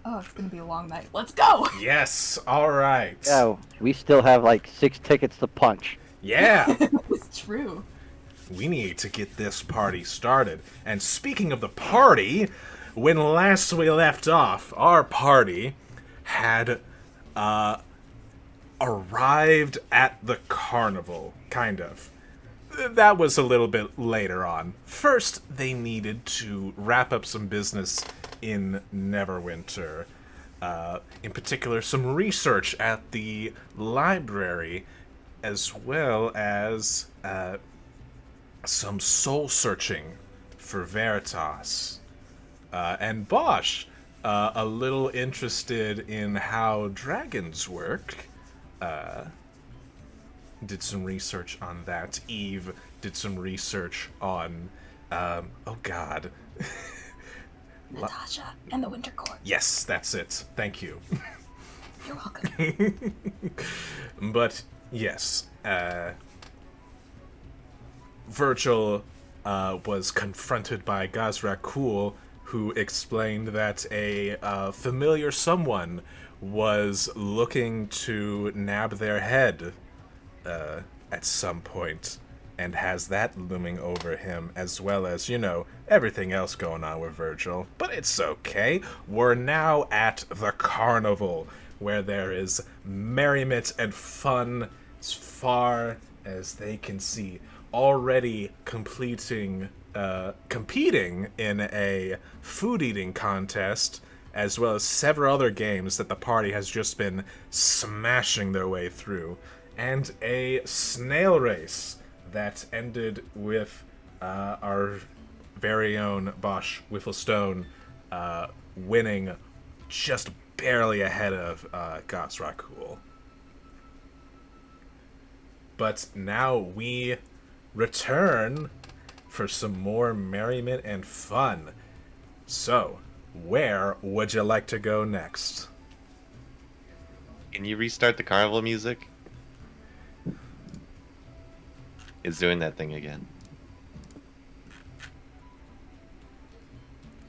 Oh, it's gonna be a long night. Let's go! Yes, all right. Yeah, we still have like 6 tickets to Punch. Yeah, It's true. we need to get this party started. And speaking of the party, when last we left off, our party had arrived at the carnival, kind of. That was a little bit later on. First, they needed to wrap up some business in Neverwinter. In particular, some research at the library, as well as some soul searching for Veritas. And Bosch, a little interested in how dragons work, did some research on that. Eve did some research on, oh god. Natasha and the Winter Court. Yes, that's it. Thank you. You're welcome. But, yes, Virgil was confronted by Gazrakul, who explained that a familiar someone was looking to nab their head at some point, and has that looming over him, as well as, everything else going on with Virgil. But it's okay. We're now at the carnival, where there is merriment and fun as far as they can see. Already competing in a food-eating contest, as well as several other games that the party has just been smashing their way through. And a snail race that ended with our very own Bosch Whifflestone winning just barely ahead of Gosrakul. But now we return for some more merriment and fun. So, where would you like to go next? Can you restart the carnival music? It's doing that thing again.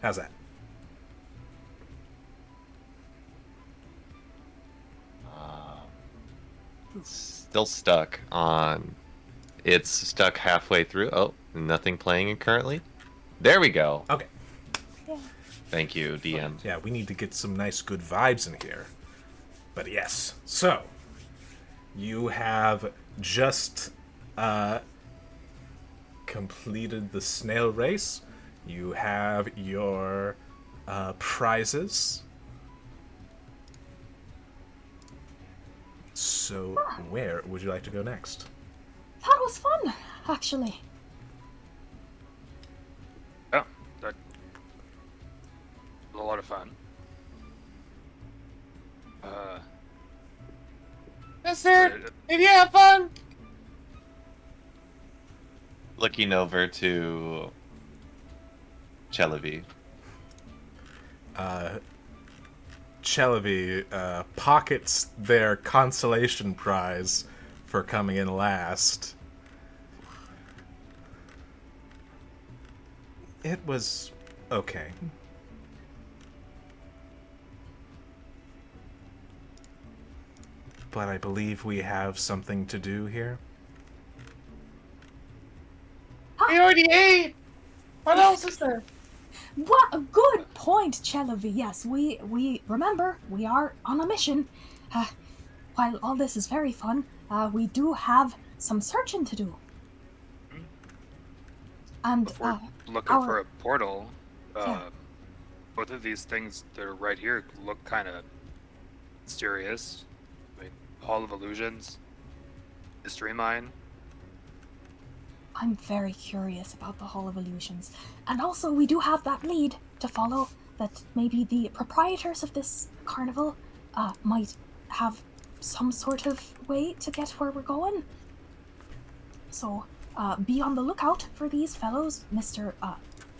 How's that? Still stuck on... It's stuck halfway through. Oh, nothing playing currently. There we go. Okay. Thank you, DM. Yeah, we need to get some nice good vibes in here. But yes, so you have just completed the snail race. You have your prizes. So where would you like to go next? That was fun, actually. Yeah, that was a lot of fun. Mister, did you have fun? Looking over to Chelavi. Chelavi pockets their consolation prize for coming in last. It was okay. But I believe we have something to do here. We already ate! What else is there? What a good point, Chelavi. Yes, we remember, we are on a mission. While all this is very fun, we do have some searching to do. And If we're looking for a portal, both of these things that are right here look kind of mysterious. I mean, Hall of Illusions, Mystery Mine. I'm very curious about the Hall of Illusions. And also, we do have that lead to follow, that maybe the proprietors of this carnival might have some sort of way to get where we're going. So, be on the lookout for these fellows, Mr.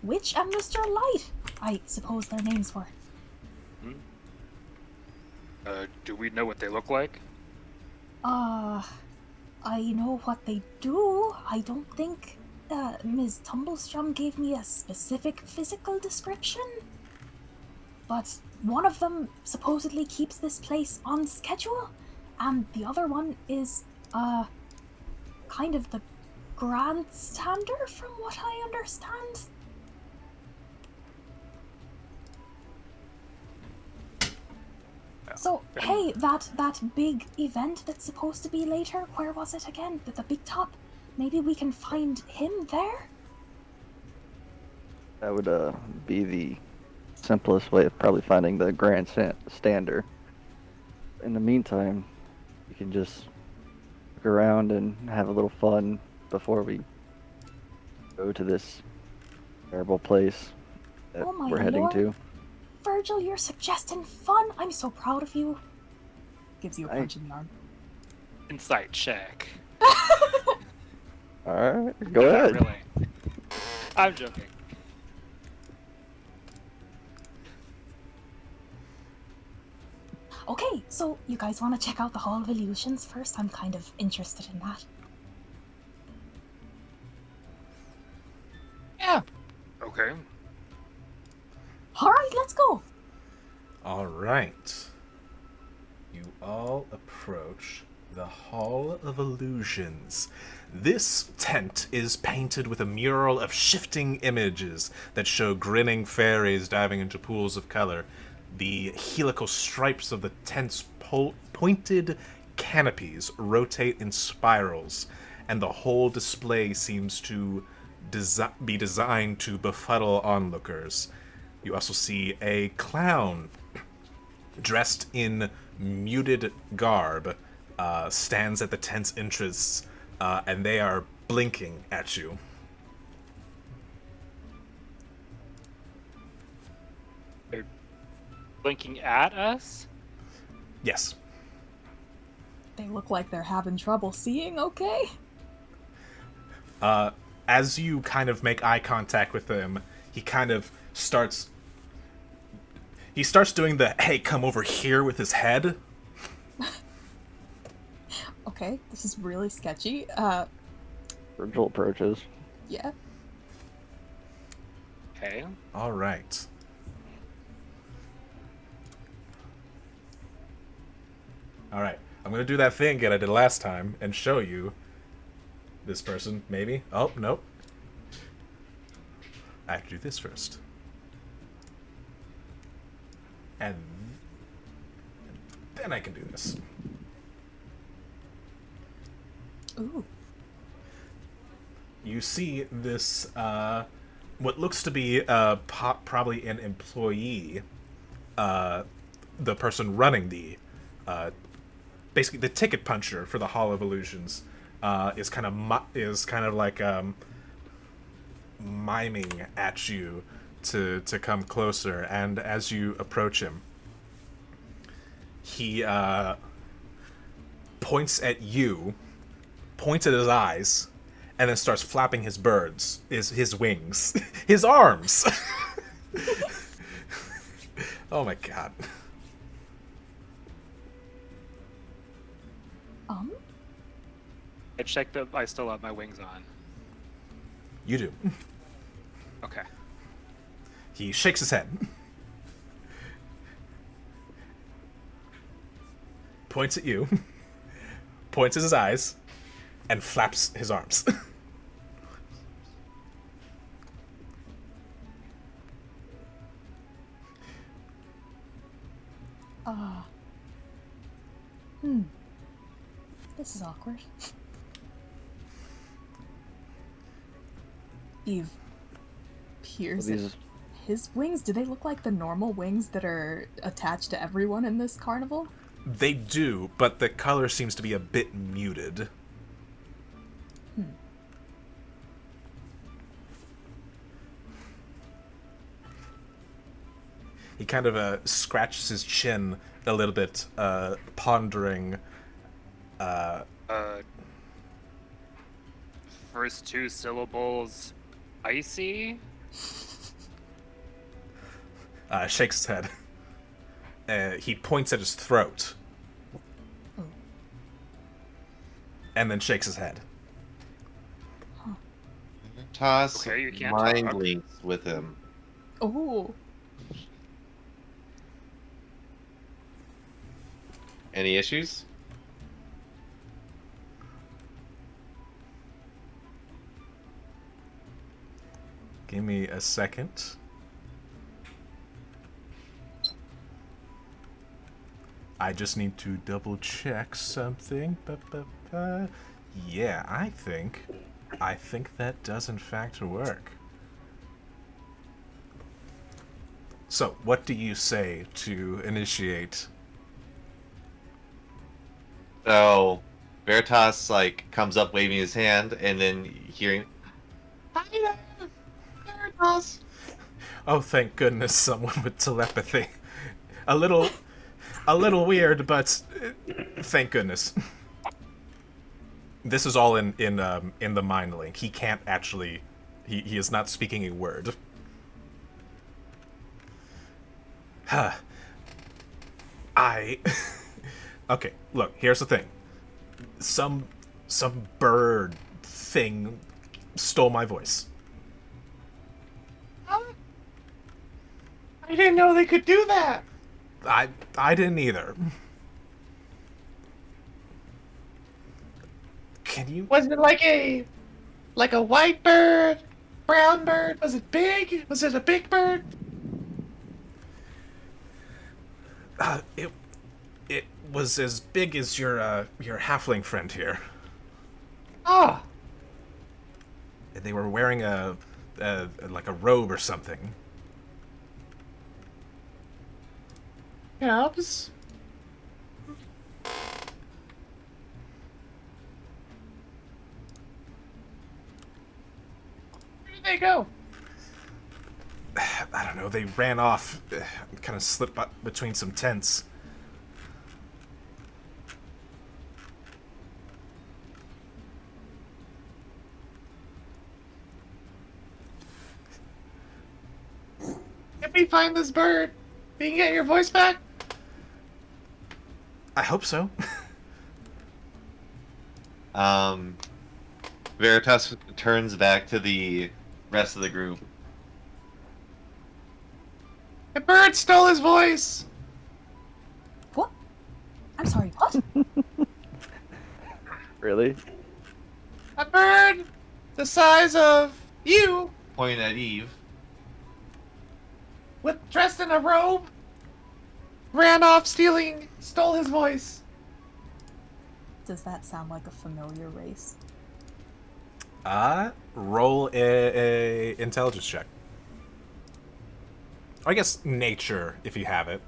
Witch and Mr. Light, I suppose their names were. Do we know what they look like? I know what they do. I don't think Ms. Tumblestrom gave me a specific physical description. but one of them supposedly keeps this place on schedule, and the other one is, kind of the grandstander, from what I understand. So, hey, that big event that's supposed to be later, where was it again? The big top? Maybe we can find him there? That would be the simplest way of probably finding the stander. In the meantime, you can just look around and have a little fun before we go to this terrible place that Oh my we're heading lord. to. Virgil, you're suggesting fun. I'm so proud of you. Gives you a I- punch in the arm. Insight check. Alright, go Not ahead. really. I'm joking. Okay, so you guys want to check out the Hall of Illusions first? I'm kind of interested in that. Yeah. Okay. Alright, let's go! All right. You all approach the Hall of Illusions. This tent is painted with a mural of shifting images that show grinning fairies diving into pools of color. The helical stripes of the tent's pointed canopies rotate in spirals, and the whole display seems to be designed to befuddle onlookers. You also see a clown dressed in muted garb, stands at the tent's entrance, and they are blinking at you. They're blinking at us? Yes. They look like they're having trouble seeing, okay? As you kind of make eye contact with him, he kind of starts. He starts doing the "Hey, come over here" with his head. Okay, this is really sketchy. Virgil approaches. Yeah. Okay. All right. All right. I'm gonna do that thing again I did last time and show you this person. Maybe. Oh nope. I have to do this first. And then I can do this. Ooh. You see this, what looks to be probably an employee, the person running the, basically the ticket puncher for the Hall of Illusions, is kind of like miming at you to come closer, and as you approach him, he points at you, points at his eyes, and then starts flapping his his wings, his arms. Oh my god. I checked that I still have my wings on. You do. Okay. He shakes his head. Points at you. Points at his eyes. And flaps his arms. This is awkward. Eve peers at These his wings. Do they look like the normal wings that are attached to everyone in this carnival? They do, but the color seems to be a bit muted. He kind of scratches his chin a little bit, pondering. First two syllables, icy. Shakes his head. He points at his throat. And then shakes his head. Toss Okay, you can't mind talk. links with him. Oh. Any issues? Give me a second. I just need to double check something. Yeah, I think that does in fact work. So, what do you say to initiate? So Veritas like comes up waving his hand, and then hearing, "Hi there, Veritas." Oh, thank goodness, someone with telepathy. A little, a little weird, but thank goodness. This is all in the mind link. He can't actually. He is not speaking a word. Huh. I. Okay, look. Here's the thing. Some bird thing stole my voice. Huh? I didn't know they could do that. I didn't either. Can you? Was it like a white bird, brown bird? Was it big? Was it a big bird? It was as big as your halfling friend here. Ah, They were wearing a like a robe or something. Cubs. Where did they go? I don't know. They ran off, kind of slipped between some tents. If we find this bird, we can get your voice back. I hope so. Veritas turns back to the rest of the group. The bird stole his voice. What? I'm sorry, what? Really? A bird the size of you, Pointing at Eve. dressed in a robe, ran off stole his voice. Does that sound like a familiar race? Roll a intelligence check. Or I guess nature, if you have it.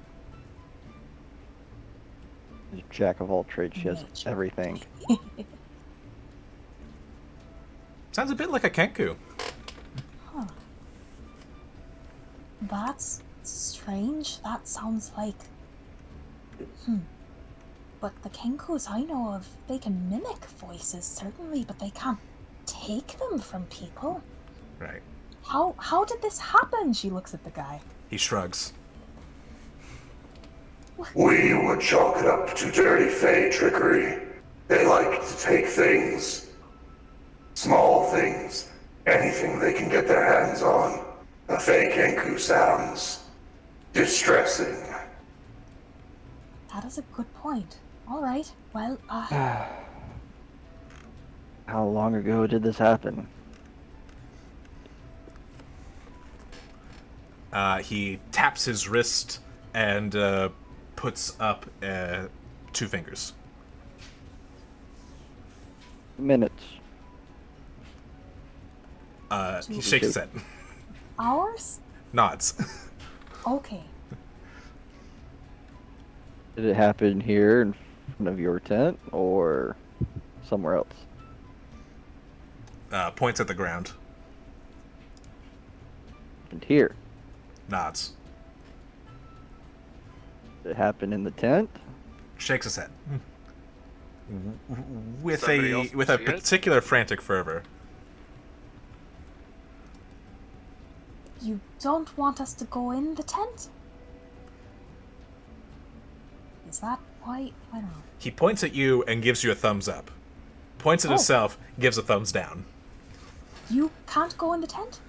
Jack of all trades, she has Nature. everything. Sounds a bit like a Kenku. Huh. That's strange. That sounds like... But the Kenkus I know of, they can mimic voices, certainly, but they can't take them from people. Right. How did this happen? She looks at the guy. He shrugs. We would chalk it up to dirty Fey trickery. They like to take things, small things, anything they can get their hands on. A Fey Kenku sounds distressing. That is a good point. All right. Well, How long ago did this happen? He taps his wrist and puts up 2 fingers. Minutes. He shakes his head. hours? Nods. Okay. Did it happen here in front of your tent or somewhere else? Points at the ground. And here. Nods. Did it happen in the tent? Shakes his head. With Somebody else a see it? particular frantic fervor. You don't want us to go in the tent? Is that why? I don't know. He points at you and gives you a thumbs up. Points at Oh. himself, gives a thumbs down. You can't go in the tent?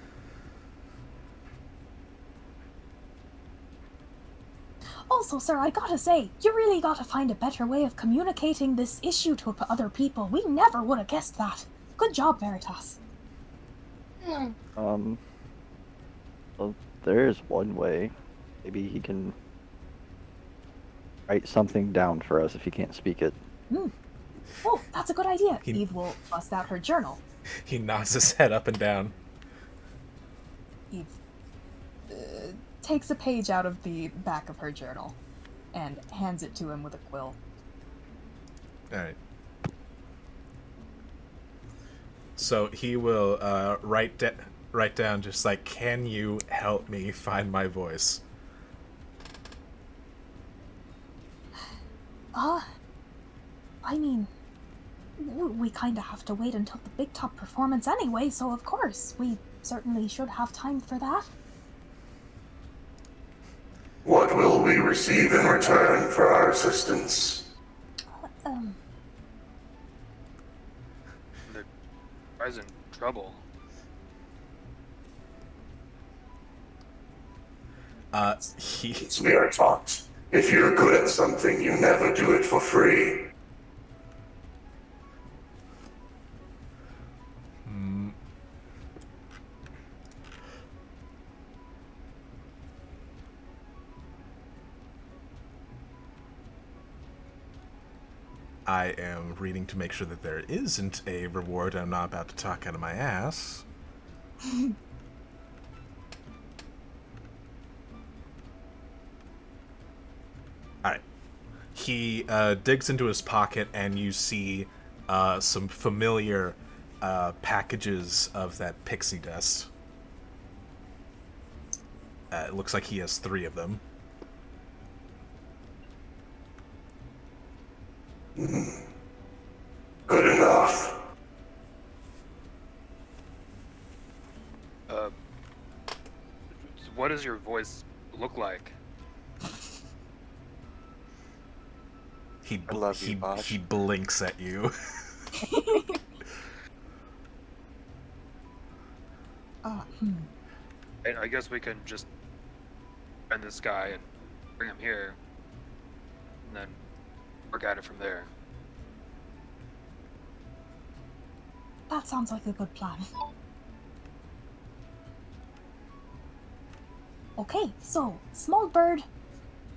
Oh, also, sir, I gotta say, you really gotta find a better way of communicating this issue to other people. We never would have guessed that. Good job, Veritas. Well, there is one way. Maybe he can write something down for us if he can't speak it. Oh, that's a good idea. Eve will bust out her journal. He nods his head up and down. Eve takes a page out of the back of her journal and hands it to him with a quill. Alright. So he will write down just like, can you help me find my voice? I mean, we kind of have to wait until the big top performance anyway, so of course, we certainly should have time for that. What will we receive in return for our assistance? The guy's in trouble. As we are taught, if you're good at something, you never do it for free. I am reading to make sure that there isn't a reward. I'm not about to talk out of my ass. Alright. He digs into his pocket, and you see some familiar packages of that pixie dust. It looks like he has 3 of them. Good enough. What does your voice look like? I love you, Bosch. He blinks at you. And I guess we can just find this guy and bring him here, and then work at it from there. That sounds like a good plan. Okay, so, small bird,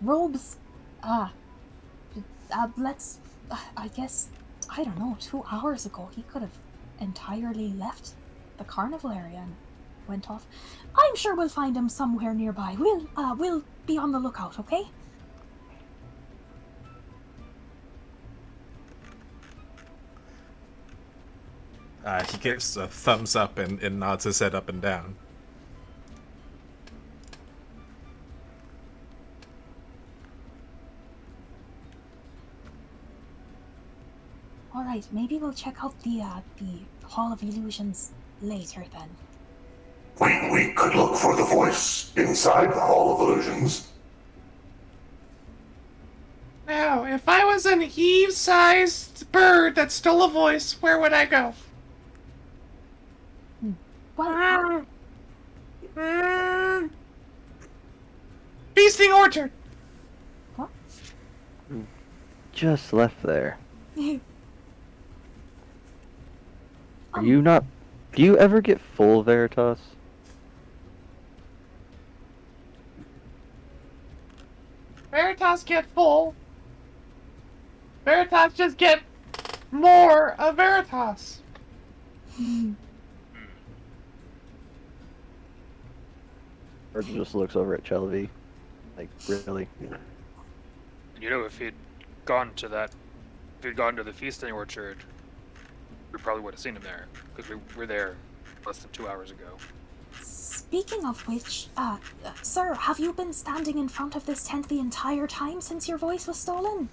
robes, let's, I guess, I don't know, 2 hours ago he could have entirely left the carnival area and went off. I'm sure we'll find him somewhere nearby. We'll be on the lookout, okay? He gives a thumbs up and nods his head up and down. Alright, maybe we'll check out the Hall of Illusions later then. We could look for the voice inside the Hall of Illusions. Now, if I was an Eve-sized bird that stole a voice, where would I go? Well, Feasting Orchard! what? Just left there. Are you not... Do you ever get full, Veritas? Veritas get full. Veritas just get more of Veritas. Virgil just looks over at Chelvy. Like, really? You know, if he'd gone to the feasting orchard, we probably would have seen him there, because we were there less than 2 hours ago. Speaking of which, sir, have you been standing in front of this tent the entire time since your voice was stolen?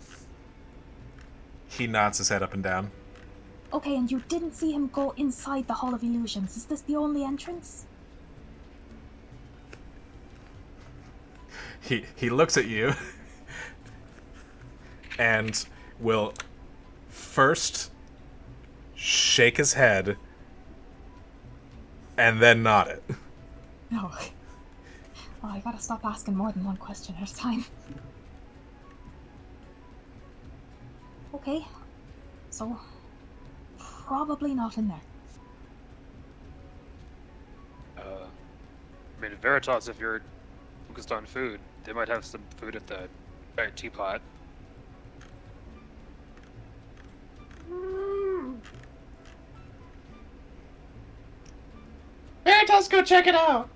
He nods his head up and down. Okay, and you didn't see him go inside the Hall of Illusions. Is this the only entrance? He looks at you and will first shake his head and then nod it. No. Well, I gotta stop asking more than one question at a time. Okay, so probably not in there. I mean, Veritas, if you're focused on food, they might have some food at the giant teapot. Veritas, go check it out.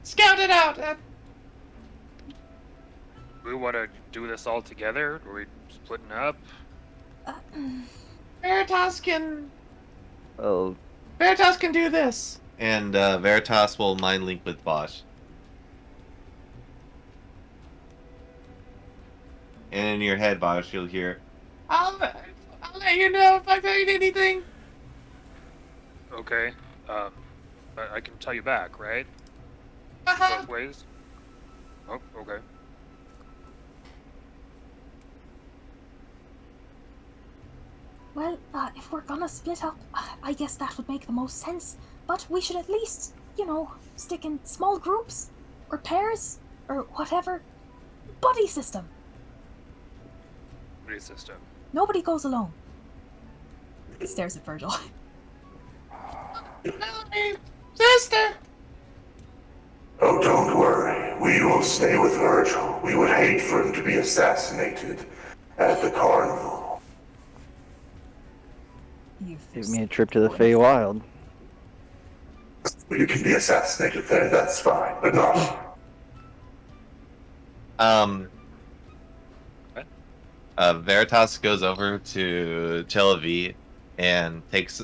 Scout it out. We want to do this all together? Are we splitting up? Veritas can Oh, Veritas can do this. And Veritas will mind link with Bosch. And in your head, Bosch, you'll hear, I'll let you know if I find anything. Okay. I can tell you back, right? Uh-huh. Both ways? Oh, okay. Well, if we're gonna split up, I guess that would make the most sense. But we should at least, stick in small groups, or pairs, or whatever. Buddy system. Buddy system. Nobody goes alone. He stares at Virgil. Melanie, sister. Oh, don't worry. We will stay with Virgil. We would hate for him to be assassinated at the carnival. give me a trip to the Feywild. You can be assassinated there, that's fine, but not. Veritas goes over to Chelavi and takes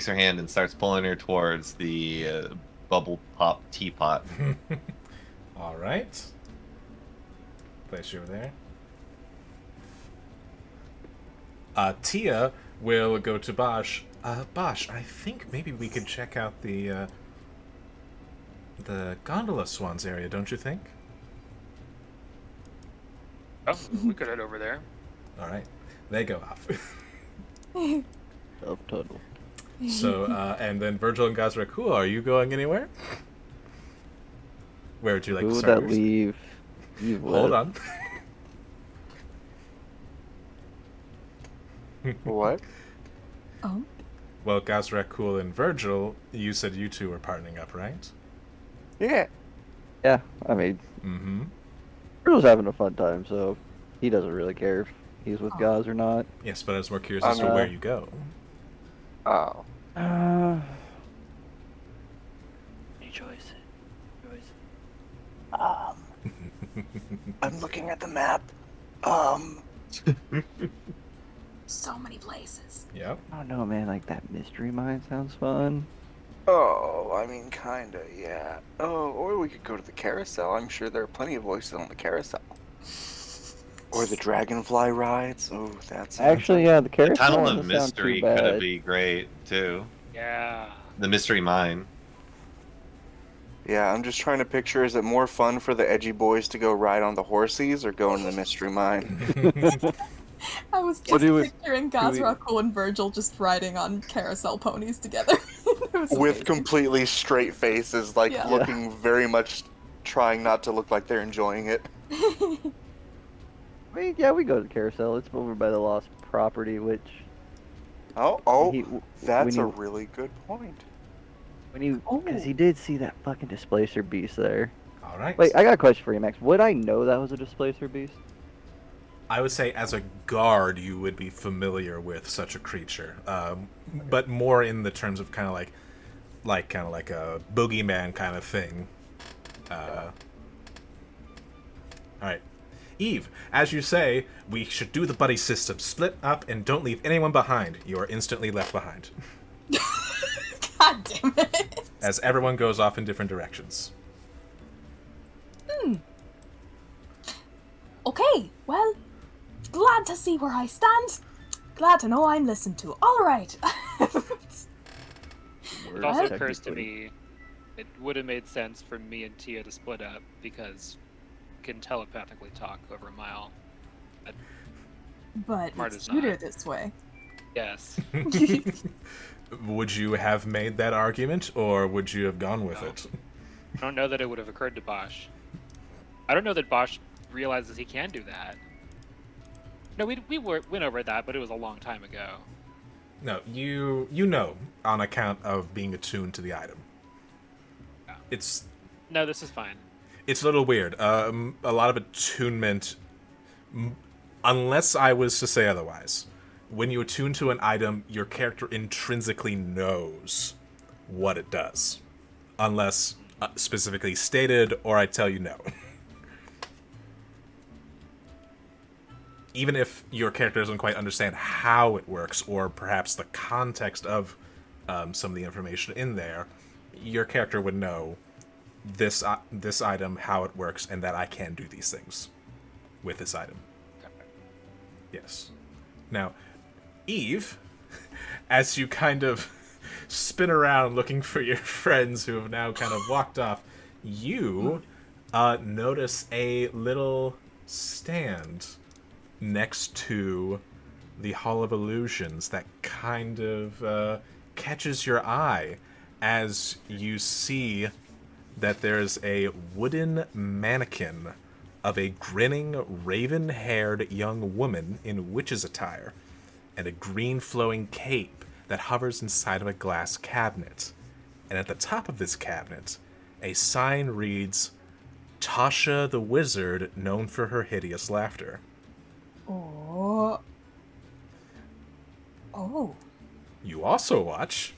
her hand and starts pulling her towards the bubble pop teapot. All right. Place you over there. Tia will go to Bosch. Bosch, I think maybe we could check out the gondola swans area, don't you think? Oh, we could head over there. All right. They go off. Self-tunnel. So, and then Virgil and Gazra, cool, are you going anywhere? Where would you like Who to would start? that leave? You Hold on. What? Oh. Well, Gazra, Cool, and Virgil, you said you two were partnering up, right? Yeah. Yeah, I mean, Mm-hmm. Virgil's having a fun time, so he doesn't really care if he's with Gaz or not. Yes, but I was more curious as to where you go. Oh. Any choice? I'm looking at the map. So many places. Yep. I don't know, man. Like that mystery mine sounds fun. Oh, I mean, kinda, yeah. Oh, or we could go to the carousel. I'm sure there are plenty of voices on the carousel. Or the dragonfly rides. Oh, that's Actually, yeah, the The carousel Tunnel doesn't of sound Mystery too could bad. be great too. Yeah. The Mystery Mine. Yeah, I'm just trying to picture, is it more fun for the edgy boys to go ride on the horsies or go in the mystery mine? I was What just do we- picturing do we- Gazrakul and Virgil just riding on carousel ponies together. It was With amazing. completely straight faces, like Yeah. looking very much, trying not to look like they're enjoying it. Yeah, we go to the carousel. It's over by the lost property, which That's when a you- really good point. because he did see that fucking displacer beast there. All right. Wait, I got a question for you, Max. Would I know that was a displacer beast? I would say as a guard, you would be familiar with such a creature, but more in the terms of kind of like a boogeyman kind of thing. All right. Eve, as you say, we should do the buddy system. Split up and don't leave anyone behind. You are instantly left behind. God damn it. As everyone goes off in different directions. Okay, well, glad to see where I stand. Glad to know I'm listened to. All right. It also occurs to me it would have made sense for me and Tia to split up because we can telepathically talk over a mile. But Smart it's as cuter not. this way. Yes. Would you have made that argument, or would you have gone with No. it? I don't know that it would have occurred to Bosch. I don't know that Bosch realizes he can do that. No, we went over that, but it was a long time ago. No, you know on account of being attuned to the item. Yeah. It's No, this is fine. it's a little weird. A lot of attunement, unless I was to say otherwise. When you attune to an item, your character intrinsically knows what it does, unless specifically stated or I tell you no. Even if your character doesn't quite understand how it works or perhaps the context of some of the information in there, your character would know this item, how it works, and that I can do these things with this item. Yes. Now, Eve, as you kind of spin around looking for your friends who have now kind of walked off, you notice a little stand next to the Hall of Illusions that kind of catches your eye as you see that there's a wooden mannequin of a grinning, raven-haired young woman in witch's attire and a green flowing cape that hovers inside of a glass cabinet. And at the top of this cabinet, a sign reads, Tasha the Wizard, known for her hideous laughter. Oh. Oh. You also watch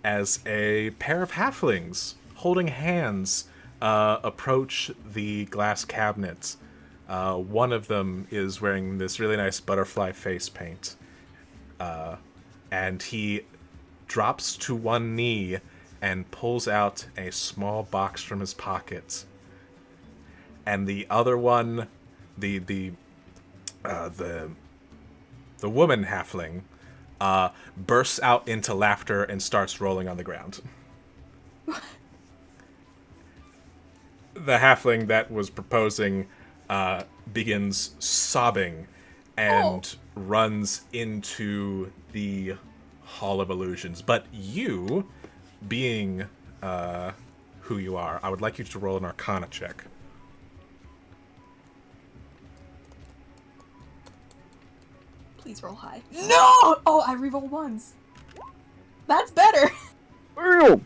as a pair of halflings holding hands approach the glass cabinet. One of them is wearing this really nice butterfly face paint. And he drops to one knee and pulls out a small box from his pocket. And the other one, the woman halfling, bursts out into laughter and starts rolling on the ground. The halfling that was proposing begins sobbing and runs into the Hall of Illusions. But you, being who you are, I would like you to roll an Arcana check. Please roll high. No! Oh, I reroll ones. That's better. Real.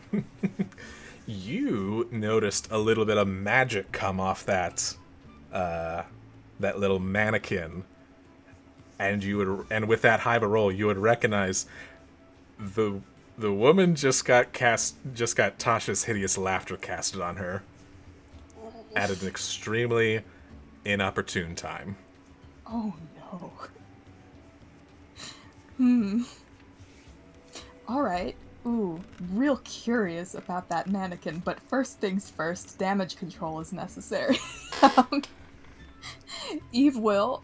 You noticed a little bit of magic come off that little mannequin, and with that high of a roll, you would recognize the woman just got Tasha's hideous laughter casted on her at an extremely inopportune time. Oh no. Alright. Ooh, real curious about that mannequin, but first things first, damage control is necessary. Eve will,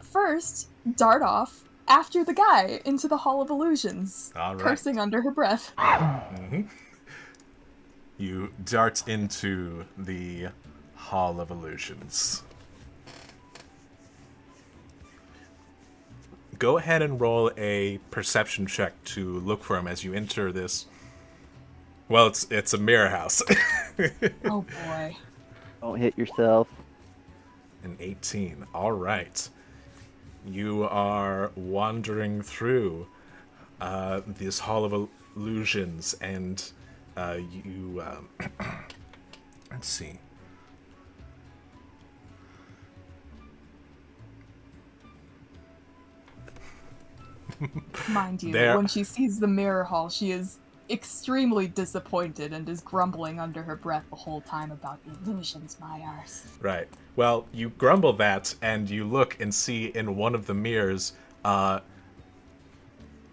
first dart off after the guy into the Hall of Illusions, All right. cursing under her breath. Mm-hmm. You dart into the Hall of Illusions. Go ahead and roll a perception check to look for him as you enter this. Well, it's a mirror house. Oh boy. Don't hit yourself. An 18. All right. You are wandering through this Hall of Illusions, and you let's see. Mind you, There- when she sees the mirror hall, she is extremely disappointed and is grumbling under her breath the whole time about illusions, my arse. Right. Well, you grumble that, and you look and see in one of the mirrors,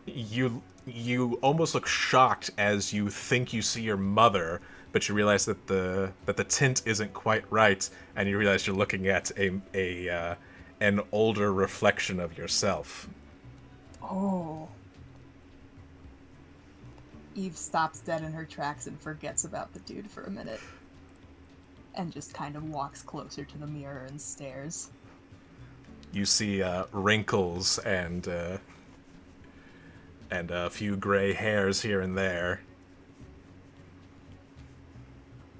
you almost look shocked as you think you see your mother, but you realize that the tint isn't quite right, and you realize you're looking at an older reflection of yourself. Oh. Eve stops dead in her tracks and forgets about the dude for a minute. And just kind of walks closer to the mirror and stares. You see wrinkles and a few gray hairs here and there.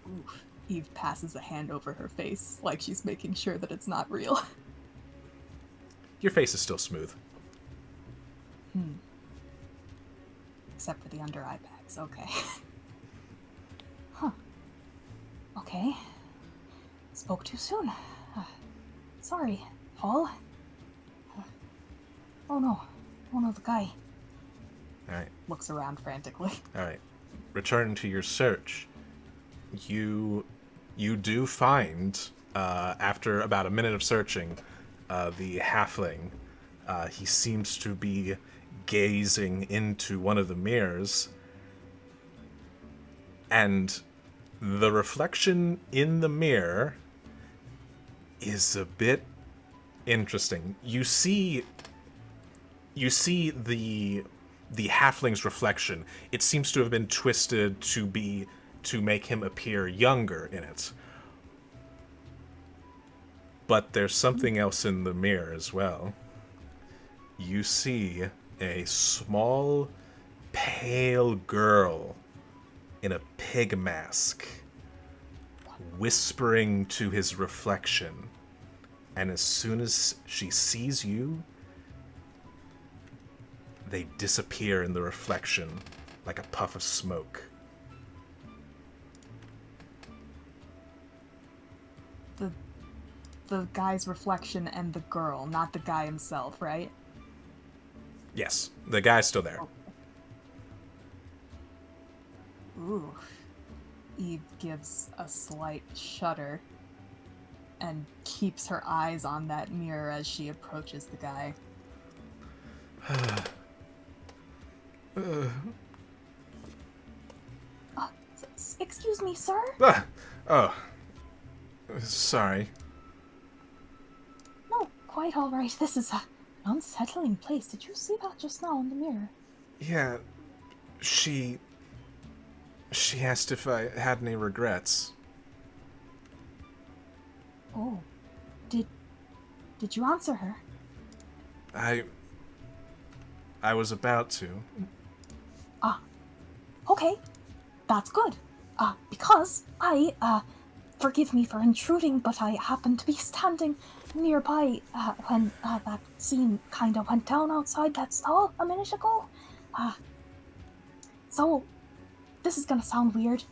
Oof. Eve passes a hand over her face, like she's making sure that it's not real. your face is still smooth. Except for the under eye bags. Okay. Huh. Okay. Spoke too soon. Sorry, Paul. Oh no. Oh no, the guy. All right. Looks around frantically. All right. Return to your search. You do find, after about a minute of searching, the halfling. He seems to be gazing into one of the mirrors, and the reflection in the mirror is a bit interesting. You see the halfling's reflection. It seems to have been twisted to make him appear younger in it. But there's something else in the mirror as well. You see a small, pale girl in a pig mask whispering to his reflection. And as soon as she sees you, they disappear in the reflection like a puff of smoke. The guy's reflection and the girl, not the guy himself, right? Yes, the guy's still there. Ooh. Eve gives a slight shudder and keeps her eyes on that mirror as she approaches the guy. Excuse me, sir? Oh. Sorry. No, quite all right. This is an unsettling place. Did you see that just now in the mirror? Yeah, she asked if I had any regrets. Oh. Did you answer her? I was about to. Okay. That's good. Because forgive me for intruding, but I happened to be standing nearby when that scene kind of went down outside that stall a minute ago. So, this is gonna sound weird.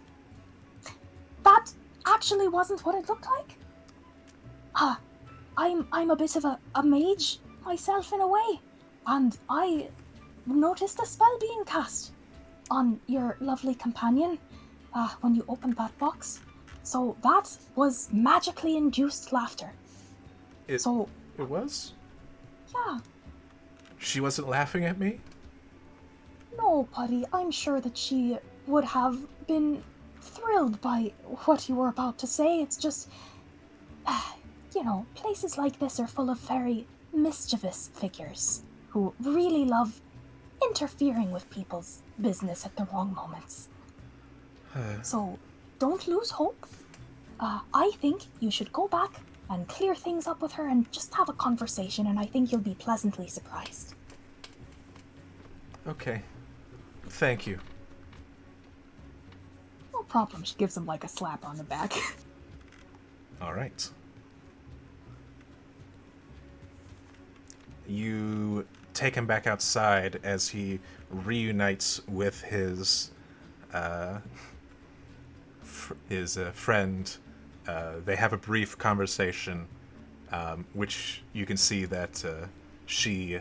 That actually wasn't what it looked like. I'm a bit of a mage myself in a way, and I noticed a spell being cast on your lovely companion when you opened that box. So that was magically induced laughter. It was? Yeah. She wasn't laughing at me? No, buddy, I'm sure that she would have been thrilled by what you were about to say. It's just, places like this are full of very mischievous figures who really love interfering with people's business at the wrong moments. So, don't lose hope. I think you should go back and clear things up with her and just have a conversation, and I think you'll be pleasantly surprised. Okay. Thank you. No problem. She gives him like a slap on the back. All right. You take him back outside as he reunites with his friend. They have a brief conversation, which you can see that she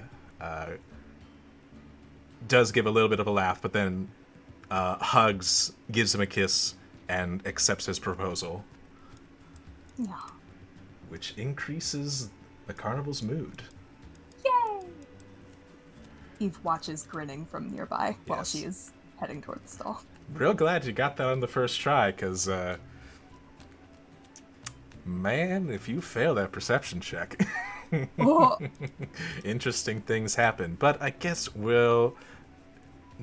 does give a little bit of a laugh, but then hugs, gives him a kiss, and accepts his proposal. Yeah. Which increases the carnival's mood. Yay! Eve watches grinning from nearby while Yes. she is heading toward the stall. Real glad you got that on the first try, because, man, if you fail that perception check, Oh. interesting things happen. But I guess we'll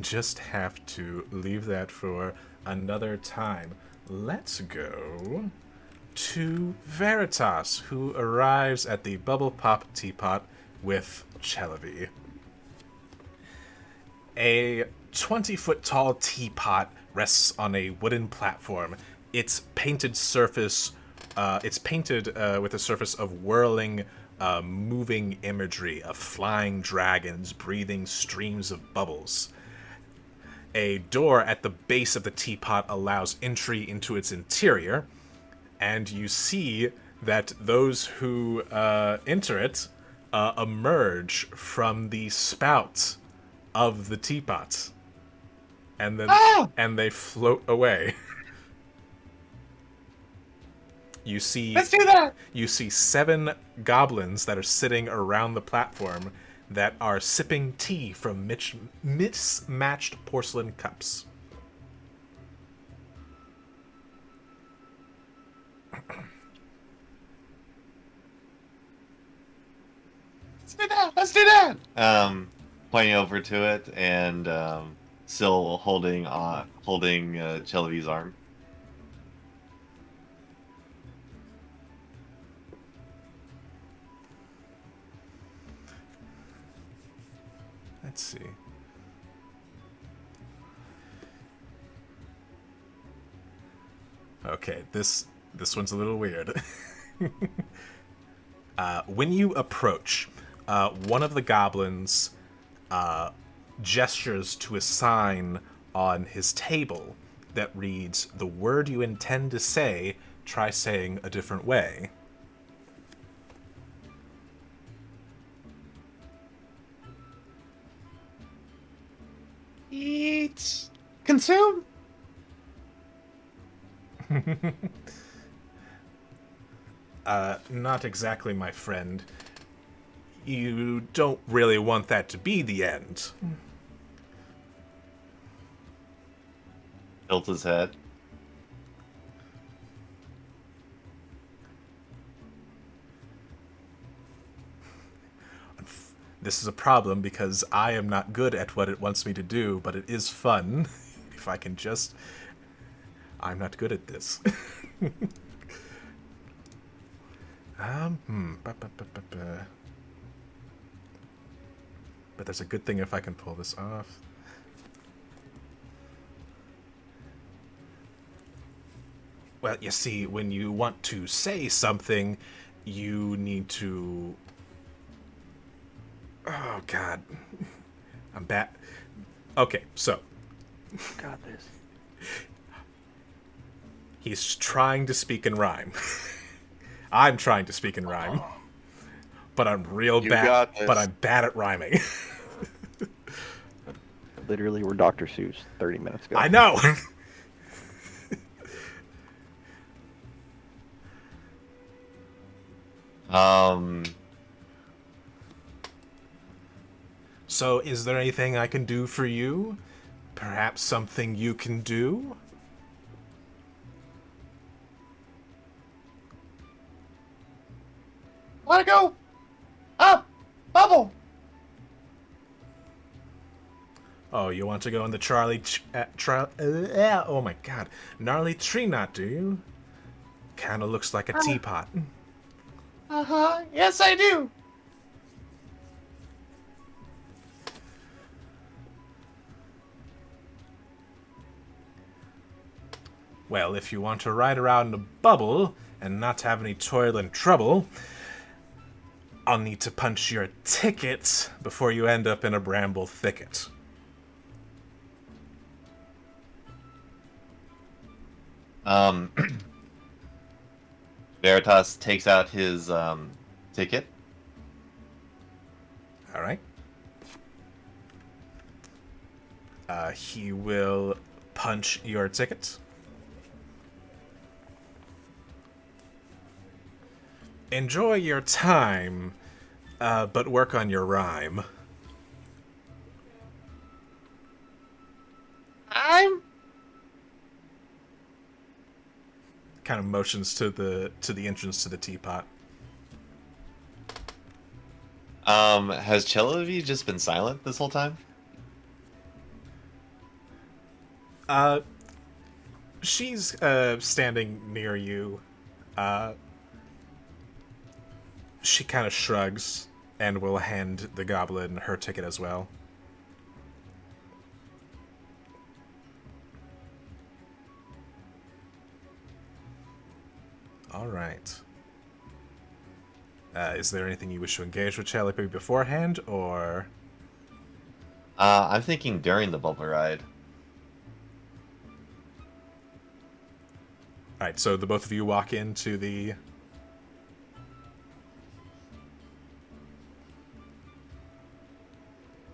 just have to leave that for another time. Let's go to Veritas, who arrives at the Bubble Pop Teapot with Chelavi. A 20-foot tall teapot rests on a wooden platform. Its painted surface, with a surface of whirling moving imagery of flying dragons breathing streams of bubbles. A door at the base of the teapot allows entry into its interior, and you see that those who enter it emerge from the spout of the teapot, and then and they float away. You see, Let's do that. you see 7 goblins that are sitting around the platform that are sipping tea from mismatched porcelain cups. Let's do that. Let's do that. Pointing over to it and still holding Chelavi's arm. Let's see. Okay, this one's a little weird. When you approach, one of the goblins gestures to a sign on his table that reads, "The word you intend to say, try saying a different way." Eat. Consume. Not exactly, my friend. You don't really want that to be the end. Tilt his head. This is a problem because I am not good at what it wants me to do, but it is fun. If I can just... I'm not good at this. But there's a good thing if I can pull this off. Well, you see, when you want to say something, you need to... Oh, God. I'm bad. Okay, so... Got this. He's trying to speak in rhyme. I'm trying to speak in rhyme. But I'm real You bad. got this. But I'm bad at rhyming. Literally, we're Dr. Seuss 30 minutes ago. I know! So, is there anything I can do for you? Perhaps something you can do? Wanna go? Up. Bubble. Oh, you want to go in the oh my God. Gnarly tree knot, do you? Kinda looks like a teapot. Uh-huh. Yes, I do. Well, if you want to ride around in a bubble and not have any toil and trouble, I'll need to punch your ticket before you end up in a bramble thicket. Veritas takes out his ticket. All right. He will punch your ticket. Enjoy your time, but work on your rhyme. I'm. Kind of motions to the entrance to the teapot. Has Chelavi just been silent this whole time? She's standing near you. She kind of shrugs and will hand the goblin her ticket as well. All right. Is there anything you wish to engage with Chalipe beforehand, or... I'm thinking during the bubble ride. Alright, so the both of you walk into the...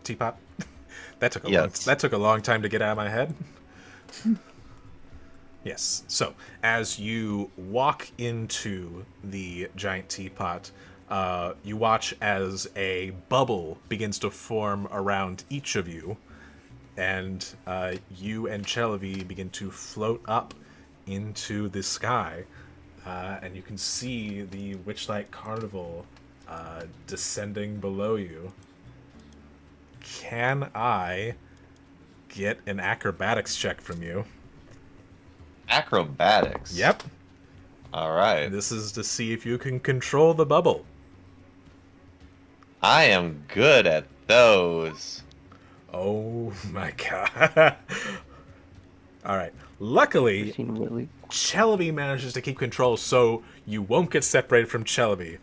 teapot? That Yes. took a long time to get out of my head. Yes. So, as you walk into the giant teapot, you watch as a bubble begins to form around each of you, and you and Chelavi begin to float up into the sky, and you can see the Witchlight Carnival descending below you. Can I get an acrobatics check from you? Acrobatics. Yep. All right. This is to see if you can control the bubble. I am good at those. Oh my god. Alright. Luckily, Seen Willie. Chelavi manages to keep control so you won't get separated from Chelavi.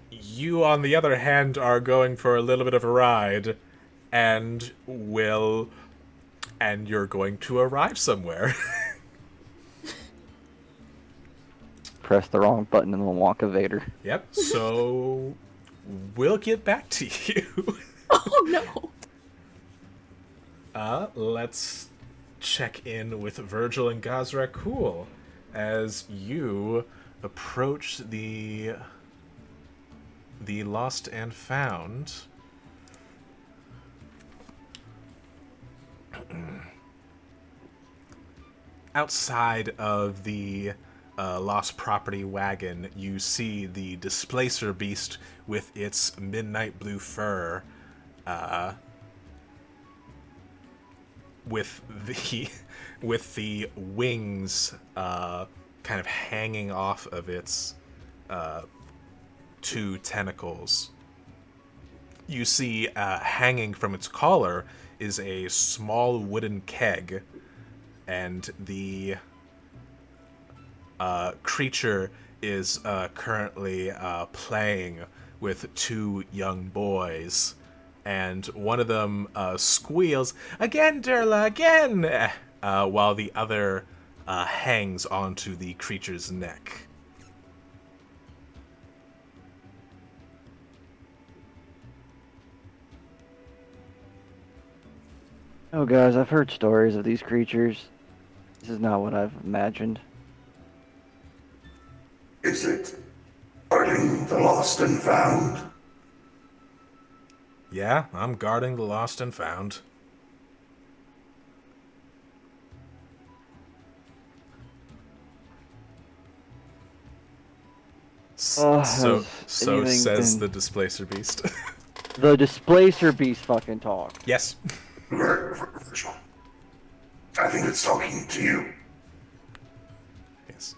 You, on the other hand, are going for a little bit of a ride and you're going to arrive somewhere. Press the wrong button in the Wonka Vader. Yep, so we'll get back to you. Oh no! Let's check in with Virgil and Gazrakul as you approach the lost and found. Outside of the lost property wagon, you see the displacer beast with its midnight blue fur, with the wings kind of hanging off of its two tentacles. You see, hanging from its collar is a small wooden keg, and the creature is currently playing with two young boys, and one of them squeals, "Again, Durla, again!" While the other hangs onto the creature's neck. Oh, guys, I've heard stories of these creatures. This is not what I've imagined. Is it guarding the lost and found? Yeah, I'm guarding the lost and found. So has anything says been- the displacer beast. The displacer beast fucking talk. Yes. Virgil, I think it's talking to you. Yes.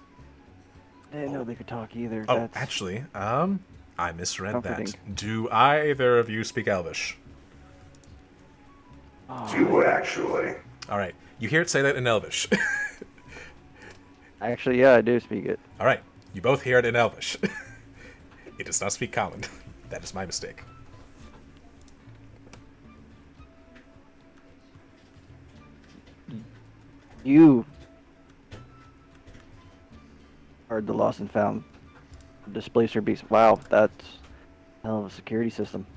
I didn't know they could talk either. Oh, That's actually, I misread comforting. that. Do either of you speak Elvish? You actually. All right, you hear it say that in Elvish. Actually, yeah, I do speak it. All right, you both hear it in Elvish. It does not speak Common. That is my mistake. You are the lost and found displacer beast. Wow, that's a hell of a security system.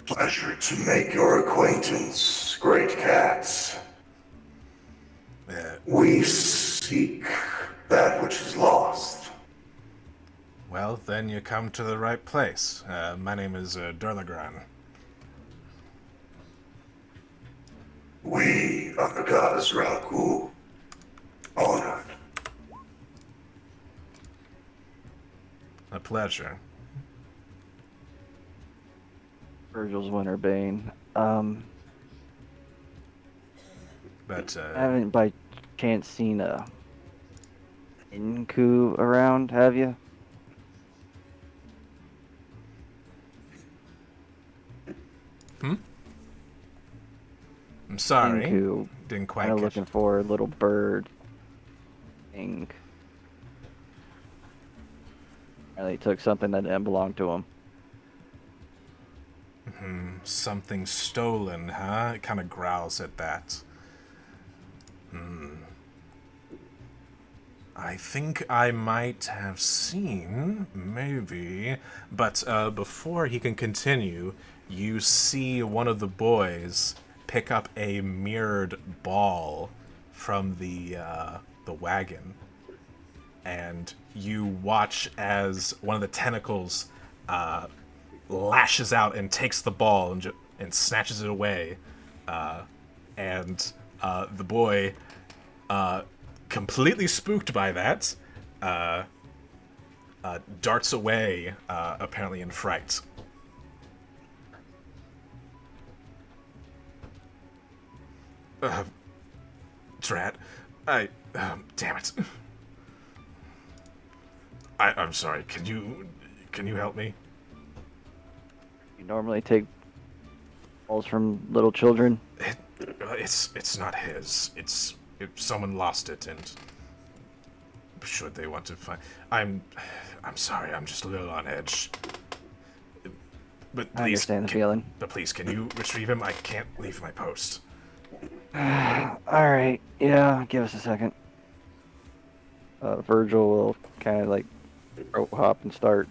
Pleasure to make your acquaintance, great cats. We seek that which is lost. Well, then you come to the right place. My name is Durlagran. We are the gods Raku. Honored. A pleasure. Virgil's Winterbane. But, I haven't by chance seen a Inku around, have you? I'm sorry. Who Didn't quite kind of catch. looking for a little bird thing. And they took something that didn't belong to him. Something stolen, huh? It kind of growls at that. I think I might have seen, maybe. But before he can continue, you see one of the boys pick up a mirrored ball from the wagon, and you watch as one of the tentacles lashes out and takes the ball and snatches it away, and the boy, completely spooked by that, darts away, apparently in fright. Drat, damn it. I'm sorry. Can you help me? You normally take balls from little children. It's not his. If someone lost it, and should they want to find, I'm sorry. I'm just a little on edge. But please, I understand the feeling. But please, can you retrieve him? I can't leave my post. Alright, yeah, give us a second. Virgil will kind of like throat hop and start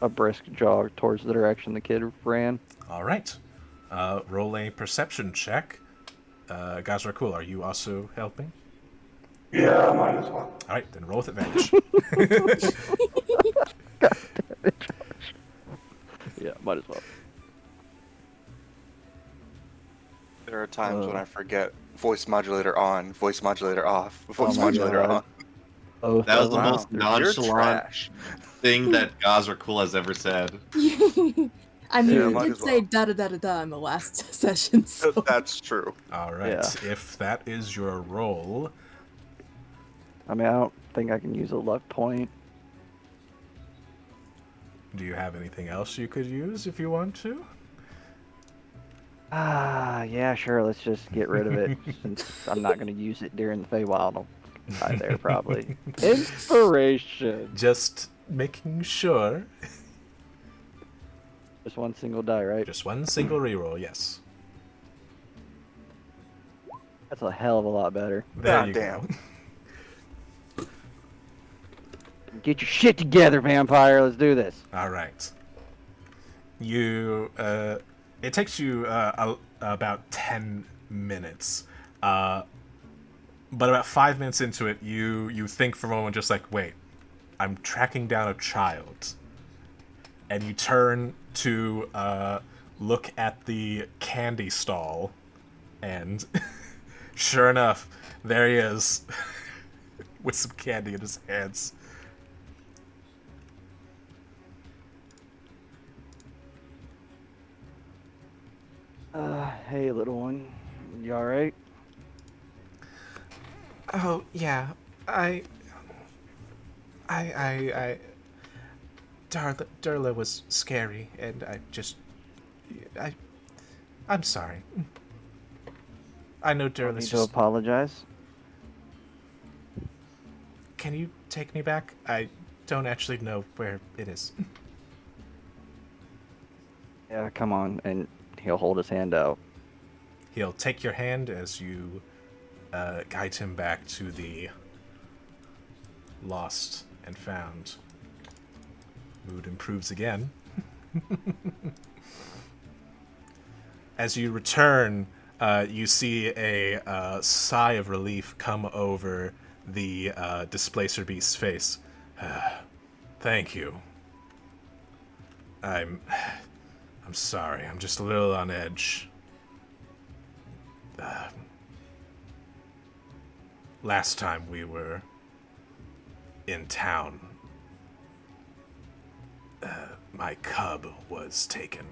a brisk jog towards the direction the kid ran. All right. Roll a perception check. Guys are cool. Are you also helping? Yeah, might as well. All right, then roll with advantage. Yeah, might as well. There are times when I forget voice modulator on, voice modulator off, voice my modulator God. on. Both That was of the them. most You're nonchalant trash. thing that Gazra Cool has ever said. I mean, Yeah, we might did as well. say da-da-da-da-da in the last session, so... That's true. All right. Yeah. If that is your roll, I mean, I don't think I can use a luck point. do you have anything else you could use if you want to? Yeah, sure. Let's just get rid of it since I'm not going to use it during the Feywild. I'll die there probably. Inspiration. Just making sure. Just one single die, right? Just one single reroll, yes. That's a hell of a lot better. There God you damn. go. Get your shit together, vampire. Let's do this. All right. You, it takes you about 10 minutes. But about 5 minutes into it, you think for a moment, just like, wait, I'm tracking down a child. And you turn to look at the candy stall, and sure enough, there he is with some candy in his hands. Hey, little one. You alright? Oh, yeah. Darla was scary, and I'm sorry. I know Don't Darla's need to just... apologize. Can you take me back? I don't actually know where it is. Yeah, come on. And he'll hold his hand out. He'll take your hand as you guide him back to the lost and found. Mood improves again. As you return, you see a sigh of relief come over the Displacer Beast's face. Thank you. I'm sorry. I'm just a little on edge. Last time we were in town, my cub was taken,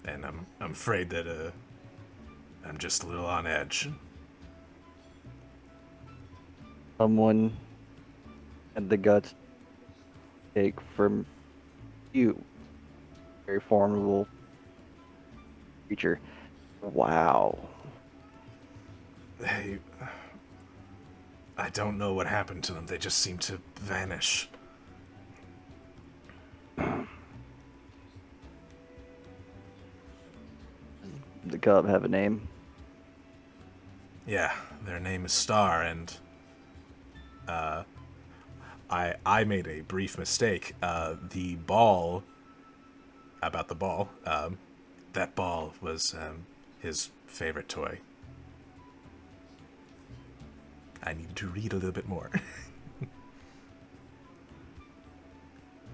and I'm afraid that I'm just a little on edge. Someone had the guts to take from you. Very formidable creature. Wow. I don't know what happened to them. They just seem to vanish. The cub have a name? Yeah, their name is Star, and I made a brief mistake. The ball about the ball. That ball was his favorite toy. I needed to read a little bit more.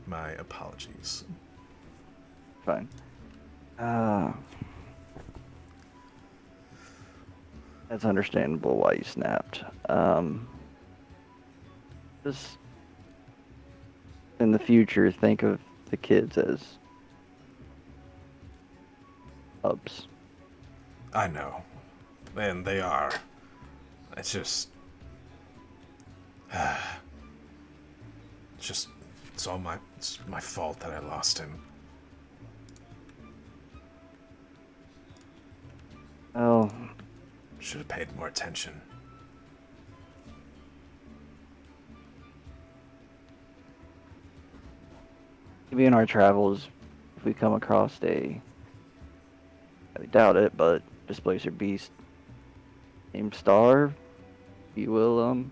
My apologies. Fine. That's understandable why you snapped. Just in the future, think of the kids as hubs. I know. And they are. It's just... it's my fault that I lost him. Oh, Should have paid more attention. maybe in our travels, if we come across I doubt it, but displacer beast named Star, we will,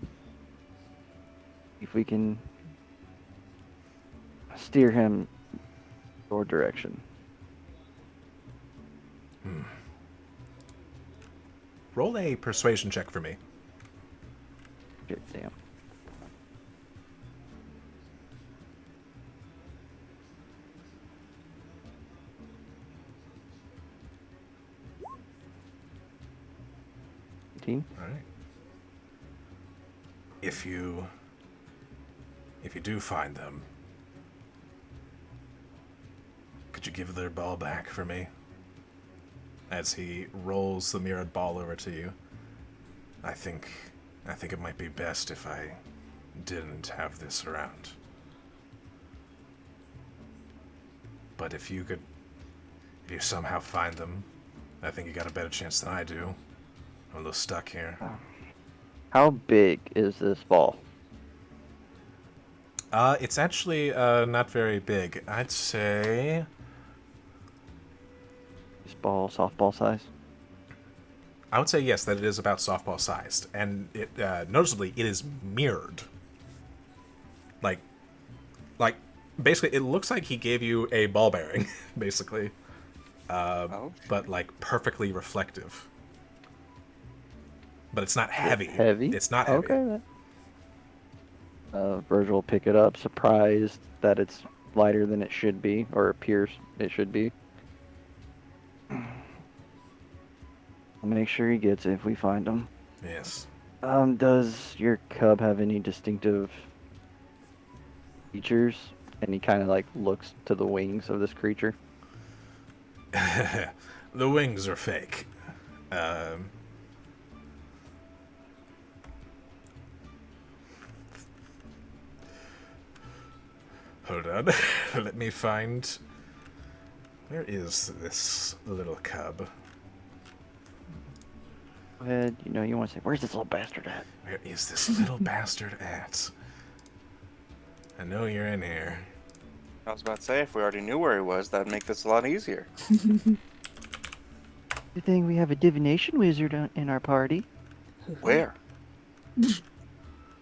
if we can steer him your direction. Roll a persuasion check for me. Shit, damn. All right. If you do find them, could you give their ball back for me? As he rolls the mirrored ball over to you. I think it might be best if I didn't have this around. But if you somehow find them, I think you got a better chance than I do. I'm a little stuck here. How big is this ball? It's actually not very big. I'd say This ball, softball size? I would say yes, that it is about softball sized, and it noticeably it is mirrored. Like basically, it looks like he gave you a ball bearing, basically, but like perfectly reflective. But it's not heavy. Heavy? It's not heavy. Okay. Virgil will pick it up, surprised that it's lighter than it should be, or appears it should be. I'll make sure he gets it if we find him. Yes. Does your cub have any distinctive features? And he kind of like looks to the wings of this creature. The wings are fake. Hold on. Let me find... Where is this little cub? Go ahead. You want to say, where's this little bastard at? Where is this little bastard at? I know you're in here. I was about to say, if we already knew where he was, that'd make this a lot easier. Good thing we have a divination wizard in our party. Where?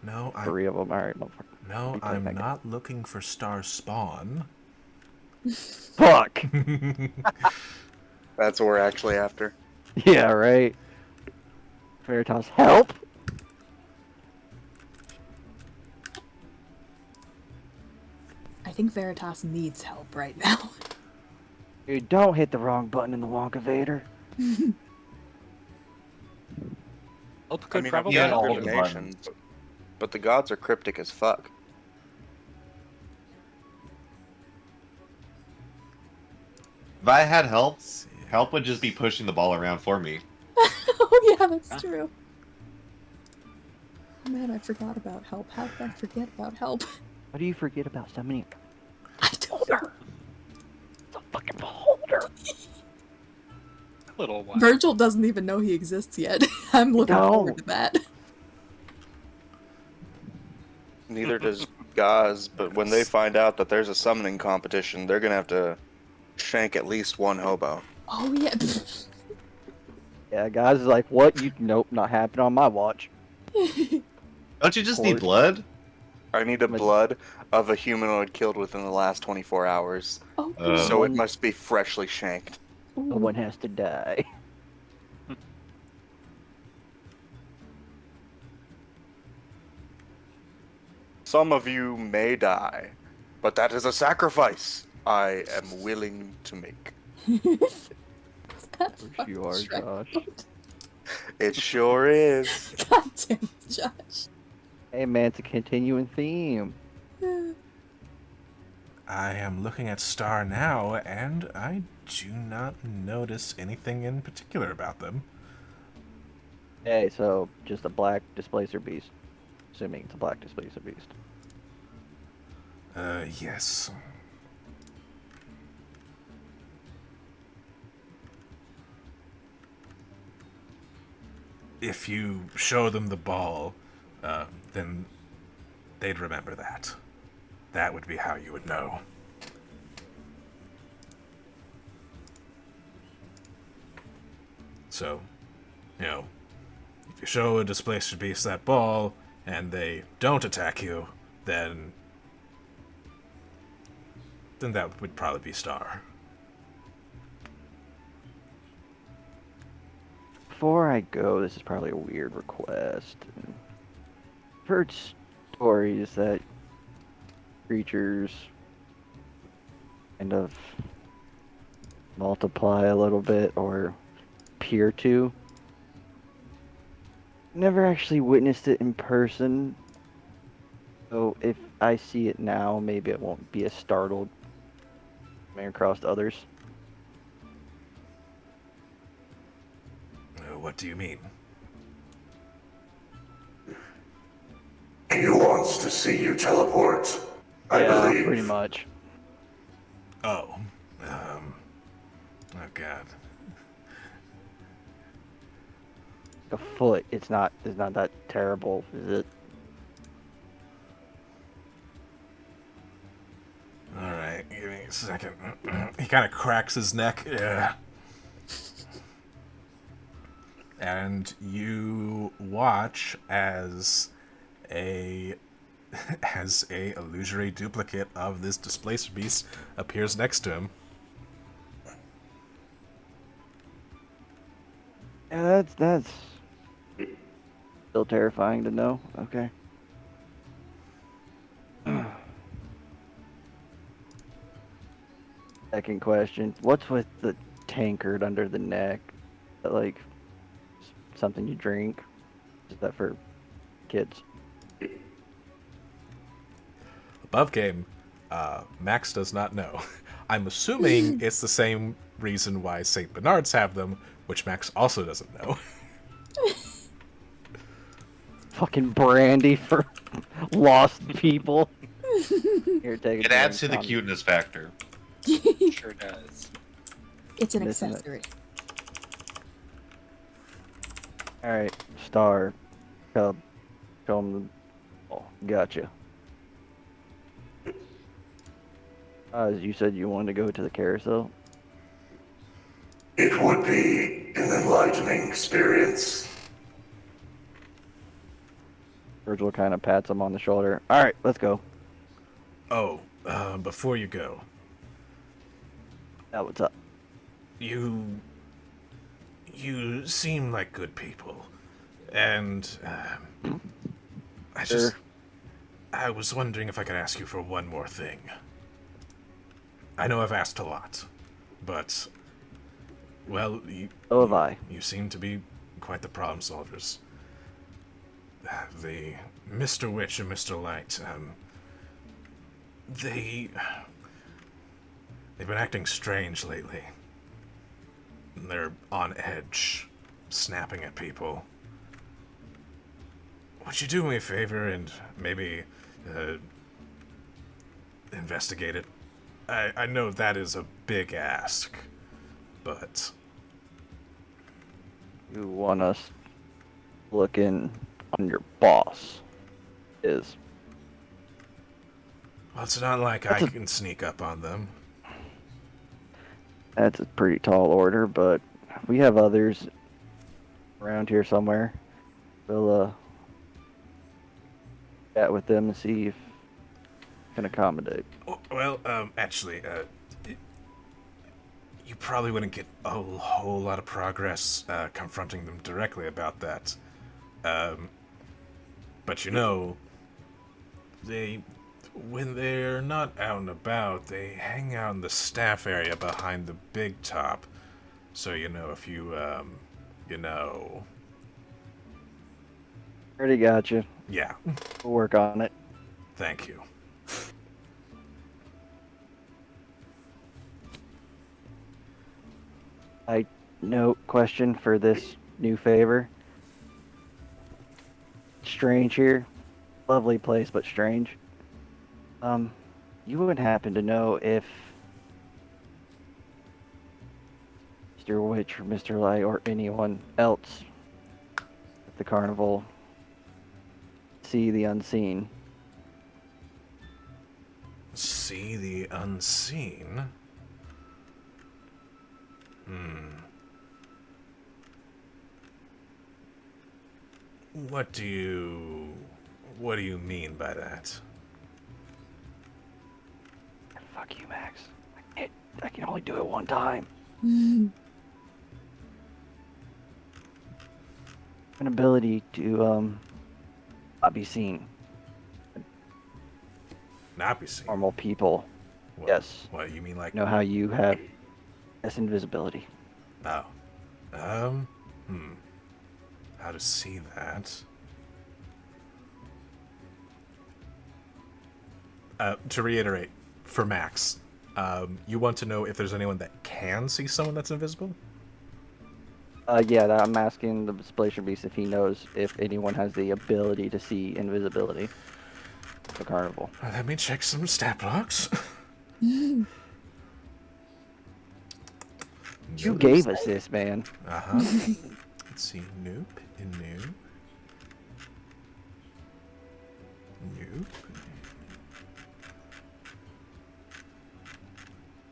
No, 3 of them. All right, motherfucker. No, I'm not looking for Star Spawn. Fuck! That's what we're actually after. Yeah, right. Veritas, help! I think Veritas needs help right now. Dude, don't hit the wrong button in the Wonka Vader. Help I could mean, probably I've got all the divination, buttons. but the gods are cryptic as fuck. If I had help, help would just be pushing the ball around for me. Oh yeah, that's true. Oh man, I forgot about help. How did I forget about help? What do you forget about summoning? I don't know. The fucking beholder. little while. Virgil doesn't even know he exists yet. I'm looking forward to that. Neither does Gaz, but when they find out that there's a summoning competition, they're gonna have to shank at least one hobo. Oh yeah. Yeah, guys is like, what? You nope, not happening on my watch. Don't you just need course. blood? I need a blood of a humanoid killed within the last 24 hours. Oh, So it must be freshly shanked. Someone has to die. Some of you may die, but that is a sacrifice I am willing to make. You are, Josh. It sure is. God damn it, Josh. Hey man, it's a continuing theme. I am looking at Star now, and I do not notice anything in particular about them. Hey, so just a black displacer beast. Assuming it's a black displacer beast. Yes. If you show them the ball, then they'd remember that. That would be how you would know. So, you know, if you show a displacer beast that ball, and they don't attack you, then that would probably be Star. Before I go, this is probably a weird request. I've heard stories that creatures kind of multiply a little bit or appear to. Never actually witnessed it in person, so if I see it now, maybe I won't be as startled coming across others. What do you mean? He wants to see you teleport, I believe. Pretty much. Oh. Oh god. A foot, it's not that terrible, is it? Alright, give me a second. He kind of cracks his neck. Yeah. And you watch as a illusory duplicate of this displacer beast appears next to him. Yeah, that's still terrifying to know. Okay. Second question: what's with the tankard under the neck? Is that like something you drink? Is that for kids? Above game, Max does not know. I'm assuming it's the same reason why St. Bernards have them, which Max also doesn't know. Fucking brandy for lost people. Here, take a It adds to drink, the Tommy. cuteness factor. Sure does. It's an Missing it. accessory. Alright, Star. Show him the... Oh, gotcha. You said you wanted to go to the carousel? It would be an enlightening experience. Virgil kind of pats him on the shoulder. Alright, let's go. Oh, before you go, Yeah, what's up? you seem like good people, and I was wondering if I could ask you for one more thing. I know I've asked a lot, but well, So have I. You seem to be quite the problem solvers. The Mr. Witch and Mr. Light, they've been acting strange lately. They're on edge, snapping at people. Would you do me a favor and maybe investigate it? I know that is a big ask, but you want us looking on your boss is. Well, it's not like I That's a- can sneak up on them. That's a pretty tall order, but we have others around here somewhere. We'll chat with them and see if we can accommodate. Well, actually, you probably wouldn't get a whole lot of progress confronting them directly about that. But you know, when they're not out and about, they hang out in the staff area behind the big top. So, you know, if you, you know... Already got you. Yeah, We'll work on it. thank you. No question for this new favor. Strange here. Lovely place, but strange. You wouldn't happen to know if Mr. Witch or Mr. Light or anyone else at the carnival see the unseen? See the unseen? What do you mean by that? Fuck you, Max. I can only do it one time. An ability to not be seen. Not be seen. Normal people. What, Yes. What, you mean like... Know how you have this invisibility. Oh. How to see that? To reiterate, for Max, you want to know if there's anyone that can see someone that's invisible? Yeah, I'm asking the Splacer Beast if he knows if anyone has the ability to see invisibility. The carnival. Let me check some stat blocks. You gave us this, man. Uh-huh. Let's see. Nope. Nope. Nope.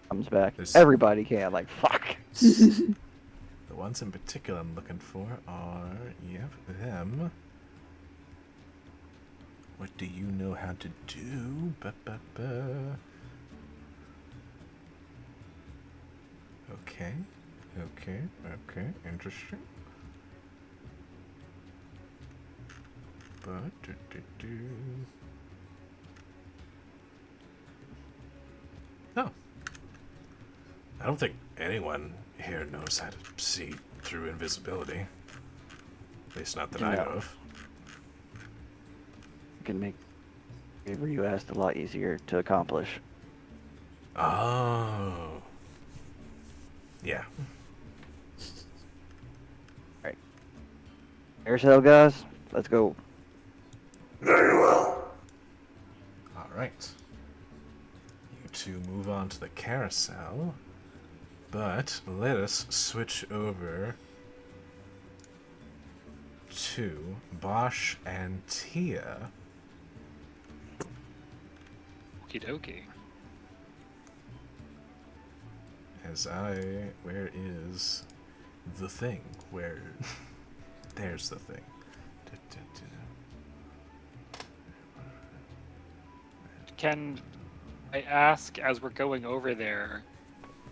Comes back. There's- Everybody can. Like, fuck. The ones in particular I'm looking for are, yep, them. What do you know how to do? Ba-ba-ba. Okay. Okay. Interesting. But Oh. I don't think anyone here knows how to see through invisibility. At least not that I know of. You can make whatever you asked a lot easier to accomplish. Oh. Yeah. Alright. Carousel, guys. Let's go. Very well. Alright. You two move on to the carousel. But let us switch over to Bosch and Tia. Okie dokie. Where is the thing? There's the thing. Can I ask, as we're going over there,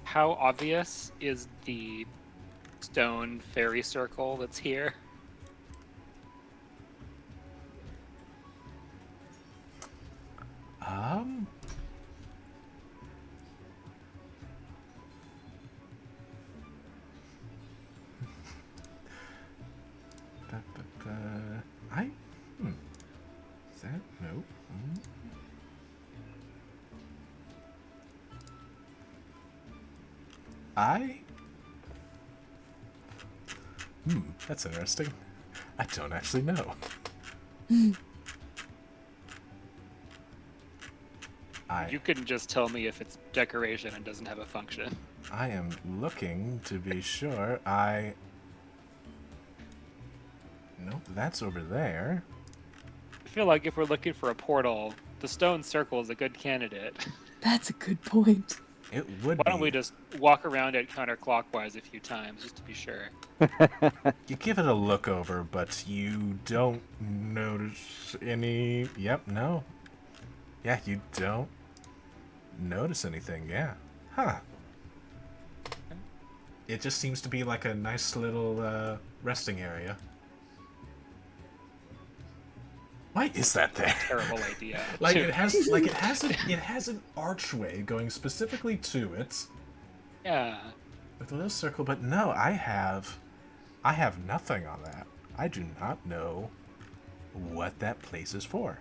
how obvious is the stone fairy circle that's here? Is that? Nope. That's interesting. I don't actually know. You couldn't just tell me if it's decoration and doesn't have a function. I am looking to be sure. Nope, that's over there. I feel like if we're looking for a portal, the stone circle is a good candidate. That's a good point. It would Why be. don't we just walk around it counterclockwise a few times, just to be sure? You give it a look over, but you don't notice any... Yep, no. Yeah, you don't notice anything, yeah. Huh. It just seems to be like a nice little resting area. Why is that there? Terrible idea. Like it has an archway going specifically to it Yeah. with a little circle, but no, I have nothing on that. I do not know what that place is for.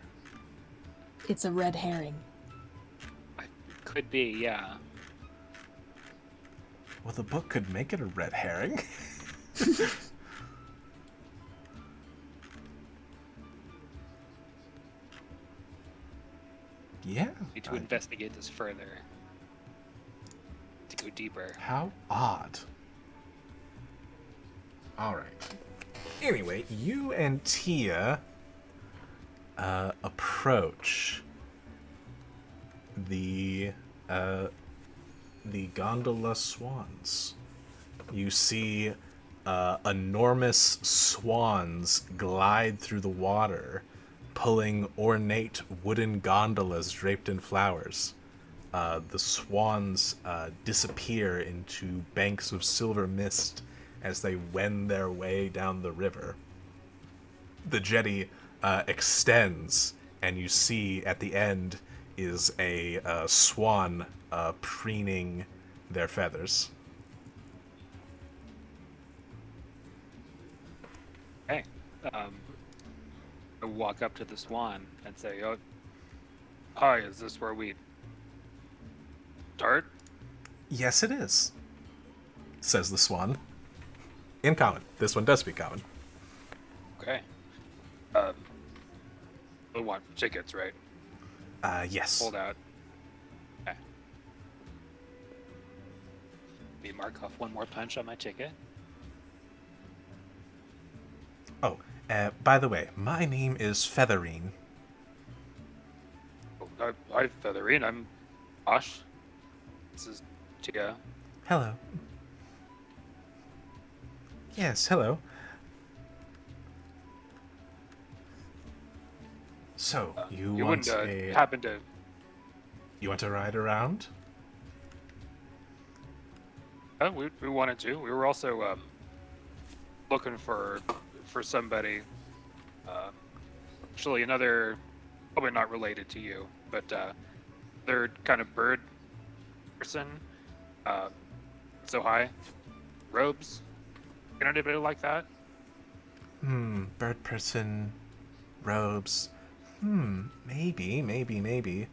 It's a red herring. Could be, yeah. Well, the book could make it a red herring. Yeah. Need to investigate this further. To go deeper. How odd. Alright. Anyway, you and Tia approach the gondola swans. You see enormous swans glide through the water, pulling ornate wooden gondolas draped in flowers. The swans disappear into banks of silver mist as they wend their way down the river. The jetty extends, and you see at the end is a swan preening their feathers. Hey, I walk up to the swan and say, "Oh, hi, is this where we start?" Yes, it is, says the swan. In common. This one does speak common. Okay. We want tickets, right? Yes. Hold out. Okay. Me mark off one more punch on my ticket. Oh, by the way, my name is Featherine. Oh, hi, Featherine. I'm Josh. This is Tia. Hello. Yes, hello. So, you want wouldn't happen to... You want to ride around? We wanted to. We were also looking for somebody. Actually, another, probably not related to you, but third kind of bird person. So high, robes. You know anybody like that? Bird person, robes. Maybe.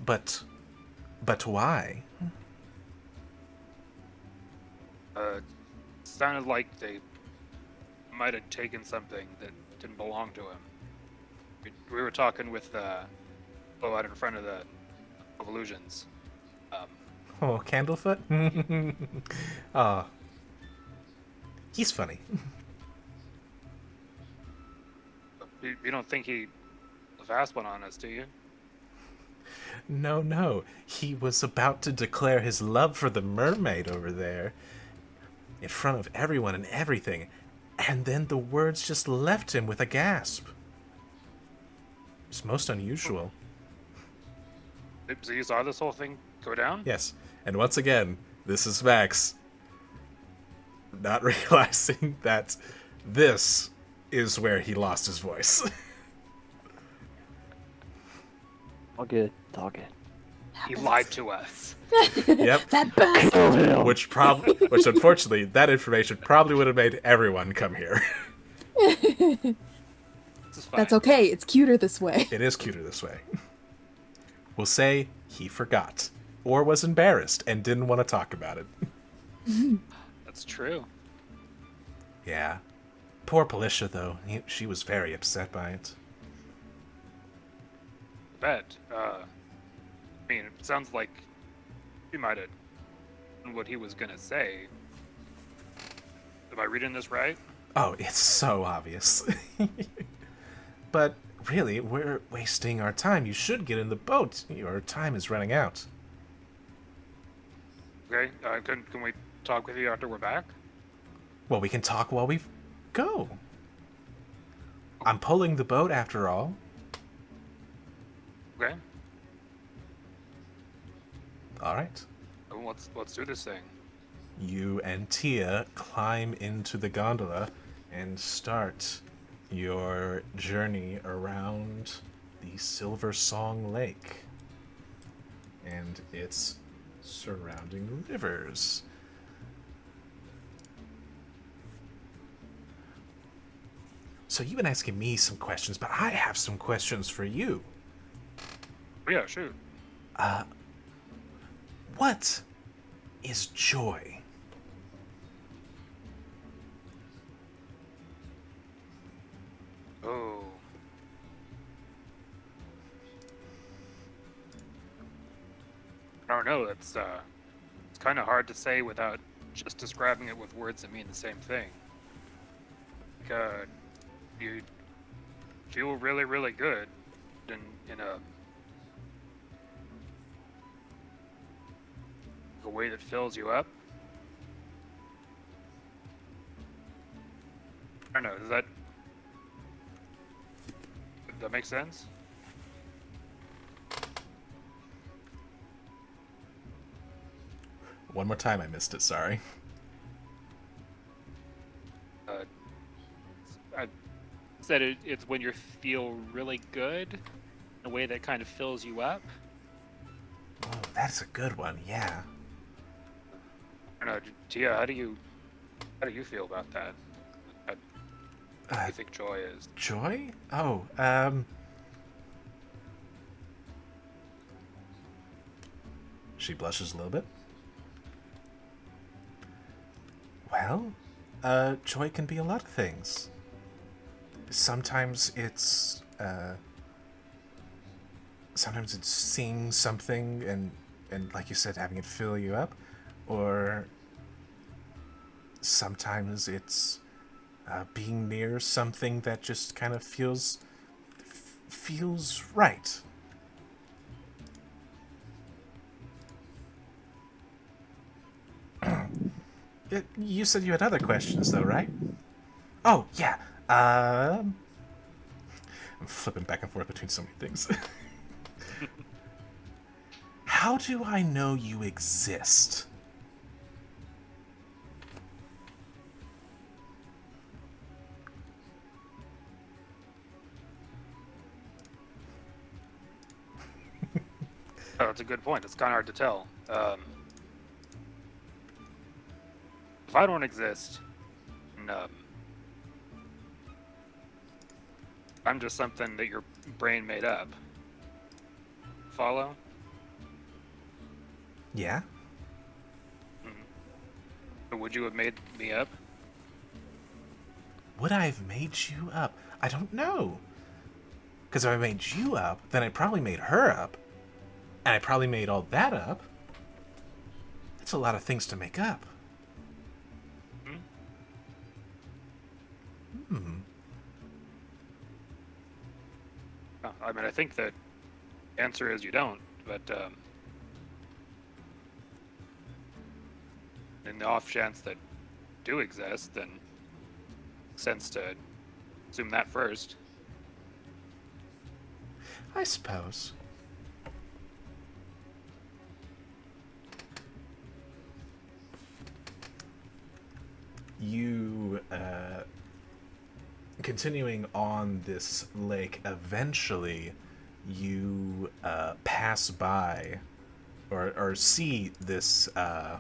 But why? Sounded like they might have taken something that didn't belong to him. We were talking with out in front of the illusions. Oh, Candlefoot? Aw. He's funny. You don't think he the fast one on us, do you? No. He was about to declare his love for the mermaid over there in front of everyone and everything, and then the words just left him with a gasp. It's most unusual. So you saw this whole thing go down? Yes, and once again, this is Max not realizing that this is where he lost his voice. All good. It's all good. He lied to us. Yep. That bastard! Which unfortunately, that information probably would have made everyone come here. This is fine. That's okay. It's cuter this way. It is cuter this way. We'll say he forgot, or was embarrassed and didn't want to talk about it. That's true. Yeah. Poor Palicia, though. She was very upset by it. Bet. I mean, it sounds like he might have done what he was gonna say. Am I reading this right? Oh, it's so obvious. But really, we're wasting our time. You should get in the boat. Your time is running out. Okay, can we talk with you after we're back? Well, we can talk while we go. I'm pulling the boat after all. Okay, All right. well, let's do this thing. You and Tia climb into the gondola and start your journey around the Silver Song Lake and its surrounding rivers. So you've been asking me some questions, but I have some questions for you. Yeah, shoot. What is joy? Oh. I don't know. It's kind of hard to say without just describing it with words that mean the same thing. Like, you feel really, really good in a way that fills you up. I don't know. Does that make sense? One more time, I missed it, sorry. I said it's when you feel really good in a way that kind of fills you up. Oh, that's a good one, yeah. I don't know, Tia. How do you feel about that? What do you think joy is? Joy? Oh, She blushes a little bit. Well, joy can be a lot of things. Sometimes it's seeing something and like you said, having it fill you up, or sometimes it's being near something that just kind of feels right. You said you had other questions, though, right? Oh, yeah. I'm flipping back and forth between so many things. How do I know you exist? Oh, that's a good point. It's kind of hard to tell. If I don't exist, and, I'm just something that your brain made up. Follow? Yeah? Or would you have made me up? Would I have made you up? I don't know. Because if I made you up, then I probably made her up. And I probably made all that up. That's a lot of things to make up. I mean, I think the answer is you don't, but in the off chance that do exist, then it makes sense to assume that first. I suppose. You, continuing on this lake, eventually you pass by or see this that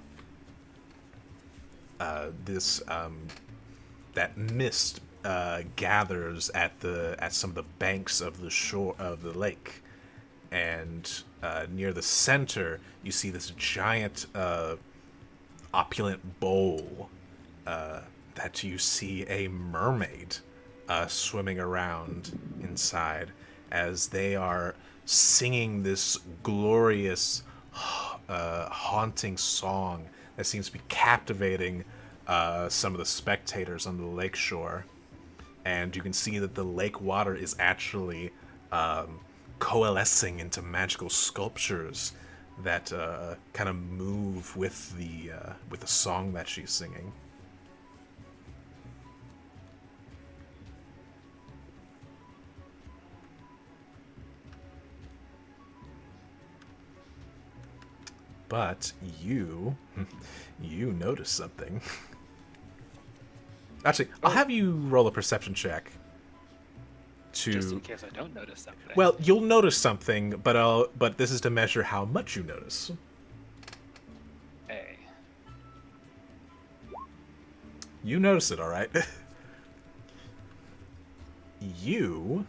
mist gathers at some of the banks of the shore of the lake, and near the center you see this giant opulent bowl that you see a mermaid swimming around inside as they are singing this glorious, haunting song that seems to be captivating some of the spectators on the lakeshore, and you can see that the lake water is actually coalescing into magical sculptures that kind of move with the song that she's singing. But you notice something. Actually, I'll have you roll a perception check. Just in case I don't notice something. Well, you'll notice something, but this is to measure how much you notice. Hey. You notice it, all right. You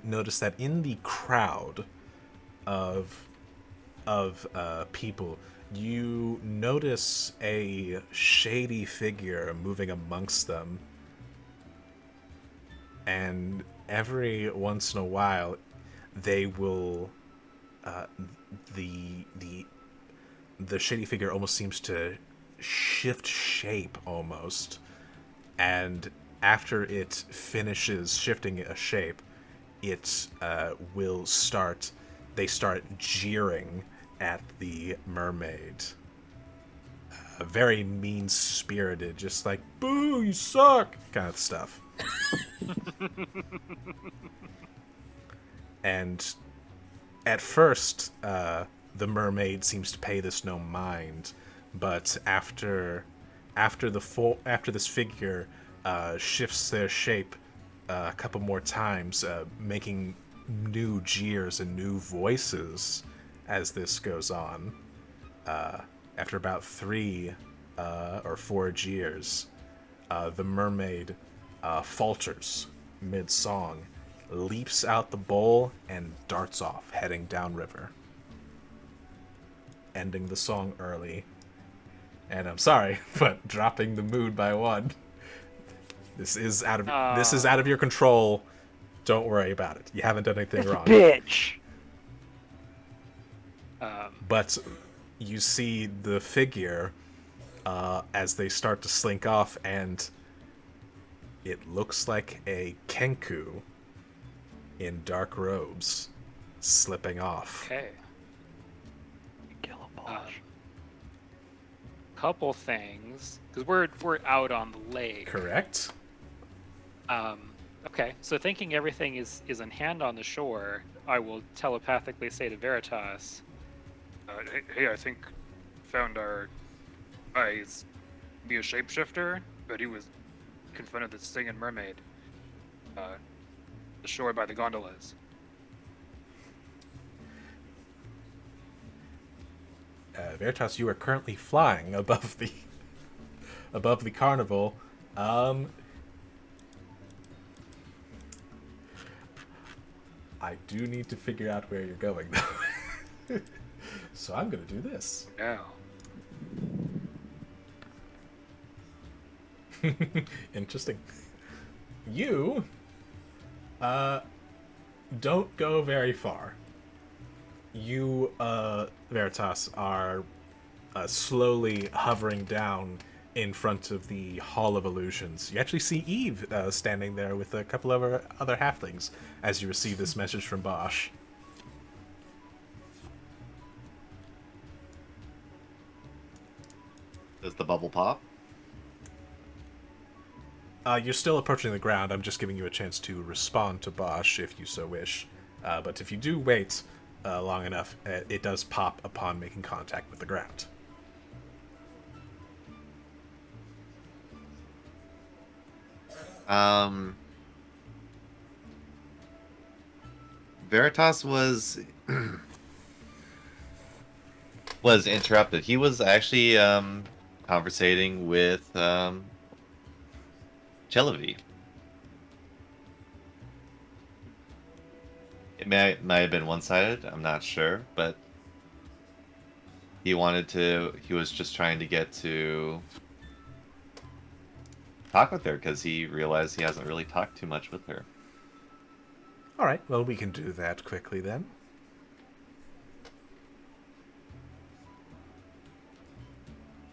notice that in the crowd of people, you notice a shady figure moving amongst them, and every once in a while they will the shady figure almost seems to shift shape almost, and after it finishes shifting a shape, it will start. They start jeering at the mermaid. Very mean-spirited, just like, boo, you suck, kind of stuff. And at first, the mermaid seems to pay this no mind, but after this figure shifts their shape a couple more times, making new jeers and new voices as this goes on. After about 3 or 4 jeers, the mermaid falters mid-song, leaps out the bowl, and darts off, heading downriver, ending the song early. And I'm sorry, but dropping the mood by 1. This is out of your control. Don't worry about it. You haven't done anything wrong. Bitch. But you see the figure as they start to slink off, and it looks like a Kenku in dark robes slipping off. Okay. Kill a Bosch. Couple things, because we're out on the lake. Correct. Okay, so thinking everything is in hand on the shore, I will telepathically say to Veritas, Hey, I think found our guys be a shapeshifter, but he was confronted the singing mermaid. The shore by the gondolas. Veritas, you are currently flying above the carnival. I do need to figure out where you're going, though. So I'm gonna do this. Now. Interesting. You don't go very far. You, Veritas, are slowly hovering down in front of the Hall of Illusions. You actually see Eve standing there with a couple of other halflings as you receive this message from Bosch. Does the bubble pop? You're still approaching the ground. I'm just giving you a chance to respond to Bosch if you so wish. But if you do wait long enough, it does pop upon making contact with the ground. Veritas was was interrupted. He was actually conversating with Chelavi. It might have been one-sided, I'm not sure, but he was just trying to get to talk with her because he realized he hasn't really talked too much with her. All right, well, we can do that quickly then.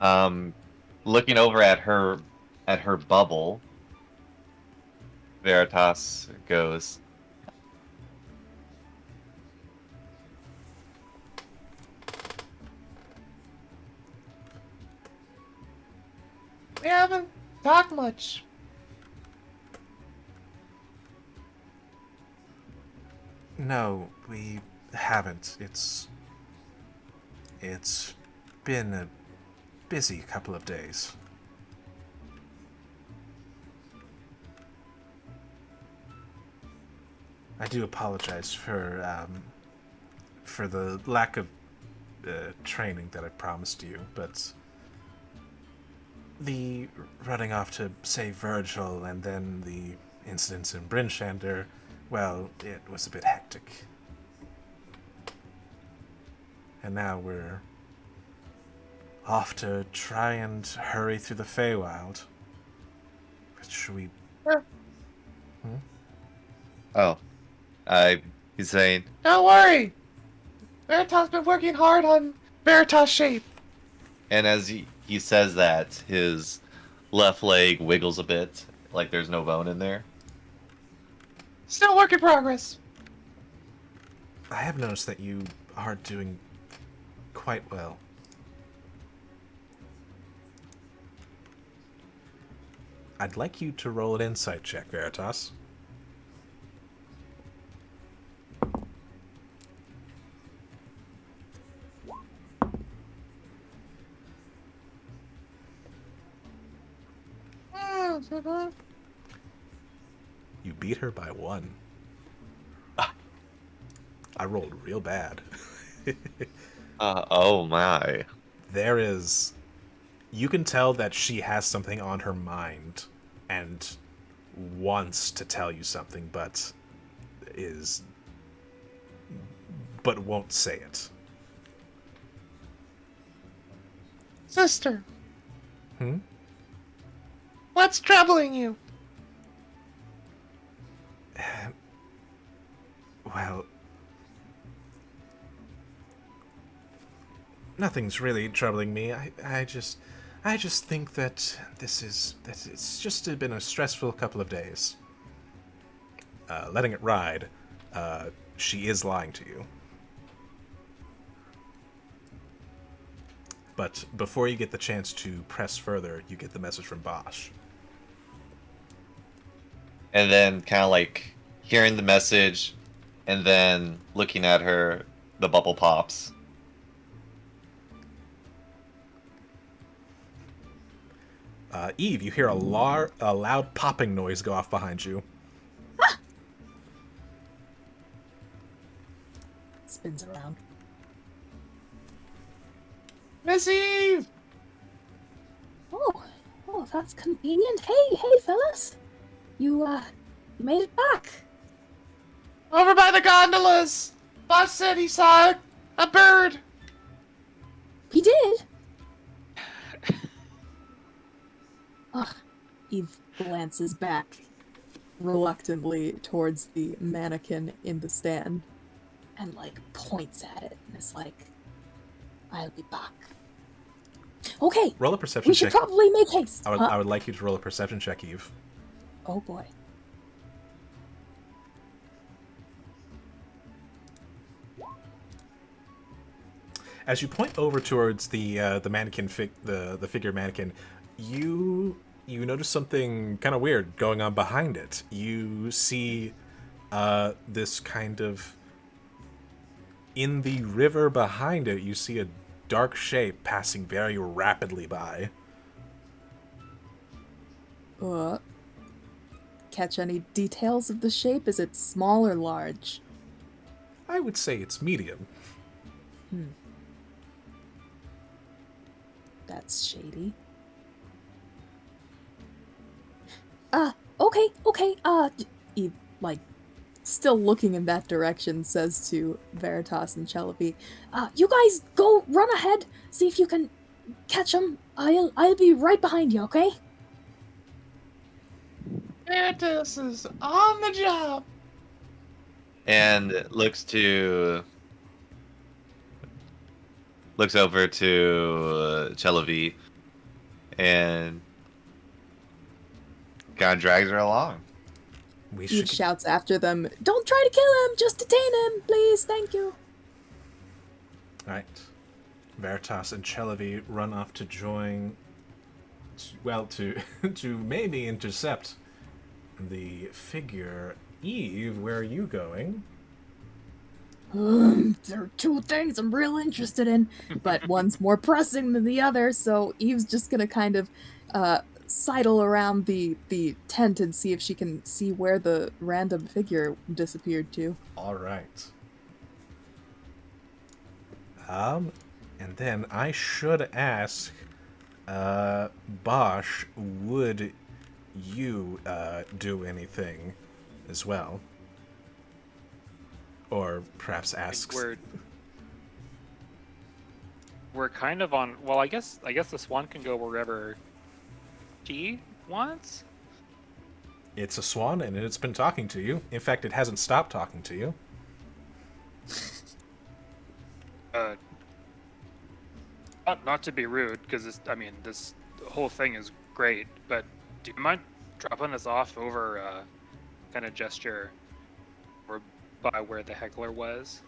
Looking over at her bubble, Veritas goes, We haven't talked much. No, we haven't. It's been a busy couple of days. I do apologize for the lack of training that I promised you, but the running off to save Virgil and then the incidents in Brinchander, well, it was a bit hectic. And now we're off to try and hurry through the Feywild. Should we... "Oh, he's saying, Don't worry. Veritas been working hard on Veritas shape. and as he says that, his left leg wiggles a bit, like there's no bone in there. Still work in progress. I have noticed that you are doing quite well. I'd like you to roll an insight check, Veritas. You beat her by 1. I rolled real bad. Oh my. There is... You can tell that she has something on her mind and wants to tell you something, but won't say it. Sister. Hmm? What's troubling you? Well, nothing's really troubling me. I just think that it's just been a stressful couple of days. Letting it ride. She is lying to you. But before you get the chance to press further, you get the message from Bosch. And then kind of like hearing the message and then looking at her, the bubble pops. Eve, you hear a loud popping noise go off behind you. Spins around. Miss Eve! Oh, that's convenient. Hey, fellas. You made it back. Over by the gondolas! Boss said he saw a bird! He did? Eve glances back reluctantly towards the mannequin in the stand And, points at it and is like, I'll be back. Okay, Roll a perception we should check. probably make haste. I would like you to roll a perception check, Eve. Oh, boy. As you point over towards the mannequin, the figure mannequin, you notice something kind of weird going on behind it. You see this kind of, in the river behind it, you see a dark shape passing very rapidly by. Catch any details of the shape? Is it small or large? I would say it's medium. That's shady. Okay, Eve, still looking in that direction, says to Veritas and Chelavi, you guys go run ahead, see if you can catch him. I'll be right behind you, okay? Veritas is on the job! And looks over to Chelavi and kind of drags her along. We Eve should. shouts after them, "Don't try to kill him! Just detain him, please, thank you." Right. Veritas and Chelavi run off to join. Well, to to maybe intercept the figure. Eve, where are you going? There are two things I'm real interested in, but one's more pressing than the other, so Eve's just gonna kind of sidle around the tent and see if she can see where the random figure disappeared to. All right. And then I should ask, Bosch, would you do anything as well? Or perhaps ask. We're kind of on. Well, I guess the swan can go wherever she wants. It's a swan, and it's been talking to you. In fact, it hasn't stopped talking to you. Not to be rude, because this whole thing is great, but do you mind dropping us off over, kind of gesture, or by where the heckler was?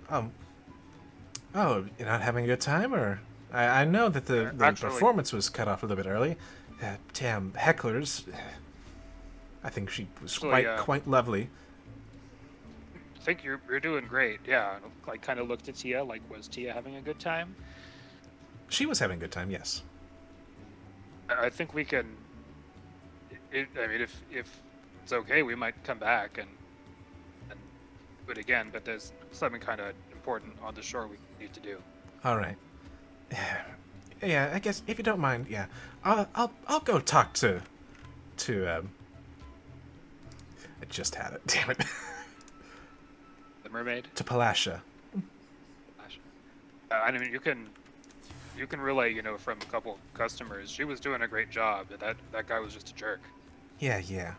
Oh, you're not having a good time, or I know that the Actually, performance was cut off a little bit early. Damn hecklers. I think she was quite lovely. I think you're doing great. Yeah. I kind of looked at Tia. Like, was Tia having a good time? She was having a good time, yes. I think we can. If it's okay, we might come back and do it again. But there's something kind of important on the shore we need to do. All right. Yeah, I guess if you don't mind, yeah, I'll go talk to I just had it. Damn it. The mermaid. To Palasha. You can relay, from a couple customers. She was doing a great job. That guy was just a jerk. Yeah.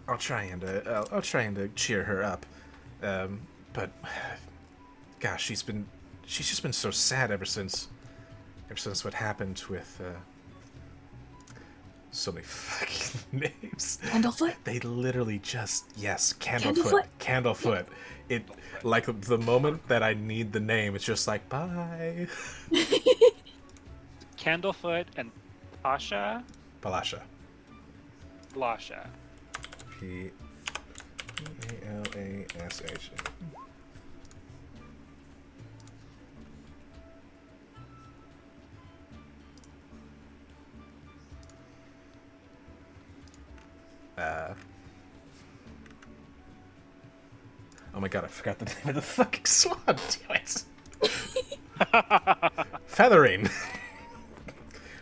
I'll try and cheer her up. But gosh, she's just been so sad ever since what happened with so many fucking names. Candlefoot? They literally just Candlefoot. It like the moment that I need the name, it's just like bye. Candlefoot and Palasha. Palasha. Palasha. Oh my god, I forgot the name of the fucking swan. Damn it. Feathering.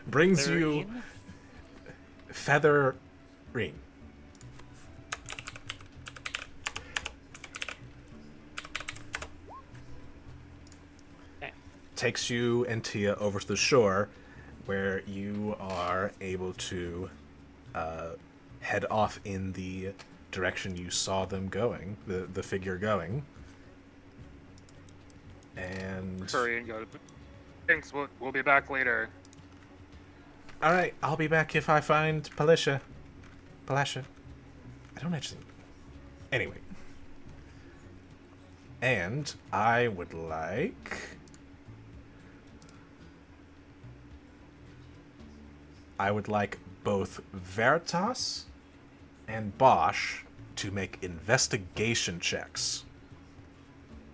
Brings you Feathering. Takes you and Tia over to the shore, where you are able to head off in the direction you saw them going, the figure going. And Hurry and go. Thanks. We'll be back later. all right, I'll be back if I find Palasha. I don't actually. Anyway, and I would like both Veritas and Bosch to make investigation checks.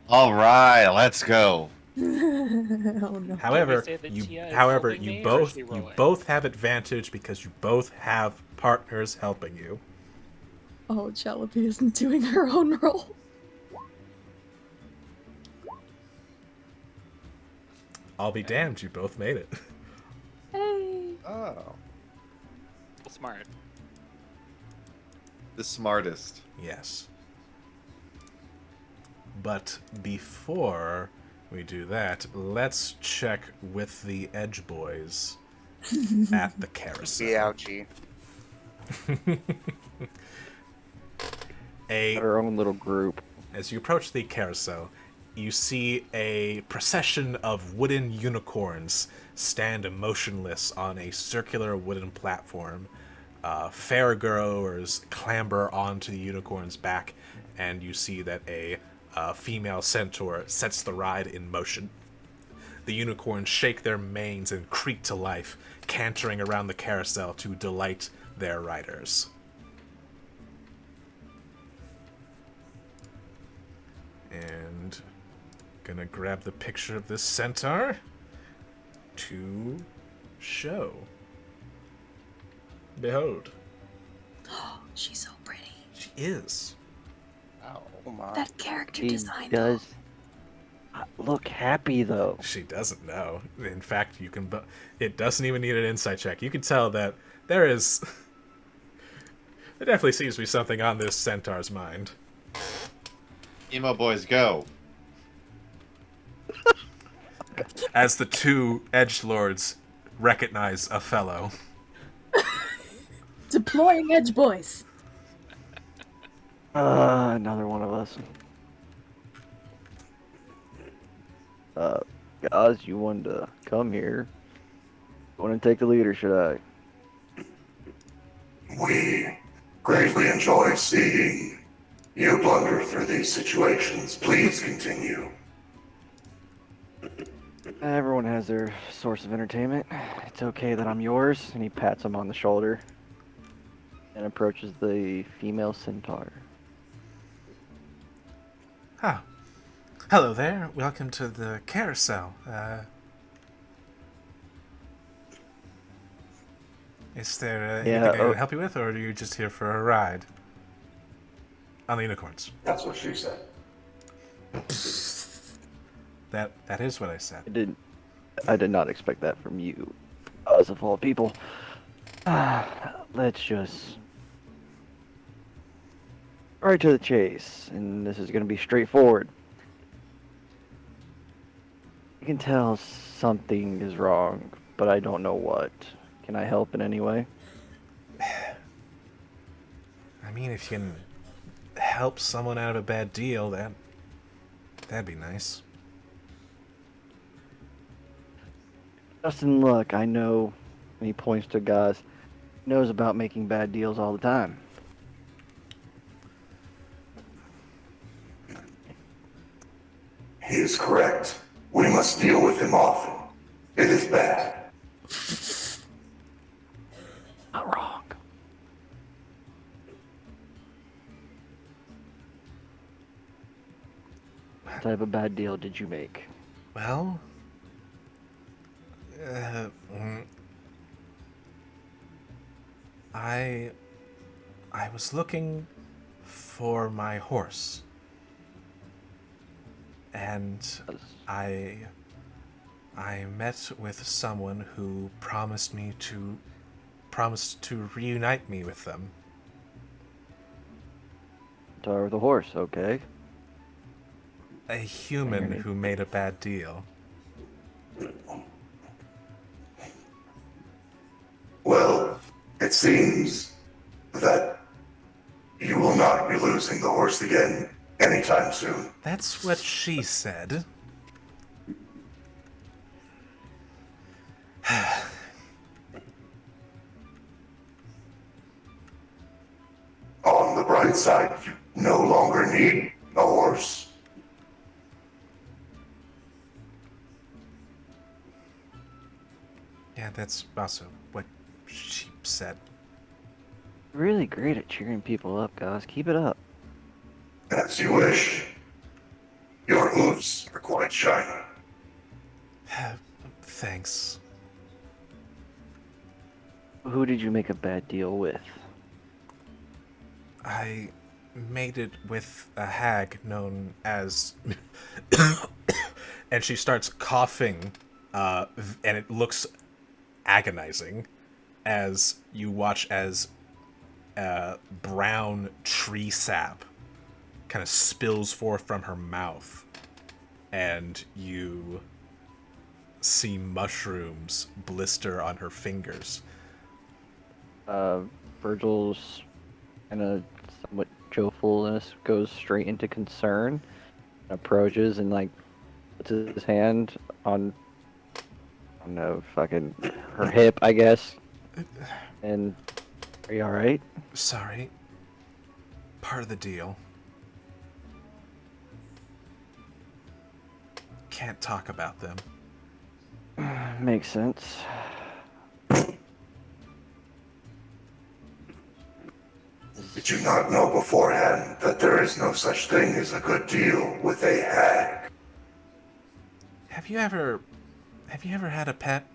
All right, let's go. Oh no. However, Can we say that Tia is you helping me, or is she rolling? both have advantage because you both have partners helping you. Oh, Chalapi isn't doing her own role. I'll be damned, you both made it. Hey. Oh, Smart. the smartest. Yes. But before we do that, let's check with the Edge Boys at the carousel. Ouchie. A Our own little group. As you approach the carousel, you see a procession of wooden unicorns stand motionless on a circular wooden platform. Fairgoers clamber onto the unicorn's back, and you see that a female centaur sets the ride in motion. The unicorns shake their manes and creak to life, cantering around the carousel to delight their riders. And gonna grab the picture of this centaur to show. Behold. She's so pretty. She is. Oh my. That character He design. does look happy though. She doesn't know. In fact, you can. It doesn't even need an insight check. You can tell that there is. There definitely seems to be something on this centaur's mind. Emo boys, go. As the two edgelords recognize a fellow. Deploying Edge Boys. Another one of us. Guys, you wanted to come here. Want to take the lead, or should I? We greatly enjoy seeing you blunder through these situations. Please continue. Everyone has their source of entertainment. It's okay that I'm yours. And he pats him on the shoulder and approaches the female centaur. Ah. Hello there. Welcome to the carousel. Is there anything I can help you with, or are you just here for a ride? On the unicorns. That's what she said. That is what I said. I did not expect that from you, us of all people. Let's just right to the chase, and this is going to be straightforward. You can tell something is wrong, but I don't know what. Can I help in any way? I mean, if you can help someone out of a bad deal, that'd be nice. Justin, look, I know, and he points to guys, knows about making bad deals all the time. He is correct. We must deal with him often. It is bad. Not wrong. What type of bad deal did you make? Well, I was looking for my horse, and I met with someone who promised to reunite me with them. Tar with a horse, okay. A human who made a bad deal. Well, it seems that you will not be losing the horse again anytime soon. That's what she said. On the bright side, you no longer need a horse. Yeah, that's also what she said. Really great at cheering people up, guys. Keep it up. As you wish. Your hooves are quite shiny. Thanks. Who did you make a bad deal with? I made it with a hag known as... and she starts coughing, and it looks agonizing as you watch as brown tree sap kind of spills forth from her mouth, and you see mushrooms blister on her fingers. Virgil's kind of somewhat joyfulness goes straight into concern, approaches and like puts his hand on, I don't know, fucking her hip, I guess. And are you all right? Sorry. Part of the deal. Can't talk about them. Makes sense. Did you not know beforehand that there is no such thing as a good deal with a hag? Have you ever had a pet?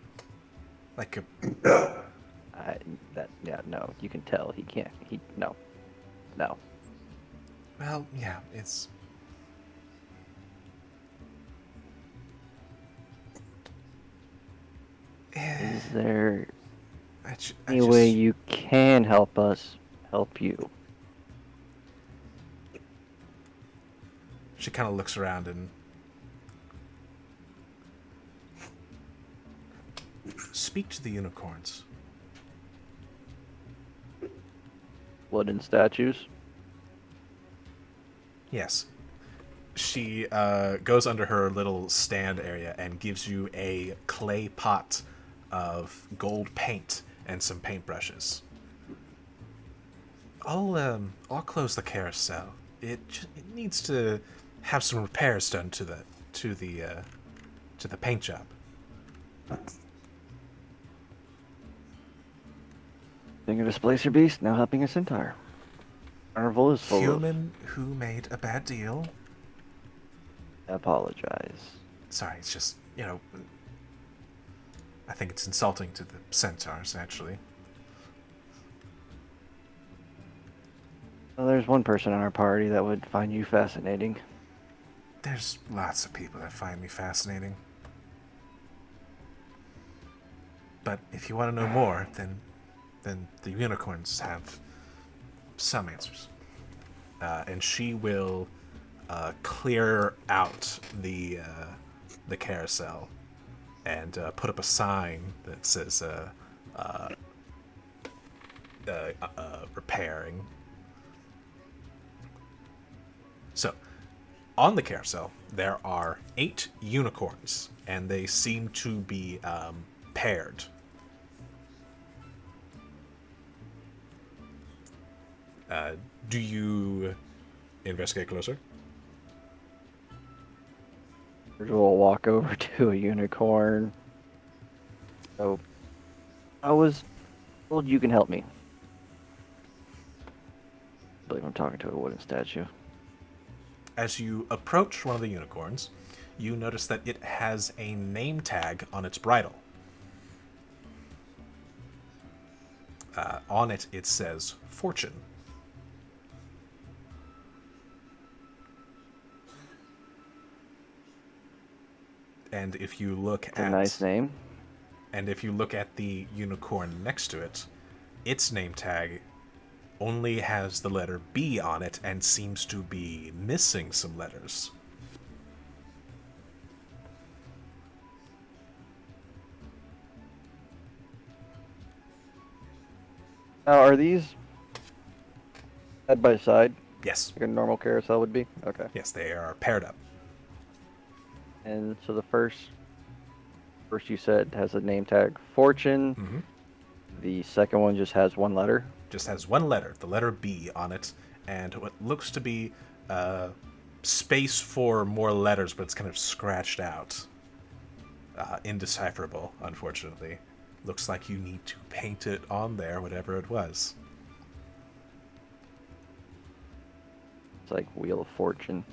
Like a No. No, you can tell he can't. No. well, yeah, it's Is there I any way just you can help us help you? she kind of looks around and speak to the unicorns. Wooden statues? Yes. She goes under her little stand area and gives you a clay pot of gold paint and some paintbrushes. I'll close the carousel. It needs to have some repairs done to the paint job. Being a displacer beast, now helping a centaur. Carnival is full Human who made a bad deal. of... Apologize. Sorry, it's just, I think it's insulting to the centaurs, actually. Well, there's one person in our party that would find you fascinating. There's lots of people that find me fascinating. But if you want to know more, then the unicorns have some answers. And she will clear out the carousel and put up a sign that says repairing. So, on the carousel, there are 8 unicorns, and they seem to be paired. Do you investigate closer? We'll walk over to a unicorn. So, I was told you can help me. I believe I'm talking to a wooden statue. As you approach one of the unicorns, you notice that it has a name tag on its bridle. On it, it says Fortune. And if you look It's a nice name. And if you look at the unicorn next to it, its name tag only has the letter B on it and seems to be missing some letters. Now, are these side by side, Yes. like a normal carousel would be? Okay. Yes, they are paired up. And so the first you said has a name tag Fortune. Mm-hmm. The second one just has one letter. Just has one letter, the letter B on it, and what looks to be space for more letters, but it's kind of scratched out. Indecipherable, unfortunately. Looks like you need to paint it on there, whatever it was. It's like Wheel of Fortune.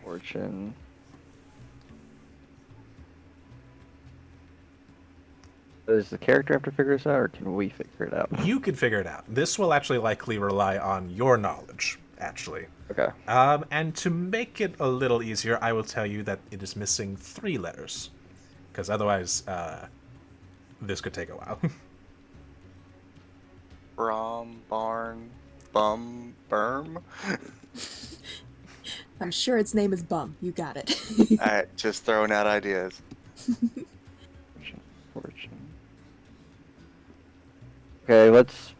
Fortune. Does the character have to figure this out, or can we figure it out? You can figure it out. This will actually likely rely on your knowledge, actually. Okay. And to make it a little easier, I will tell you that it is missing 3 letters. Because otherwise, this could take a while. Barn, Bum Berm. I'm sure its name is Bum. You got it. Alright, just throwing out ideas. Fortune. Okay, let's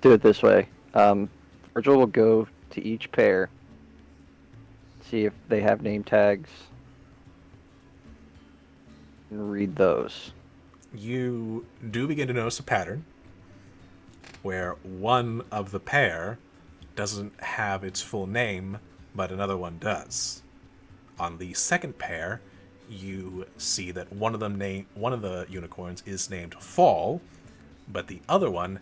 do it this way. Virgil will go to each pair, see if they have name tags, and read those. You do begin to notice a pattern where one of the pair doesn't have its full name, but another one does. On the second pair, you see that one of the unicorns is named Fall, but the other one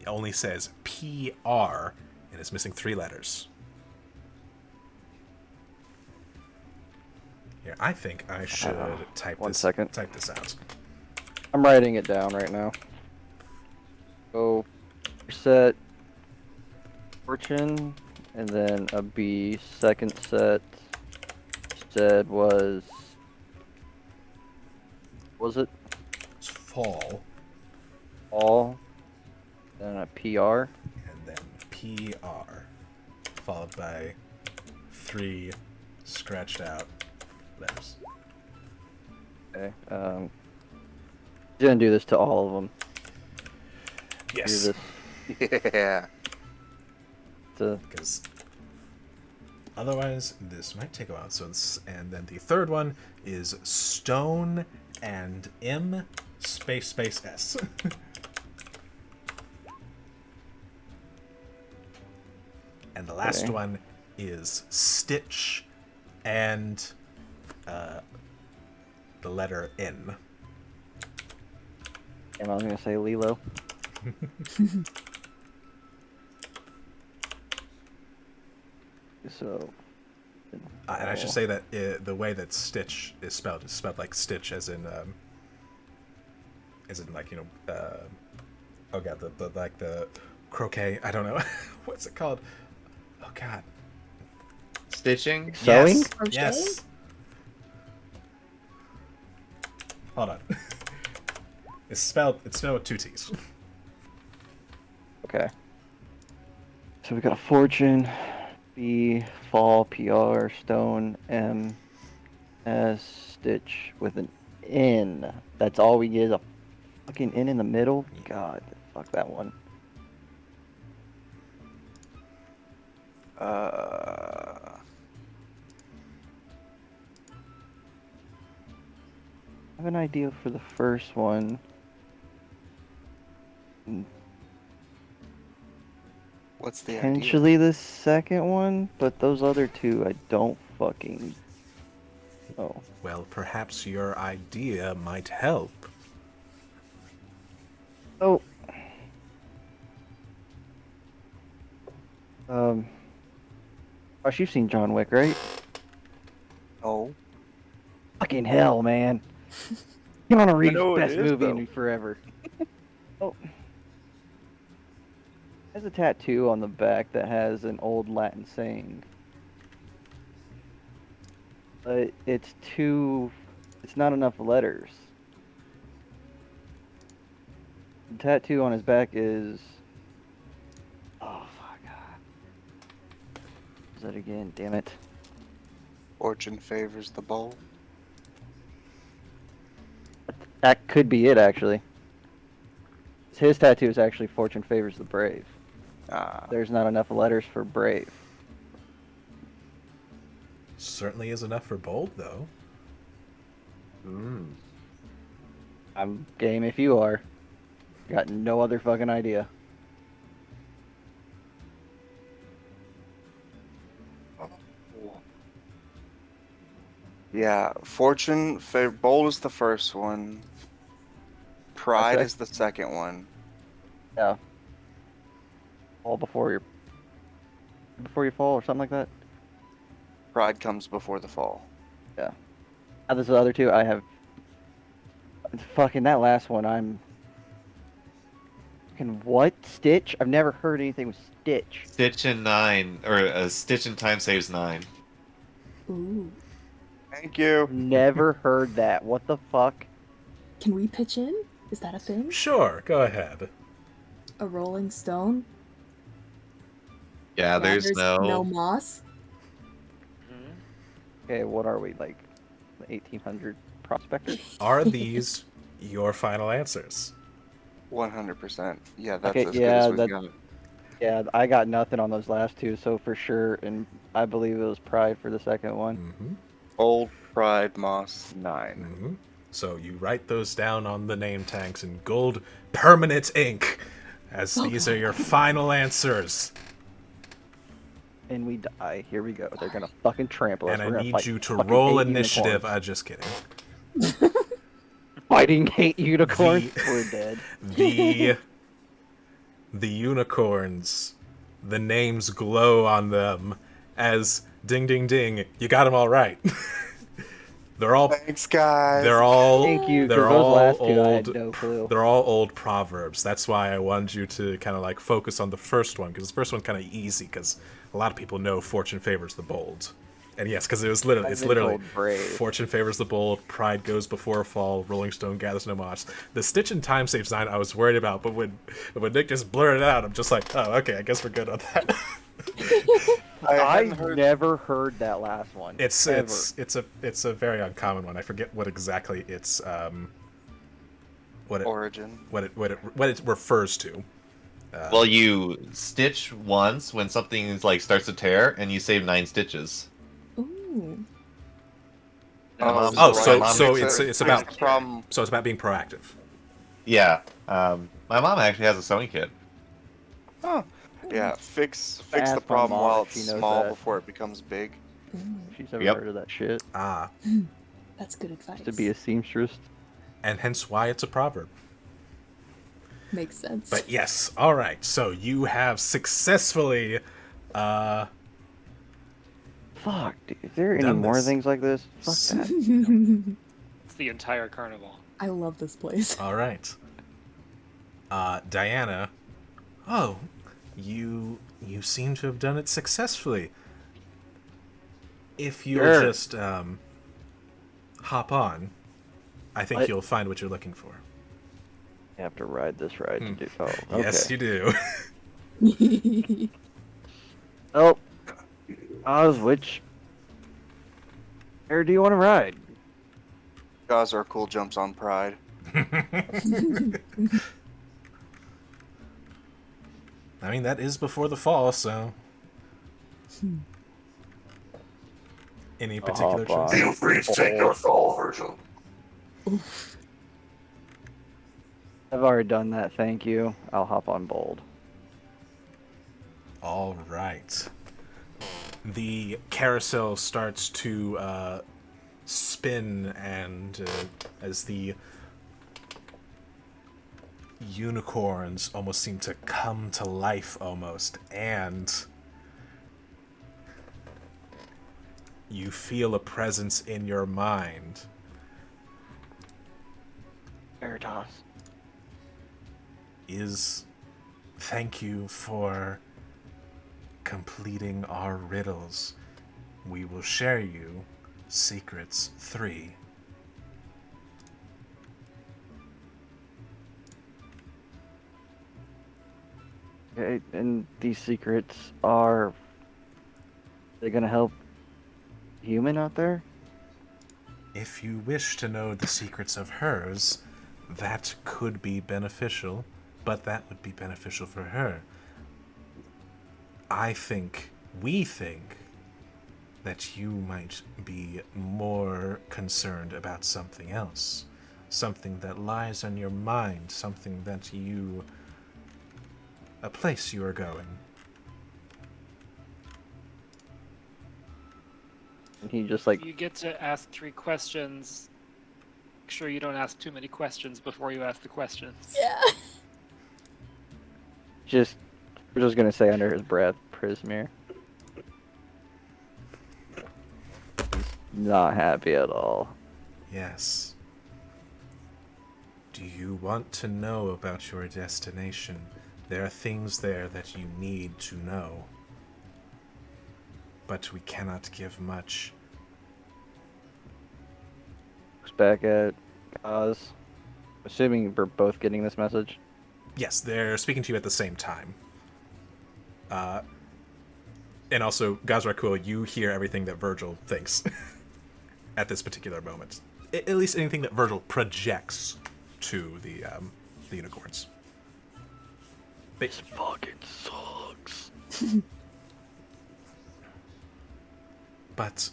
only says PR and is missing 3 letters. Here, I think I should type this out. I'm writing it down right now. So, set Fortune, and then a B. Second set said was it? It's Fall. All, then a PR. And then PR, followed by 3 scratched out letters. Okay. Gonna do this to all of them. Yes. Yeah. Because otherwise, this might take a while. And then the third one is Stone and M space S. And the last one is Stitch and the letter N. And I was gonna say Lilo. So. And I should say that the way that Stitch is spelled like Stitch, as in like, you know, oh god, the croquet. I don't know, what's it called? Oh god, Stitching? Sewing? Yes. Crochet? Yes. Hold on. It's spelled with 2 T's. Okay. So we got a Fortune, B, Fall, PR, Stone, M, S, Stitch with an N. That's all we get, is a fucking N in the middle? God, fuck that one. I have an idea for the first one. What's the Potentially the second one, but those other 2 I don't fucking know. Well, perhaps your idea might help. Oh. Josh, you've seen John Wick, right? Oh. Fucking hell, man. Keanu Reeves' know it best is, movie though. in forever. Oh. There's a tattoo on the back that has an old Latin saying. But it's not enough letters. The tattoo on his back is... Oh, fuck. Is that again? Damn it. Fortune favors the bold. That could be it, actually. His tattoo is actually Fortune favors the brave. There's not enough letters for brave. Certainly is enough for bold, though. I'm game if you are. Got no other fucking idea. Yeah, Fortune, bold is the first one. Pride Okay. is the second one. Yeah. Fall before you fall or something like that. Pride comes before the fall. Yeah. Now there's the other 2. I have fucking that last one. I'm fucking what? Stitch? I've never heard anything with Stitch. Stitch and 9, or Stitch and time saves 9. Ooh. Thank you. Never heard that. What the fuck? Can we pitch in? Is that a thing? Sure, go ahead. A rolling stone? Yeah, there's there's no moss. Okay, what are we, like, the 1800 prospectors? Are these your final answers? 100%. Yeah, that's Okay, as good as yeah, we've got. yeah, I got nothing on those last two, so for sure, and I believe it was Pride for the second one. Mm-hmm. Old Pride Moss 9. Mm-hmm. So you write those down on the name tags in gold permanent ink, as these are your final answers. And we die. Here we go. They're gonna fucking trample us. And I We're gonna need fight you to fucking roll 8 initiative. unicorns. Just kidding. Fighting 8 unicorns. The- We're dead. The unicorns, the names glow on them as ding ding ding. You got them all right. They're all Thanks, guys. They're all Thank you, they're because those all last two I old. had no clue. They're all old proverbs. That's why I wanted you to kind of like focus on the first one, because the first one's kind of easy, because a lot of people know fortune favors the bold. And yes, because it's literally brave. fortune favors the bold, pride goes before a fall, Rolling Stone gathers no moss. The Stitch and Time Save sign I was worried about, but when Nick just blurted it out, I'm just like, oh, okay, I guess we're good on that. I've never heard that last one. It's a very uncommon one. I forget what exactly its origin. What it refers to. Well, you stitch once when something like starts to tear, and you save 9 stitches. Ooh. So it's about being proactive. Yeah, my mom actually has a sewing kit. Oh, yeah. Fix Ask the my problem mom while if she it's knows small that. before it becomes big. She's never Yep. heard of that shit. That's good advice. To be a seamstress. And hence why it's a proverb. Makes sense. But yes, all right. So you have successfully. Fuck, dude. Is there any Done more this. things like this? Fuck that. It's the entire carnival. I love this place. All right. Diana. Oh, you seem to have done it successfully. If you'll Sure. just hop on, I think What? you'll find what you're looking for. You have to ride this ride to do. Oh, okay. Yes, you do. Oh, Oz, which air do you want to ride? Guys are cool jumps on Pride. I mean, that is before the fall, so. Any particular hop on. choice? Feel free to take your fall, Virgil. I've already done that, thank you. I'll hop on bold. All right. The carousel starts to spin, and as the unicorns almost seem to come to life, almost, and you feel a presence in your mind. Veritas. Thank you for completing our riddles. We will share you Secrets 3. Okay, and these secrets are they gonna help human out there? If you wish to know the secrets of hers, that could be beneficial, but that would be beneficial for her. We think that you might be more concerned about something else. Something that lies on your mind, something that a place you are going. And he just like You get to ask 3 questions. Make sure you don't ask too many questions before you ask the questions. Yeah. we're just gonna say under his breath, Prismere. He's not happy at all. Yes. Do you want to know about your destination? There are things there that you need to know. But we cannot give much. Looks back at Oz. Assuming we're both getting this message. Yes, they're speaking to you at the same time. And also, Gazrakul, you hear everything that Virgil thinks at this particular moment. At least anything that Virgil projects to the unicorns. This fucking sucks. But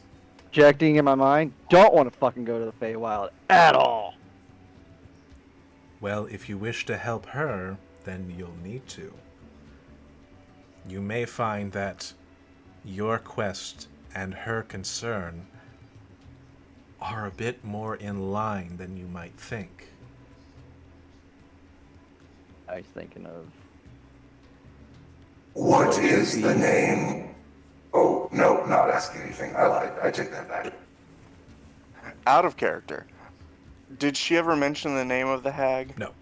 Projecting in my mind, don't want to fucking go to the Feywild at all. well, if you wish to help her, then you'll need to. You may find that your quest and her concern are a bit more in line than you might think. I was thinking of. What is the name? Oh, no, not asking anything. I lied. I take that back. Out of character. Did she ever mention the name of the hag? No,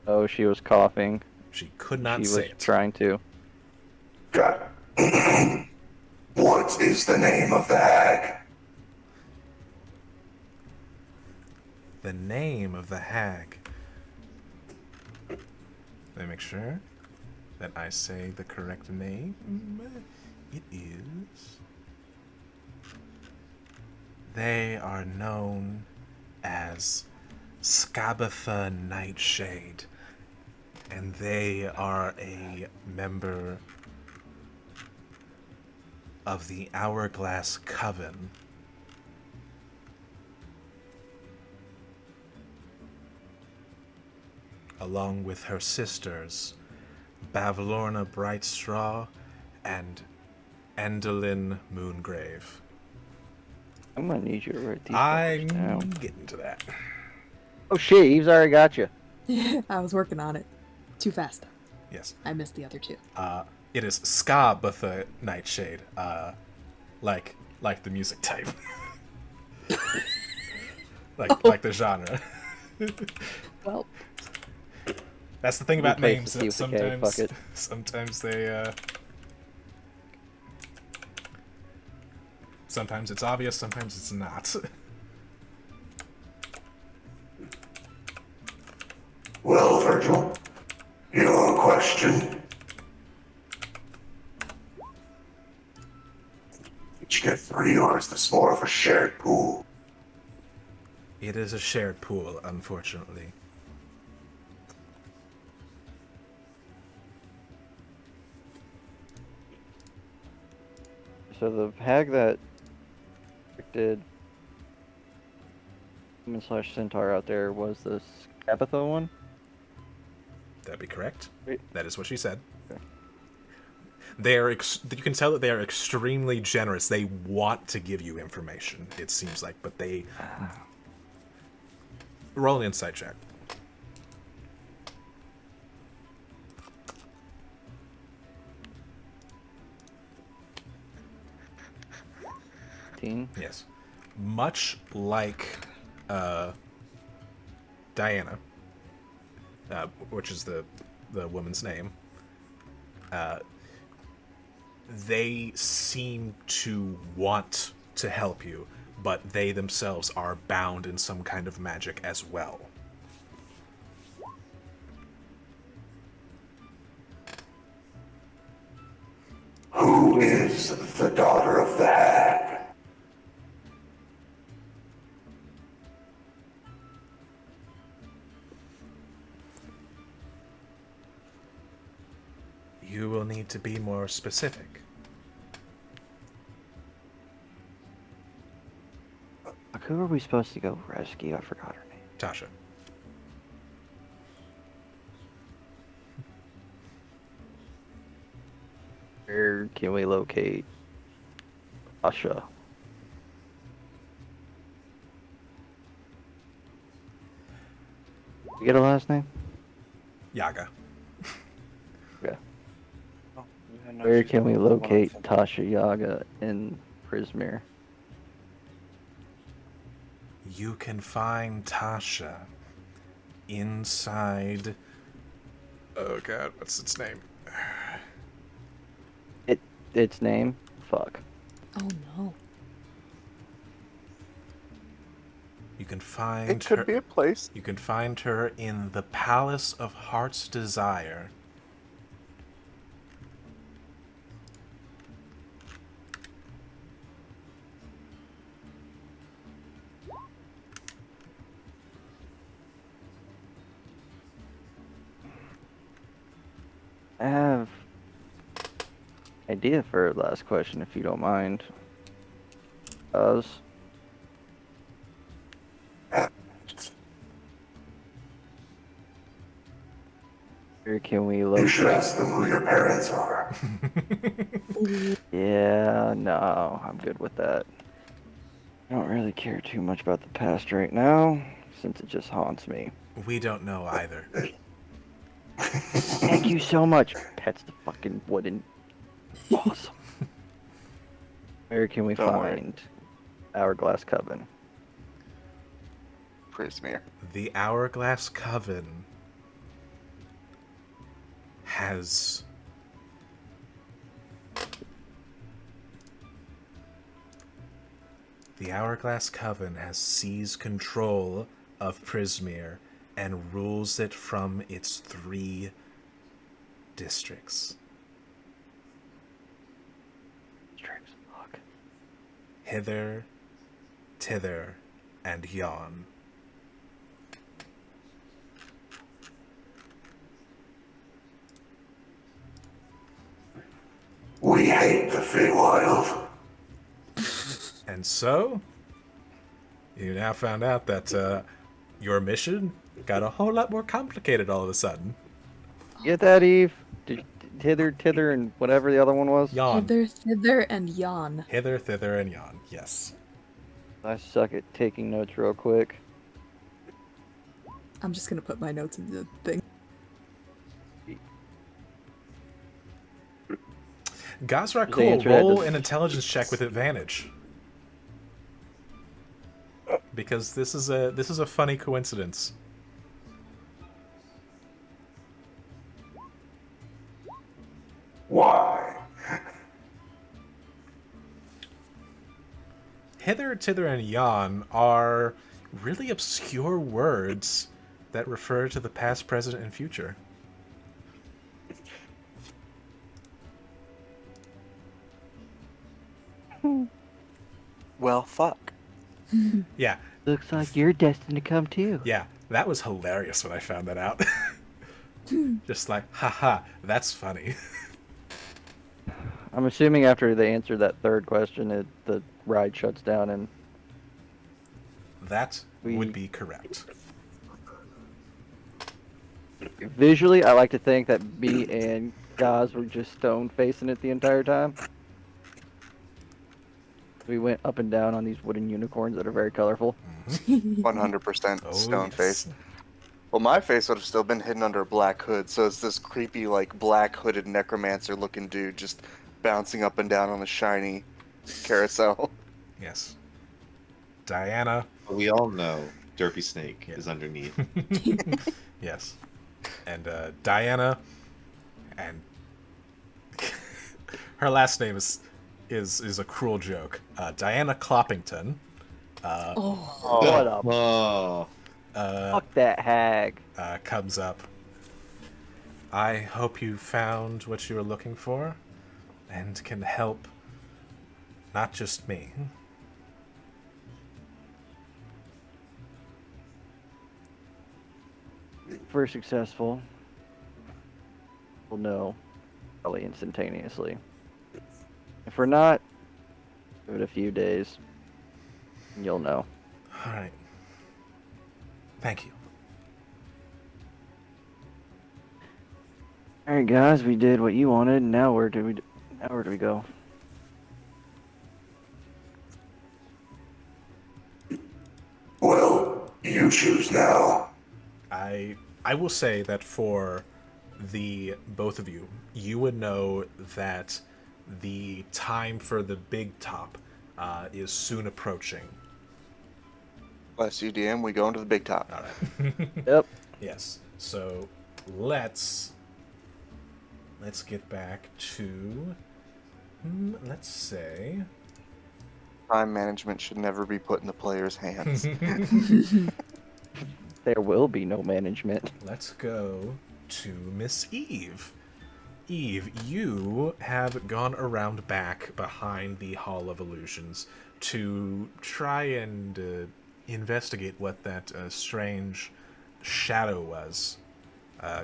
Oh, she was coughing. she could She not was say it. trying to. Got it. What is the name of the hag? The name of the hag. Let me make sure that I say the correct name. It is. They are known as Skabatha Nightshade, and they are a member of the Hourglass Coven. Along with her sisters, Bavlorna Brightstraw and Endolin Moongrave. I'm gonna need you to write these I'm down. getting to that. Oh shit, Eve's already got you. I was working on it. Too fast. Yes. I missed the other two. It is Skabatha Nightshade. Like the music type. like the genre. Well, That's the thing about place names. to That see if we can, fuck it. sometimes they sometimes it's obvious, sometimes it's not. Well, Virgil, your question. Did you get 3, or is this more of a shared pool? It is a shared pool, unfortunately. so the hag that did human/centaur out there was the Skabatha one? That'd be correct. Wait. That is what she said. Okay. You can tell that they are extremely generous. They want to give you information, it seems like, but they... Roll an insight check. Yes. Much like Diana, which is the woman's name, they seem to want to help you, but they themselves are bound in some kind of magic as well. Who is the daughter of the hag? You will need to be more specific. Who are we supposed to go rescue? I forgot her name. Tasha. Where can we locate Asha? You get a last name? Yaga. Yeah. Oh, yeah, no, Where she's can we the one I'm locate thinking. Tasha Yaga in Prismere? You can find Tasha inside... Oh god, what's its name? Its name? Fuck. Oh no. You can find It could her... be a place. You can find her in the Palace of Heart's Desire. idea for a last question, if you don't mind. Us. Where can we You should locate? ask them who your parents are. Yeah, no, I'm good with that. I don't really care too much about the past right now, since it just haunts me. We don't know either. Thank you so much. Pets the fucking wooden. Awesome. Where can we Don't worry. find Hourglass Coven? Prismere. The Hourglass Coven has seized control of Prismere and rules it from its 3 districts. Fuck. Hither, Tither, and Yon. We hate the Feywild. And so, you now found out that your mission got a whole lot more complicated all of a sudden. Get that, Eve? Hither, and whatever the other one was? Yon. Hither, thither, and yon. Hither, Thither, and Yon. Yes. I suck at taking notes real quick. I'm just gonna put my notes in the thing. Gazra, The cool. answer that Roll doesn't- an intelligence check with advantage. Because this is a funny coincidence. Why? Hither, Tither, and Yon are really obscure words that refer to the past, present, and future. Well, fuck. Yeah, Looks like you're destined to come too. yeah, that was hilarious when I found that out. Just like, haha, that's funny. I'm assuming after they answer that third question, the ride shuts down and That We- would be correct. visually, I like to think that me and Gaz were just stone facing it the entire time. We went up and down on these wooden unicorns that are very colorful. 100% Oh, stone yes. face. Well, my face would have still been hidden under a black hood, so it's this creepy, like, black hooded necromancer looking dude just bouncing up and down on a shiny carousel. Yes. Diana. We all know Derpy Snake Yeah. is underneath. Yes. And Diana, and her last name is a cruel joke. Diana Cloppington Oh, What up? Oh, Fuck that hag. comes up. I hope you found what you were looking for, and can help not just me. If we're successful, we'll know probably instantaneously. If we're not, give it a few days, and you'll know. All right. Thank you. All right, guys, we did what you wanted. Now where do we go? Well, you choose now. I will say that for the both of you, you would know that the time for the big top is soon approaching. Bless you, DM. We go into the big top. All right. Yep. Yes. So let's get back to let's say Time management should never be put in the player's hands. There will be no management. let's go to Miss Eve. Eve, you have gone around back behind the Hall of Illusions to try and investigate what that strange shadow was.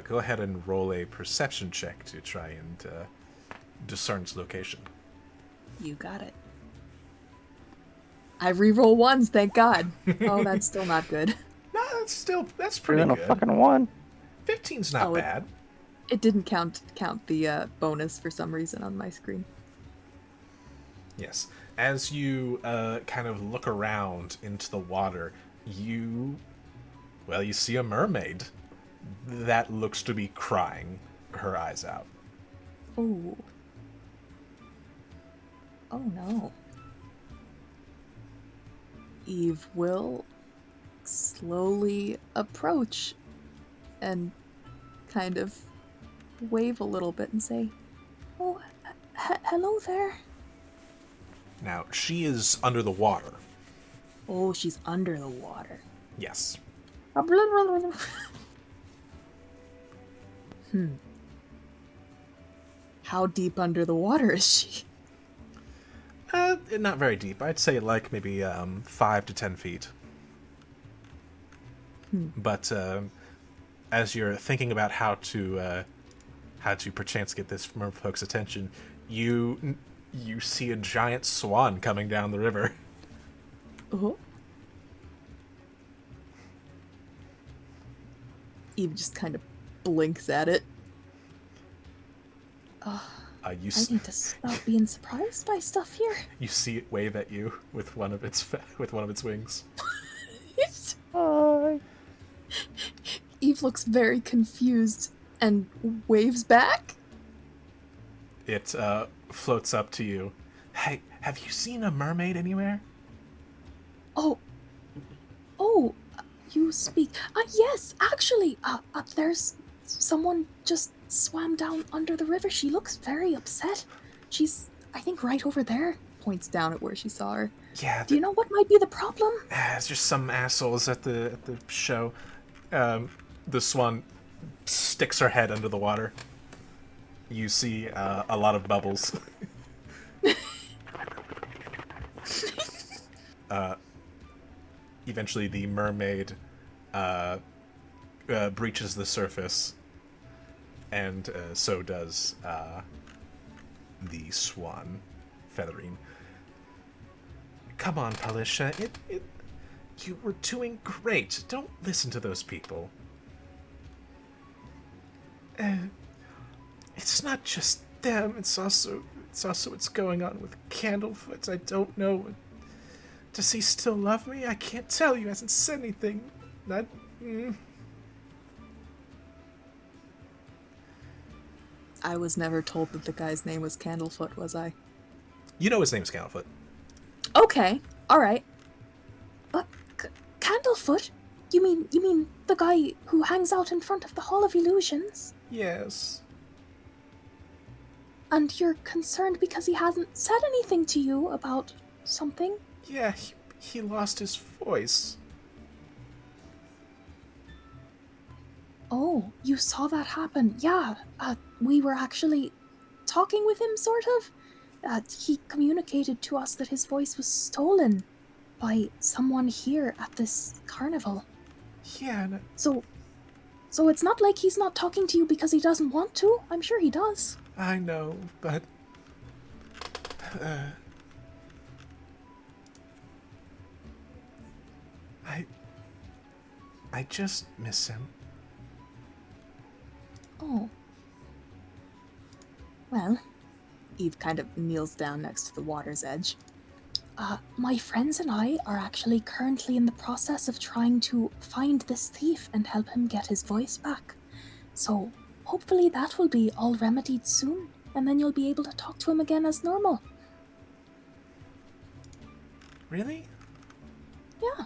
Go ahead and roll a perception check to try and discern its location. You got it. I reroll ones, thank God. Oh, that's still not good. No, that's Better pretty than a good. fucking 1. 15's not Oh, bad. It didn't count the bonus for some reason on my screen. Yes. As you kind of look around into the water, you see a mermaid that looks to be crying her eyes out. Oh. Oh no. Eve will slowly approach and kind of wave a little bit and say, Oh, hello there. Now, she is under the water. oh, she's under the water. Yes. How deep under the water is she? Not very deep. I'd say like maybe 5 to 10 feet. But as you're thinking about how to perchance get this merfolk's attention, you see a giant swan coming down the river. Oh. Eve just kind of blinks at it. I need to stop being surprised by stuff here. You see it wave at you with one of its wings. Hi. Eve looks very confused and waves back. It floats up to you. Hey, have you seen a mermaid anywhere? Oh, you speak. Yes, actually, there's someone just swam down under the river. She looks very upset. She's, I think, right over there. Points down at where she saw her. Yeah. Do you know what might be the problem? It's just some assholes at the show. The swan sticks her head under the water. You see a lot of bubbles. Eventually, the mermaid breaches the surface, and so does the swan, Featherine. Come on, Palisha. You were doing great. Don't listen to those people. It's not just them. It's also what's going on with Candlefoot. I don't know. Does he still love me? I can't tell you. He hasn't said anything. Not. I was never told that the guy's name was Candlefoot, was I? You know his name's Candlefoot. Okay, all right. But Candlefoot? You mean the guy who hangs out in front of the Hall of Illusions? Yes. And you're concerned because he hasn't said anything to you about something? Yeah, he lost his voice. Oh, you saw that happen. Yeah, we were actually talking with him, sort of. He communicated to us that his voice was stolen by someone here at this carnival. Yeah. So it's not like he's not talking to you because he doesn't want to. I'm sure he does. I know, but... I just miss him. Oh. Well, Eve kind of kneels down next to the water's edge. My friends and I are actually currently in the process of trying to find this thief and help him get his voice back. So, hopefully that will be all remedied soon, and then you'll be able to talk to him again as normal. Really? Yeah.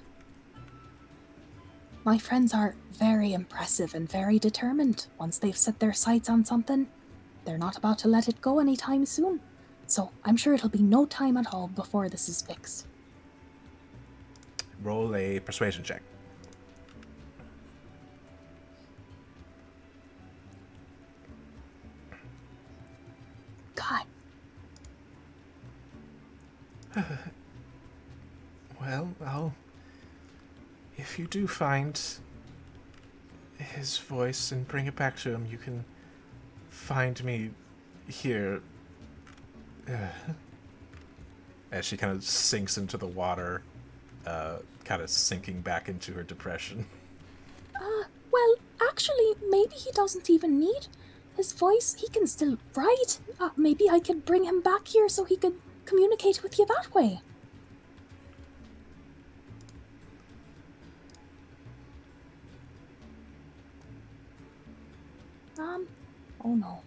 My friends are very impressive and very determined. Once they've set their sights on something, they're not about to let it go anytime soon. So I'm sure it'll be no time at all before this is fixed. Roll a persuasion check. God. Well, if you do find his voice and bring it back to him, you can find me here As she kind of sinks into the water, kind of sinking back into her depression. Well, actually, maybe he doesn't even need his voice. He can still write. Maybe I could bring him back here so he could communicate with you that way. Oh no.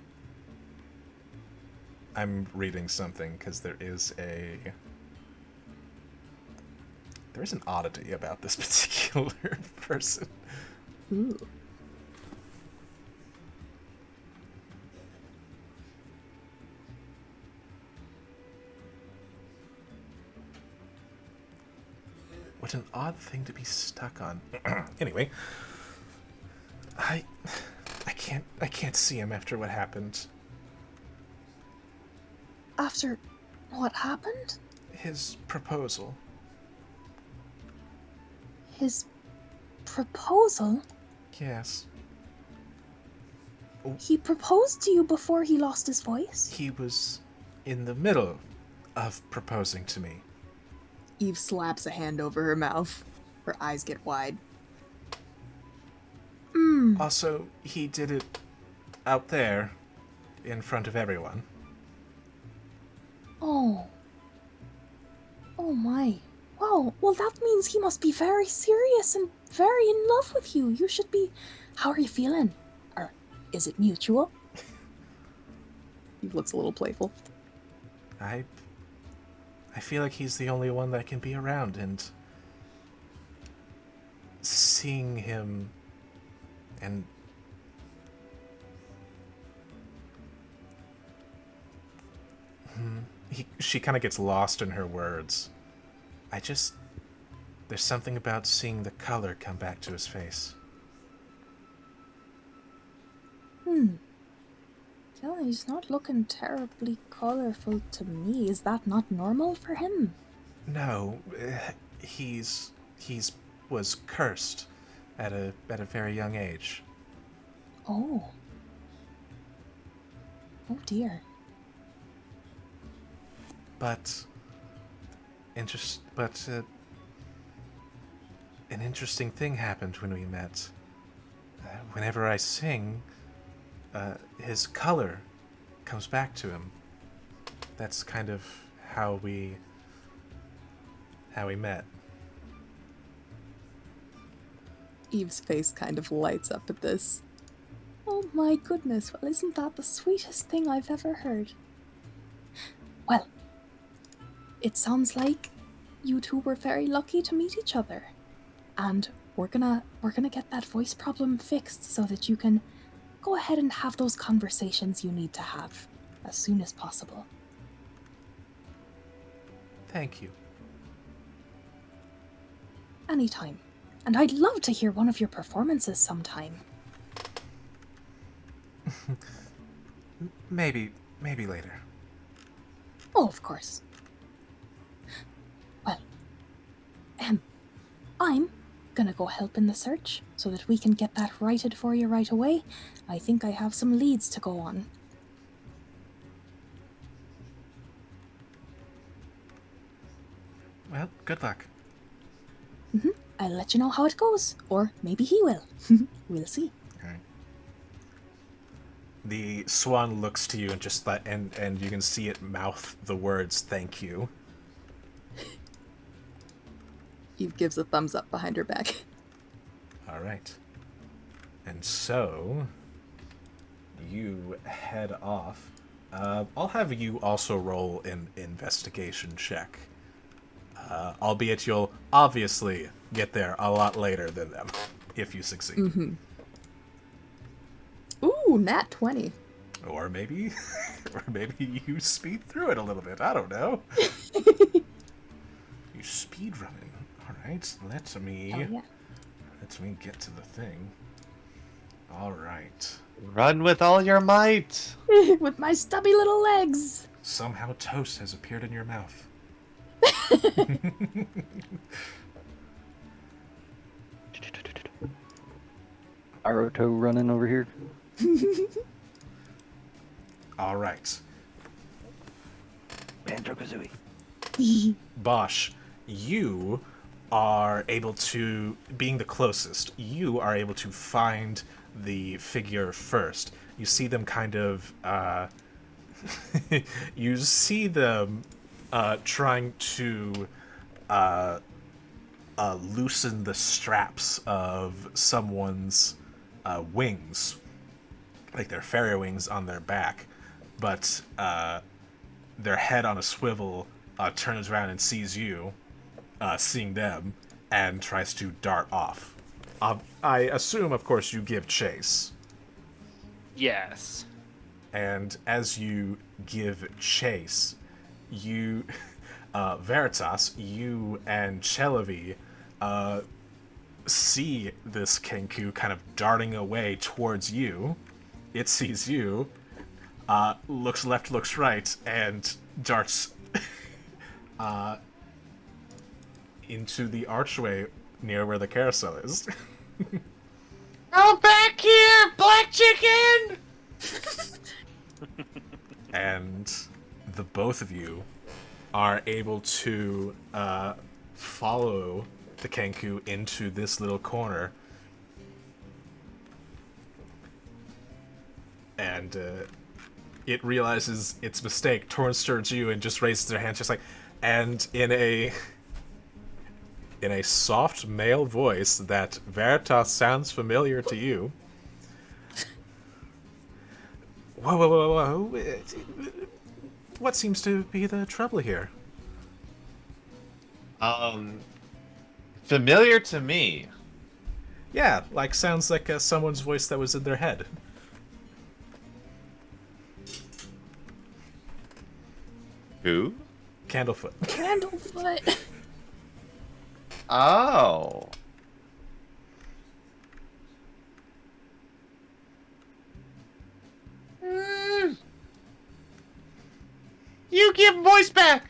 I'm reading something because there is an oddity about this particular person. Ooh. What an odd thing to be stuck on. Anyway, I can't see him after what happened. After what happened? His proposal. His proposal? Yes. He proposed to you before he lost his voice? He was in the middle of proposing to me. Eve slaps a hand over her mouth. Her eyes get wide. Also, he did it out there in front of everyone. Oh. Oh my. Wow, well that means he must be very serious and very in love with you. You should be... How are you feeling? Or is it mutual? Eve looks a little playful. I feel like he's the only one that can be around, and seeing him and she kind of gets lost in her words. There's something about seeing the color come back to his face. Yeah, he's not looking terribly colorful to me. Is that not normal for him? No, he's was cursed at a very young age. Oh. Oh dear. But an interesting thing happened when we met. Whenever I sing, his color comes back to him. That's kind of how we met. Eve's face kind of lights up at this. Oh my goodness, well isn't that the sweetest thing I've ever heard? Well, it sounds like you two were very lucky to meet each other. And we're gonna get that voice problem fixed so that you can go ahead and have those conversations you need to have as soon as possible. Thank you. Anytime. And I'd love to hear one of your performances sometime. Maybe later. Oh, of course. Well, I'm gonna go help in the search so that we can get that righted for you right away. I think I have some leads to go on. Well, good luck. I'll let you know how it goes, or maybe he will. We'll see. Okay. The swan looks to you and just and you can see it mouth the words "thank you." Eve gives a thumbs up behind her back. All right. And so you head off. I'll have you also roll an investigation check. Albeit you'll obviously get there a lot later than them if you succeed. Ooh, nat 20. Or maybe you speed through it a little bit. I don't know. You speed running. All right, let me get to the thing. All right. Run with all your might. With my stubby little legs. Somehow toast has appeared in your mouth. Naruto running over here. All right. Banjo-Kazooie. Bosch, you are able to, being the closest, you are able to find the figure first. You see them kind of, you see them trying to loosen the straps of someone's wings, like their fairy wings on their back, but their head on a swivel turns around and sees you, seeing them, and tries to dart off. I assume, of course, you give chase. Yes. And as you give chase, you, Veritas, you and Chelavi see this Kenku kind of darting away towards you. It sees you, looks left, looks right, and darts into the archway near where the carousel is. Come back here, black chicken! And the both of you are able to follow the Kenku into this little corner. And it realizes its mistake, turns towards you, and just raises their hand, just like, and in a soft male voice that Veritas sounds familiar to you. Whoa, whoa, whoa, whoa! What seems to be the trouble here? Familiar to me. Yeah, like sounds like someone's voice that was in their head. Who? Candlefoot. Candlefoot. Oh. You give voice back!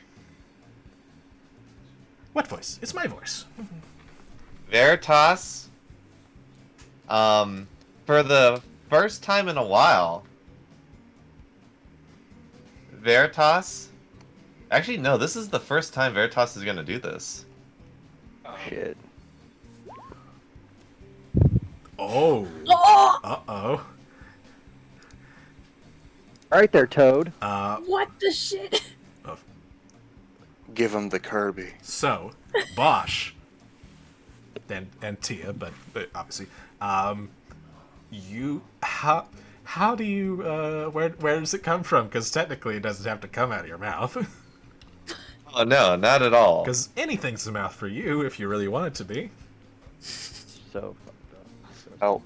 What voice? It's my voice. Veritas. For the first time in a while, Veritas. Actually, no, this is the first time Veritas is gonna do this. Shit. Oh. Oh! Uh-oh. Right there, Toad. What the shit? Give him the Kirby. So, Bosch, then and Tia, but obviously, you how do you where does it come from? Because technically, it doesn't have to come out of your mouth. Oh no, not at all. Because anything's a mouth for you if you really want it to be. So fucked up. Oh,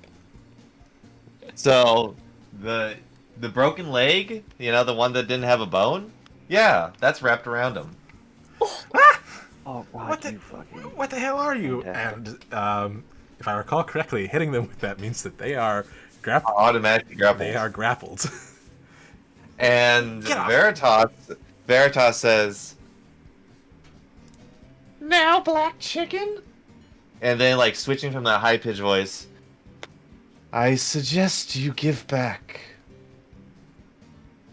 So the broken leg, you know, the one that didn't have a bone, yeah, that's wrapped around him. Oh, God, What the, you fucking... what the hell are you? Fantastic. And if I recall correctly, hitting them with that means that they are grappled. Automatically grappled. They are grappled. And Get off. Veritas says, Now, black chicken? and then like switching from that high pitched voice, I suggest you give back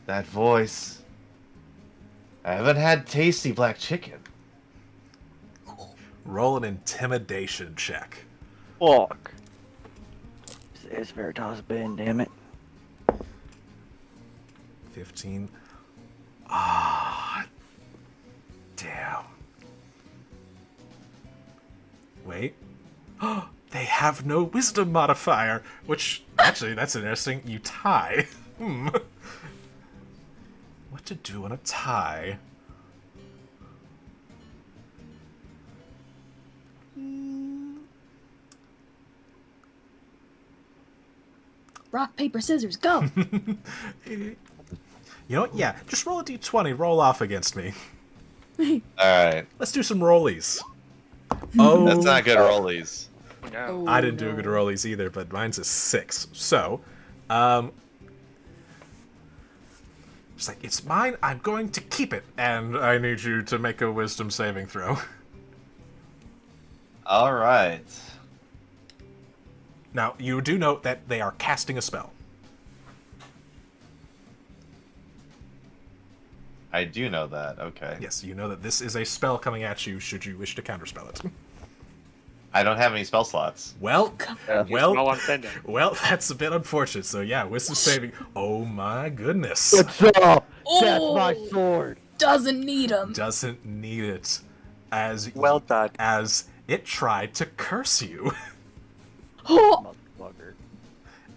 that voice. I haven't had tasty black chicken. Roll an intimidation check. Fuck. It's Veritas Ben, damn it. 15. Ah, damn. Wait. They have no wisdom modifier, which, actually, that's interesting. You tie. What to do on a tie? Rock, paper, scissors, go! You know what? Yeah, just roll a d20, roll off against me. Alright. Let's do some rollies. Oh, That's not good rollies. No. I didn't do good rollies either, but mine's a 6. So, it's like, it's mine, I'm going to keep it, and I need you to make a wisdom saving throw. Alright. Now, you do note that they are casting a spell. I do know that. Okay. Yes, you know that this is a spell coming at you should you wish to counterspell it. I don't have any spell slots. Well, Small on sending. well, that's a bit unfortunate. So yeah, wisdom saving. Oh my goodness. What's up? Oh! That's my sword. Doesn't need him. Doesn't need it, as Well done. as it tried to curse you. Oh! Motherfucker.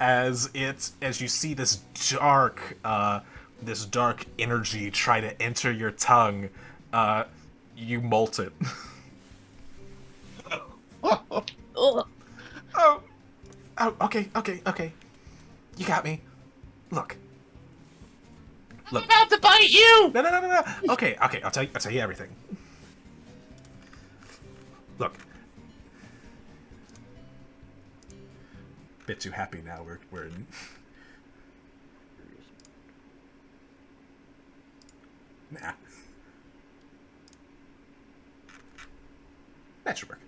As you see this dark energy try to enter your tongue, you molt it. Ugh. Oh, okay. You got me. Look. I'm about to bite you! No. Okay. I'll tell you everything. Look. Bit too happy now. We're in. Nah. That should work.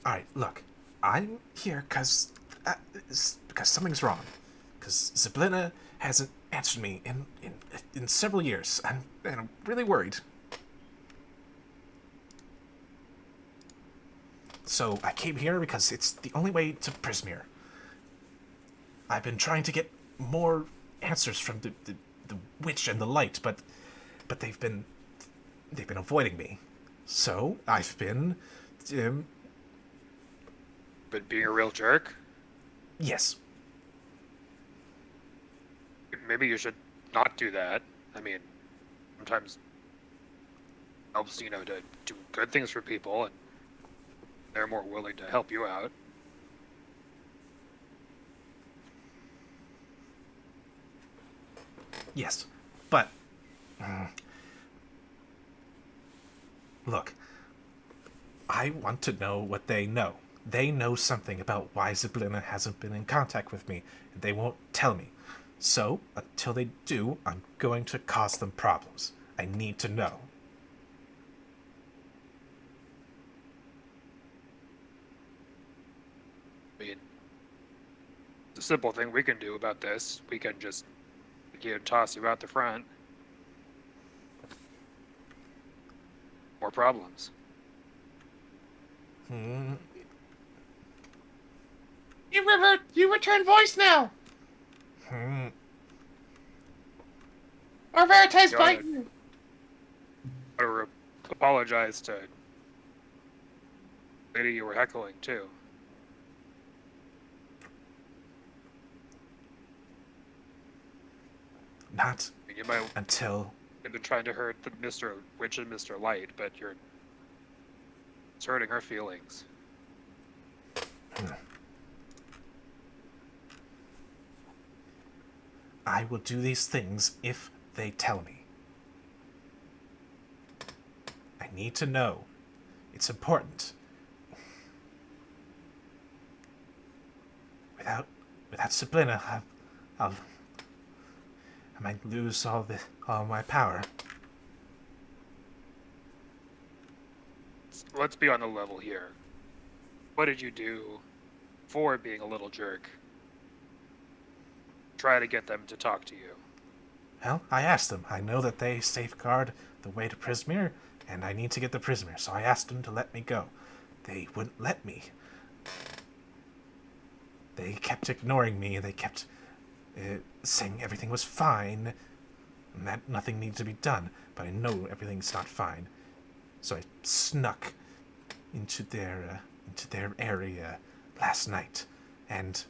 Alright, look. I'm here because something's wrong. Because Zyblina hasn't answered me in several years, and I'm really worried. So I came here because it's the only way to Prismere. I've been trying to get more answers from the witch and the light, but they've been avoiding me. So I've been But being a real jerk? yes. Maybe you should not do that. I mean, sometimes it helps, to do good things for people, and they're more willing to help you out. Yes, but look, I want to know what they know. They know something about why Zyblina hasn't been in contact with me, and they won't tell me. So, until they do, I'm going to cause them problems. I need to know. I mean, the simple thing we can do about this, we can just toss you out the front. More problems. You return voice now! Or Veritas Yeah, bite you! Or apologize to the lady you were heckling, too. Not I mean, you might until... have been trying to hurt the Mr. Witch and Mr. Light, but it's hurting her feelings. I will do these things if they tell me. I need to know. It's important. Without Zyblina, I might lose all my power. Let's be on the level here. What did you do for being a little jerk? Try to get them to talk to you. Well, I asked them. I know that they safeguard the way to Prismere, and I need to get the Prismere, so I asked them to let me go. They wouldn't let me. They kept ignoring me, and they kept saying everything was fine, and that nothing needed to be done, but I know everything's not fine. So I snuck into their area last night, and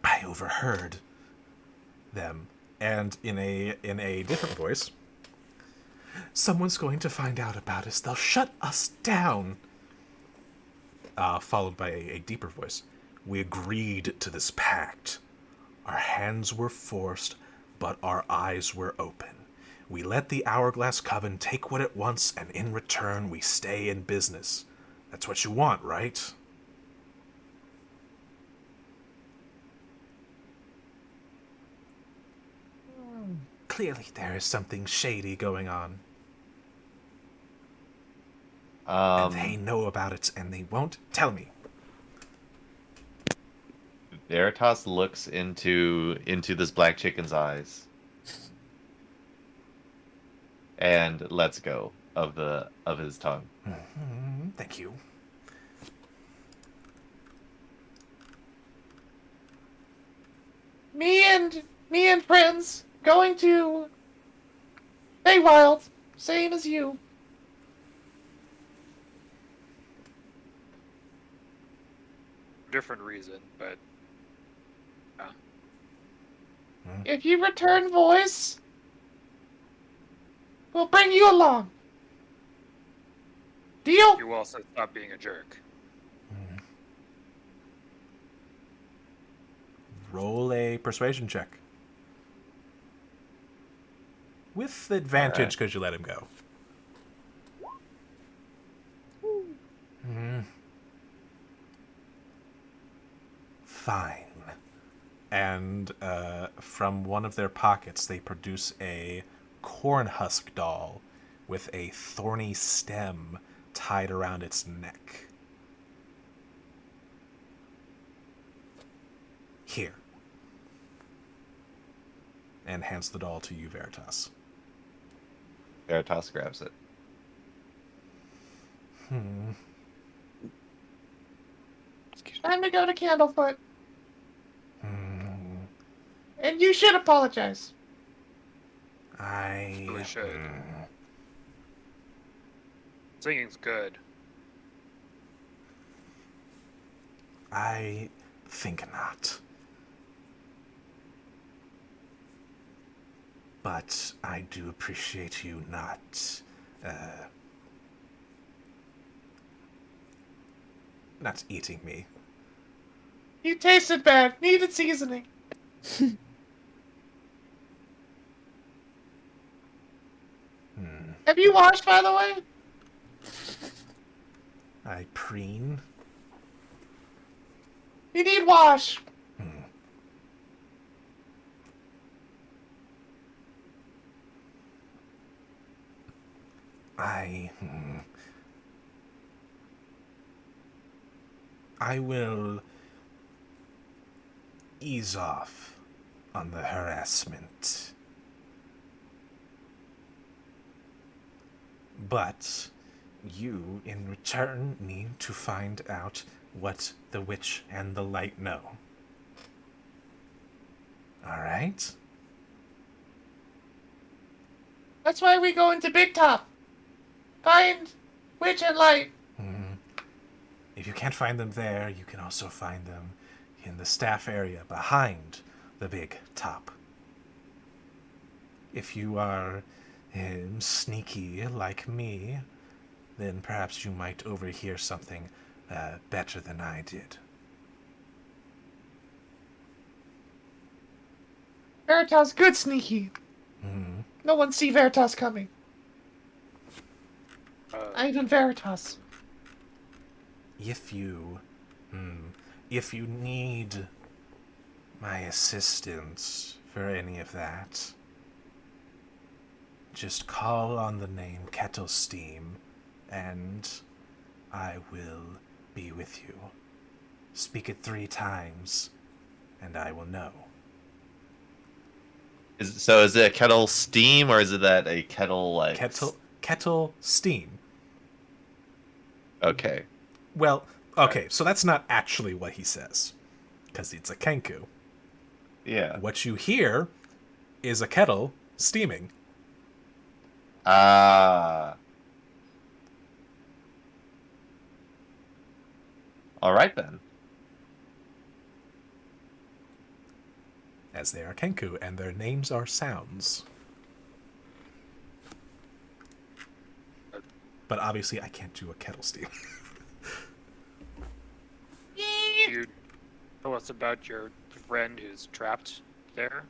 I overheard them, and in a different voice, someone's going to find out about us. They'll shut us down. Followed by a deeper voice. We agreed to this pact. Our hands were forced, but our eyes were open. We let the Hourglass Coven take what it wants, and in return, we stay in business. That's what you want, right? Clearly, there is something shady going on. And they know about it, and they won't tell me. Veritas looks into this black chicken's eyes. and lets go of his tongue. Thank you. Me and friends going to Feywild, same as you. Different reason, but If you return voice, we'll bring you along. Deal? you also stop being a jerk. Roll a persuasion check. With advantage because you let him go. Fine. And from one of their pockets, they produce a corn husk doll with a thorny stem tied around its neck. Here. And hands the doll to you, Veritas. Veritas grabs it. Time to go to Candlefoot. And you should apologize. I Really should. Singing's good. I think not. But I do appreciate you not eating me. You tasted bad. Needed seasoning. Have you washed, by the way? I preen. You need wash. I will ease off on the harassment. But you, in return, need to find out what the witch and the light know. All right? That's why we go into Big Top. Find Witch and Light. If you can't find them there, you can also find them in the staff area behind the big top. If you are sneaky like me, then perhaps you might overhear something better than I did. Veritas good sneaky. No one see Veritas coming. Not even Veritas. If you need my assistance for any of that, just call on the name Kettle Steam, and I will be with you. Speak it 3 times, and I will know. Is it a kettle steam, or is it that a kettle like Kettle Steam. Okay. Well, okay, so that's not actually what he says, because it's a kenku. Yeah. What you hear is a kettle steaming. All right then. As they are kenku, and their names are sounds. But obviously, I can't do a kettle steam. You tell us about your friend who's trapped there.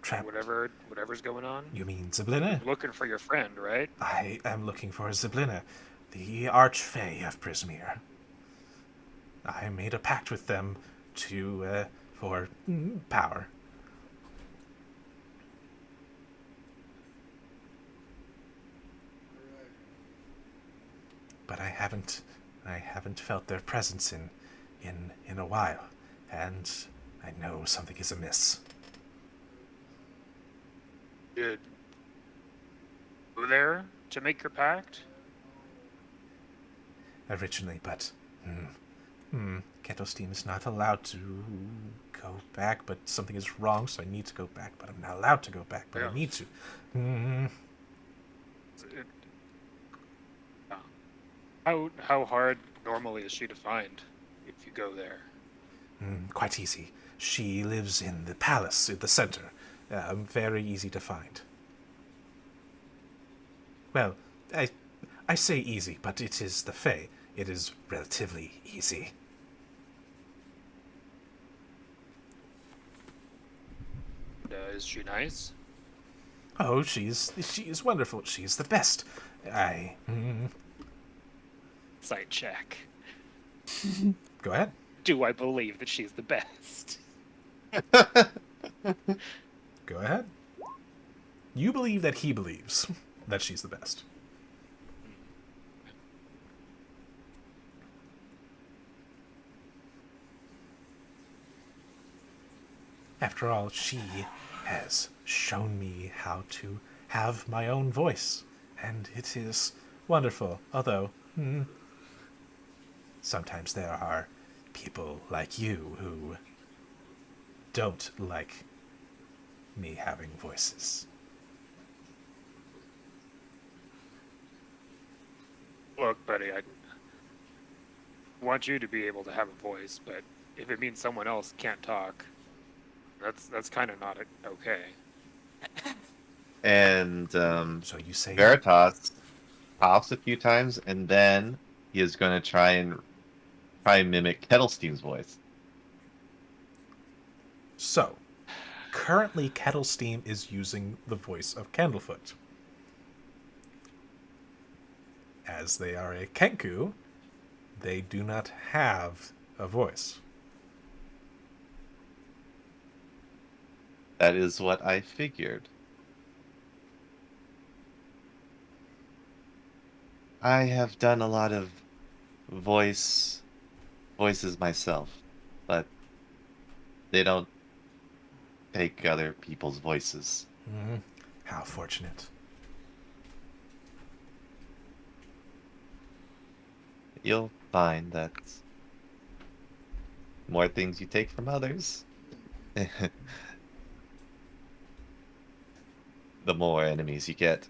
Trapped? Whatever's going on. You mean Zyblina? Looking for your friend, right? I am looking for Zyblina, the Archfey of Prismere. I made a pact with them for power. But I haven't felt their presence in a while, and I know something is amiss. Did you go there to make your pact? Originally, but Kettle Steam is not allowed to go back, but something is wrong, so I need to go back, but I'm not allowed to go back, but Yeah. I need to. It, how hard normally is she to find if you go there? Quite easy. She lives in the palace at the center. Very easy to find. Well, I say easy, but it is the Fae. It is relatively easy. Is she nice? Oh, she is wonderful. She is the best. Sight check. Go ahead. Do I believe that she's the best? Go ahead. You believe that he believes that she's the best. After all, she has shown me how to have my own voice, and it is wonderful. Although, sometimes there are people like you who don't like me having voices. Look, buddy, I want you to be able to have a voice, but if it means someone else can't talk, that's kind of not okay. And So you say Veritas coughs a few times, and then he is going to try and mimic Kettlesteam's voice. So, currently Kettle Steam is using the voice of Candlefoot. As they are a Kenku, they do not have a voice. That is what I figured. I have done a lot of voices myself, but they don't take other people's voices. How fortunate. You'll find that more things you take from others, the more enemies you get.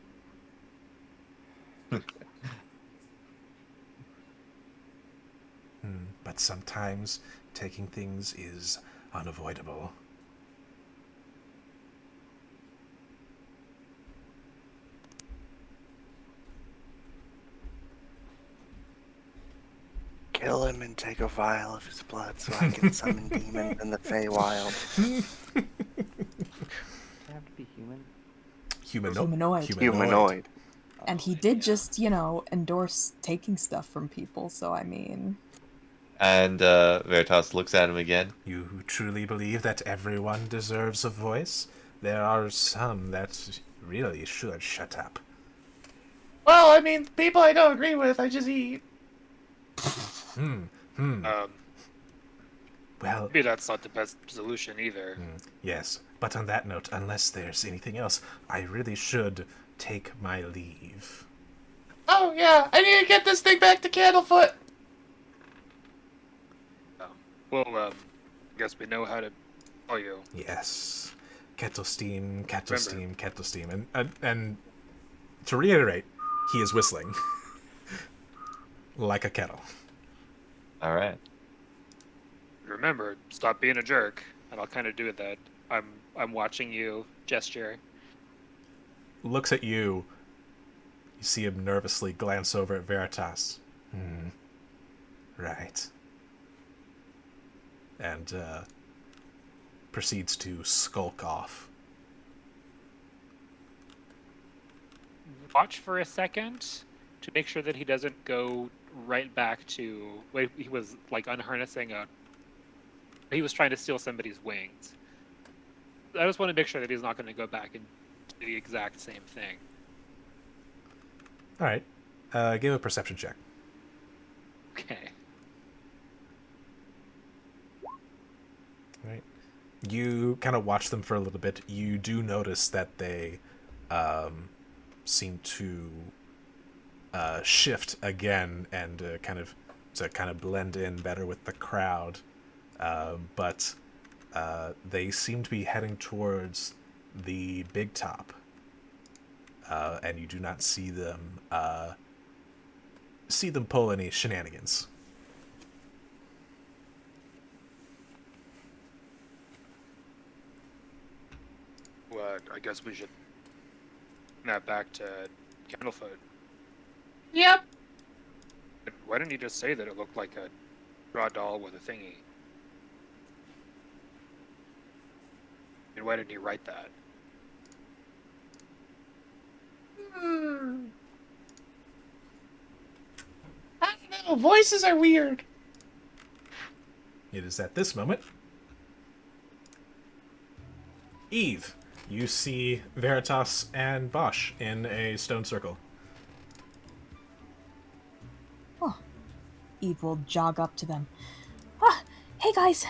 But sometimes taking things is unavoidable. Kill him and take a vial of his blood so I can summon demons in the Feywild. They have to be human. Humanoid. Humanoid. And he did just, endorse taking stuff from people, so I mean... And Veritas looks at him again. You truly believe that everyone deserves a voice? There are some that really should shut up. Well, I mean, people I don't agree with, I just eat. Well, Maybe that's not the best solution either. yes, but on that note, unless there's anything else, I really should take my leave. Oh, yeah, I need to get this thing back to Candlefoot. Well, I guess we know how to call you. Yes. Kettle steam, kettle steam, kettle steam. And to reiterate, he is whistling. Like a kettle. All right. Remember, stop being a jerk. And I'll kind of do that. I'm watching you gesture. Looks at you. You see him nervously glance over at Veritas. Right. And proceeds to skulk off. Watch for a second to make sure that he doesn't go right back to when he was like unharnessing he was trying to steal somebody's wings. I just want to make sure that he's not going to go back and do the exact same thing. All right. Give a perception check. Okay. Right. You kind of watch them for a little bit. You do notice that they seem to shift again and kind of blend in better with the crowd. But they seem to be heading towards the big top, and you do not see them pull any shenanigans. I guess we should snap back to Candlefoot. Yep. Why didn't you just say that it looked like a draw doll with a thingy? And why didn't you write that? I don't know. Voices are weird. It is at this moment, Eve, you see Veritas and Bosch in a stone circle. Oh, Eve will jog up to them. Ah, hey guys,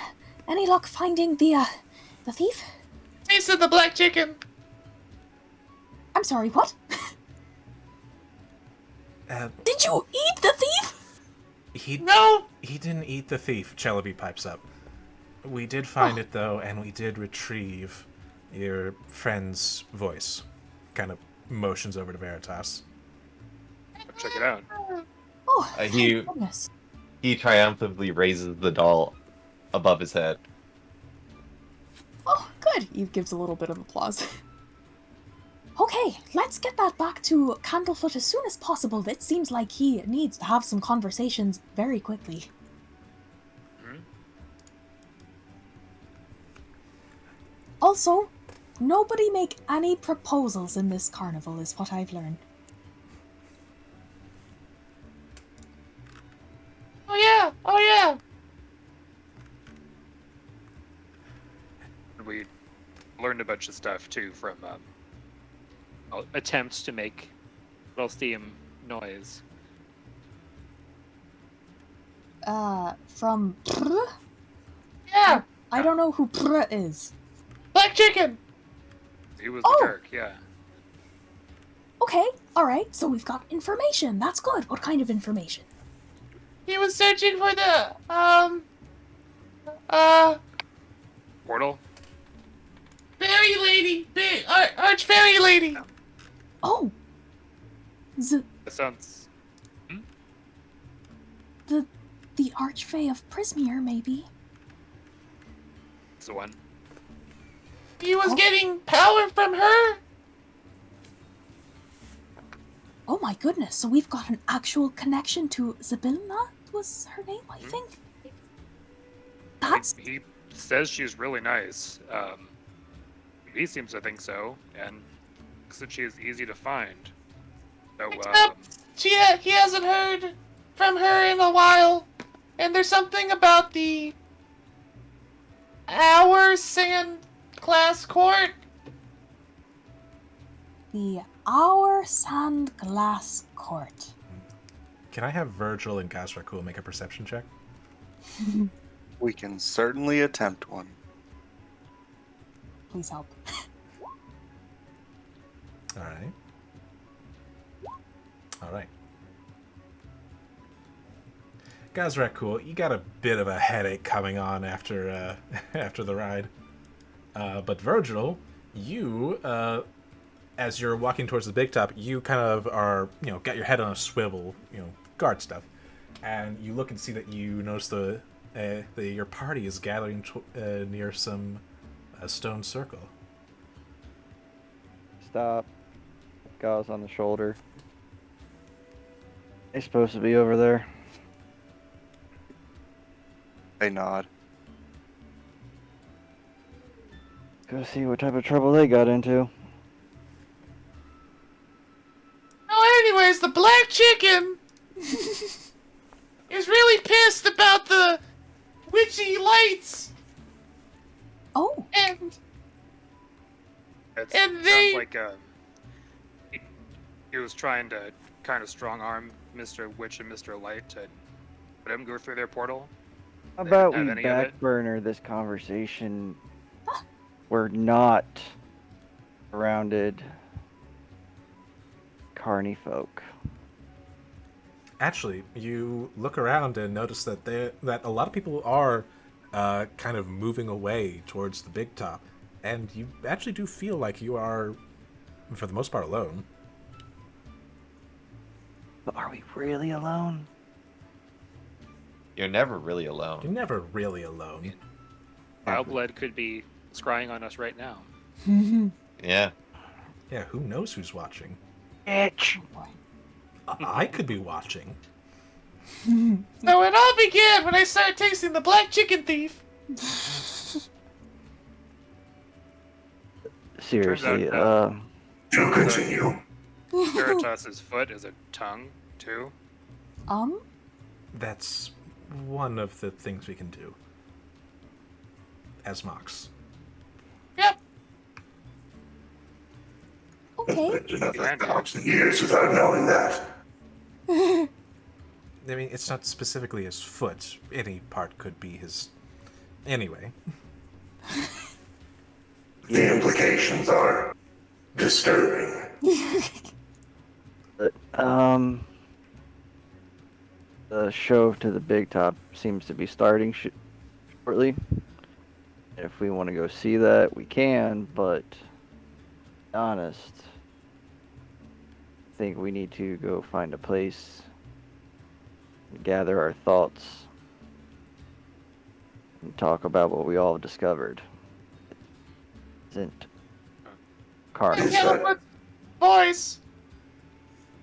any luck finding the thief? Tasted the black chicken. I'm sorry, what? Did you eat the thief? No. He didn't eat the thief, Chellaby pipes up. We did find it, though, and we did retrieve your friend's voice. Kind of motions over to Veritas. Check it out. Oh, Uh, thank he- goodness. He triumphantly raises the doll above his head. Oh, good. Eve gives a little bit of applause. Okay, let's get that back to Candlefoot as soon as possible. It seems like he needs to have some conversations very quickly. Also, nobody make any proposals in this carnival, is what I've learned. Oh yeah. Oh yeah. We learned a bunch of stuff too from Attempts to make little steam noise. From Prr? Yeah. I don't know who Prr is. Black chicken. he was Oh! the Dirk, yeah. Okay, alright, so we've got information. That's good. What kind of information? He was searching for the Portal? fairy lady, big arch fairy lady. Oh! That sounds. The Archfey of Prismeer, maybe? It's the one. He was getting power from her. Oh my goodness, so we've got an actual connection to Zabilna, was her name, I think? That's... He says she's really nice. He seems to think so, and that she is easy to find. So, Except he hasn't heard from her in a while, and there's something about the our sand class court. The Our Sand Glass Court. Can I have Virgil and Gazrakul make a perception check? We can certainly attempt one. Please help. Alright. Alright. Gazrakul, you got a bit of a headache coming on after after the ride. But Virgil, you, as you're walking towards the big top, you kind of are, got your head on a swivel, guard stuff. And you look and see that you notice your party is gathering near some stone circle. Stop. Gauze on the shoulder. They're supposed to be over there. They nod. Go see what type of trouble they got into. Oh, anyways, the black chicken is really pissed about the witchy lights, Oh! and it And sounds they- like he was trying to kind of strong arm Mr. Witch and Mr. Light to let him go through their portal. How They about didn't we have any of it? backburner this conversation? We're not surrounded carny folk. Actually, you look around and notice that that a lot of people are kind of moving away towards the big top, and you actually do feel like you are, for the most part, alone. But are we really alone? You're never really You're alone. never really alone. Wildblood could be scrying on us right now. Yeah. Yeah, who knows who's watching? Itch. I could be watching. So it all began when I started tasting the black chicken thief. Seriously, Turns out, To continue. Veritas's foot is a tongue, too. That's one of the things we can do as Mox. Yep. Okay. Lived another 1,000 years without knowing that. I mean, it's not specifically his foot. Any part could be his. Anyway. The implications are disturbing. The show to the big top seems to be starting shortly. If we want to go see that, we can, but to be honest, I think we need to go find a place, gather our thoughts, and talk about what we all discovered. Isn't carnival. Boys.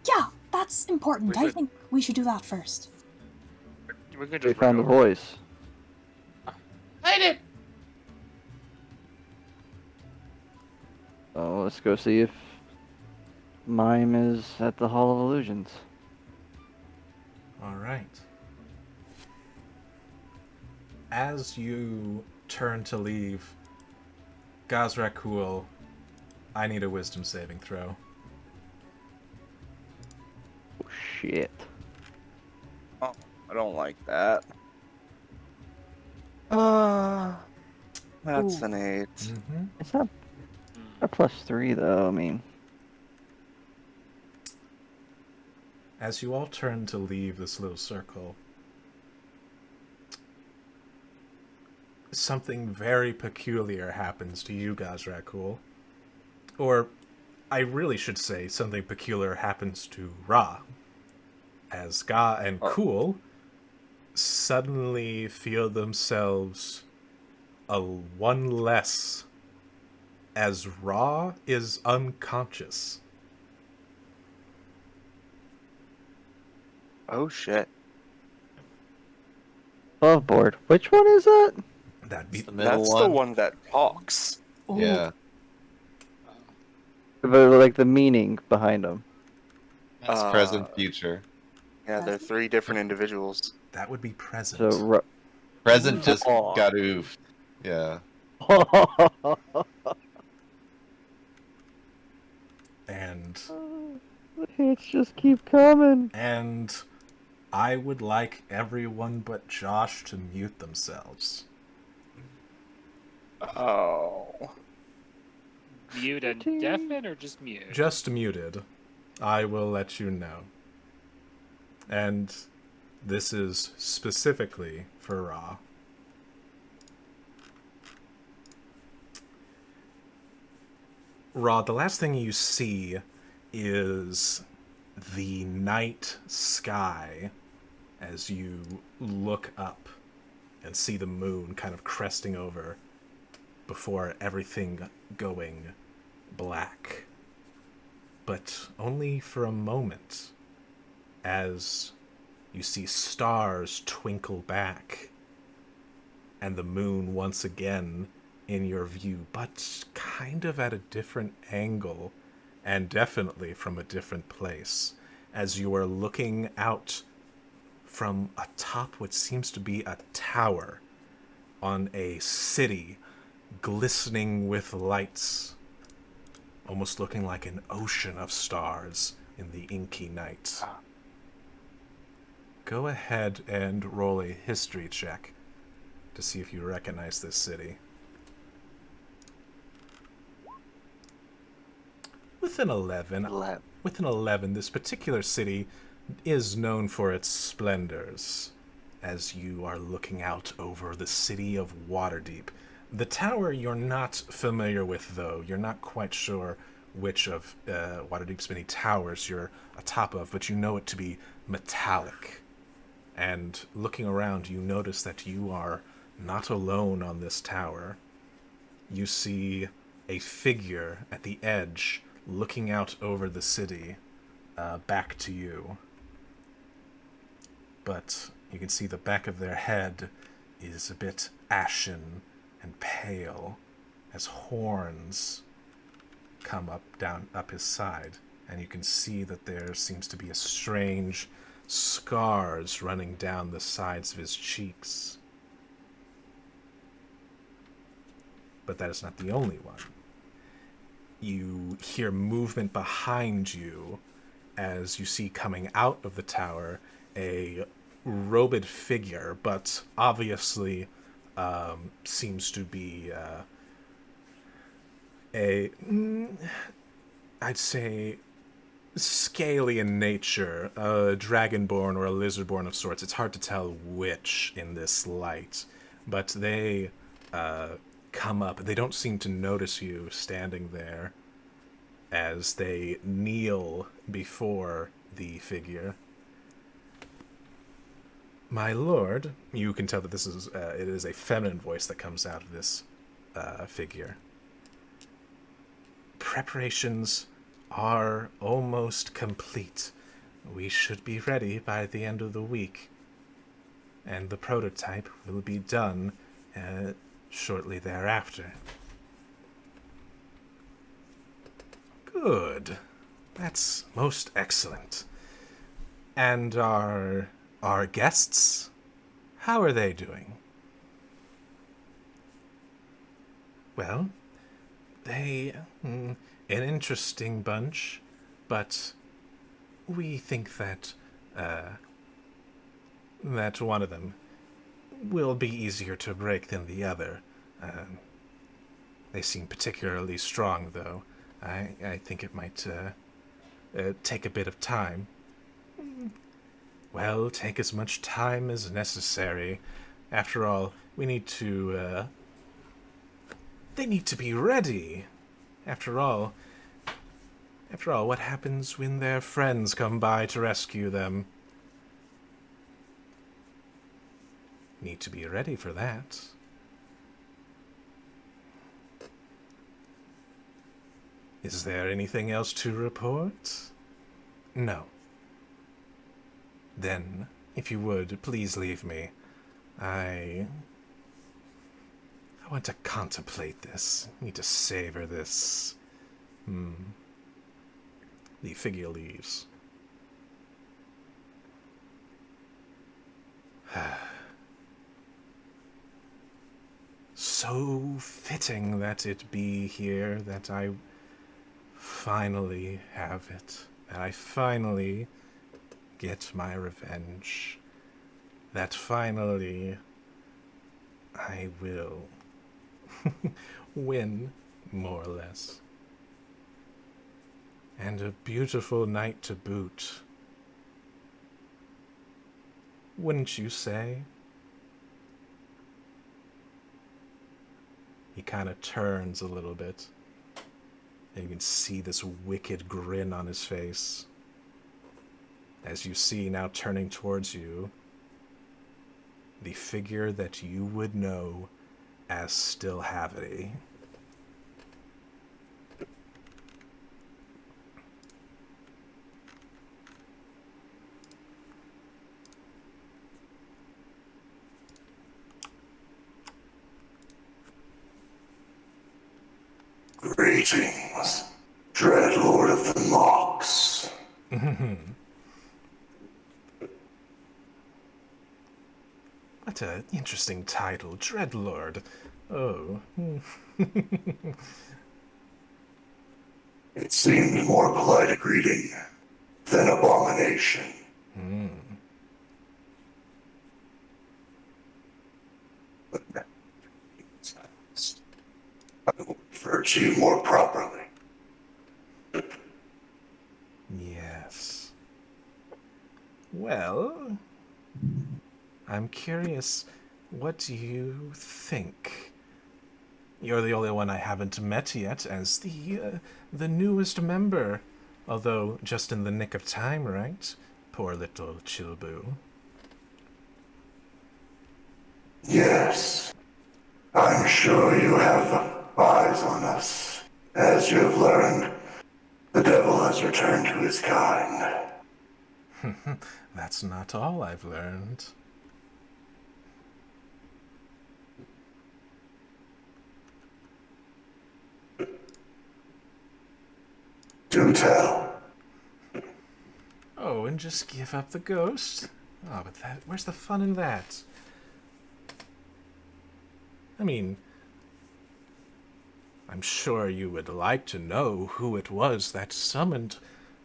Yeah, that's important. We I should- think we should do that first. We could We just found the run over. voice. I did. So let's go see if Mime is at the Hall of Illusions. All right. As you turn to leave, Gazrakul, I need a wisdom saving throw. Oh, shit. Oh, I don't like that. That's an 8. Mm-hmm. It's not a +3 though, I mean. As you all turn to leave this little circle, something very peculiar happens to you, Gazrakul. Or, I really should say, something peculiar happens to Ra. As Ga and Kul suddenly feel themselves a one less, as Ra is unconscious. Oh shit. Above board. Which one is that? That'd be The middle That's one. the one that talks. Yeah. But like the meaning behind them. That's present, future. Yeah, they're 3 different individuals. that would be present. So Present just Oh. got oofed. Yeah. and the hits just keep coming. and I would like everyone but Josh to mute themselves. Oh. Mute and deafen, or just mute? Just muted. I will let you know. And this is specifically for Ra. Ra, the last thing you see is the night sky as you look up and see the moon kind of cresting over before everything going black. But only for a moment, as you see stars twinkle back and the moon once again in your view, but kind of at a different angle and definitely from a different place, as you are looking out from atop what seems to be a tower on a city glistening with lights, almost looking like an ocean of stars in the inky night. Go ahead and roll a history check to see if you recognize this city. With with an 11, 11. with an 11, this particular city is known for its splendors. As you are looking out over the city of Waterdeep, the tower you're not familiar with, though. You're not quite sure which of Waterdeep's many towers you're atop of, but you know it to be metallic. And looking around, you notice that you are not alone on this tower. You see a figure at the edge looking out over the city back to you. But you can see the back of their head is a bit ashen and pale as horns come up his side, and you can see that there seems to be a strange scars running down the sides of his cheeks. But that is not the only one. You hear movement behind you as you see coming out of the tower a robed figure, but obviously seems to be I'd say, scaly in nature, a dragonborn or a lizardborn of sorts. It's hard to tell which in this light, but they come up. They don't seem to notice you standing there as they kneel before the figure. My lord, you can tell that this is it is a feminine voice that comes out of this figure. Preparations are almost complete. We should be ready by the end of the week, and the prototype will be done shortly thereafter. Good. That's most excellent. And our guests, how are they doing? Well, they an interesting bunch, but we think that that one of them will be easier to break than the other. They seem particularly strong, though. I think it might take a bit of time. Well, take as much time as necessary. After all, we need to, they need to be ready. After all, what happens when their friends come by to rescue them? Need to be ready for that. Is there anything else to report? No. Then, if you would, please leave me. I want to contemplate this. I need to savor this. The figure leaves. So fitting that it be here, that I finally have it, that I finally get my revenge, that finally I will win, more or less. And a beautiful night to boot. Wouldn't you say? He kind of turns a little bit, and you can see this wicked grin on his face. As you see now turning towards you, the figure that you would know as Stillhavity. Greetings, Dreadlord of the Mocks. What an interesting title, Dreadlord. Oh. It seemed more polite a greeting than abomination. But now, I will refer to you more properly. curious, what do you think? You're the only one I haven't met yet as the newest member. Although, just in the nick of time, right? Poor little Chilbu. Yes, I'm sure you have eyes on us. As you have learned, the devil has returned to his kind. That's not all I've learned. Do tell. Oh, and just give up the ghost? Oh, but where's the fun in that? I mean, I'm sure you would like to know who it was that summoned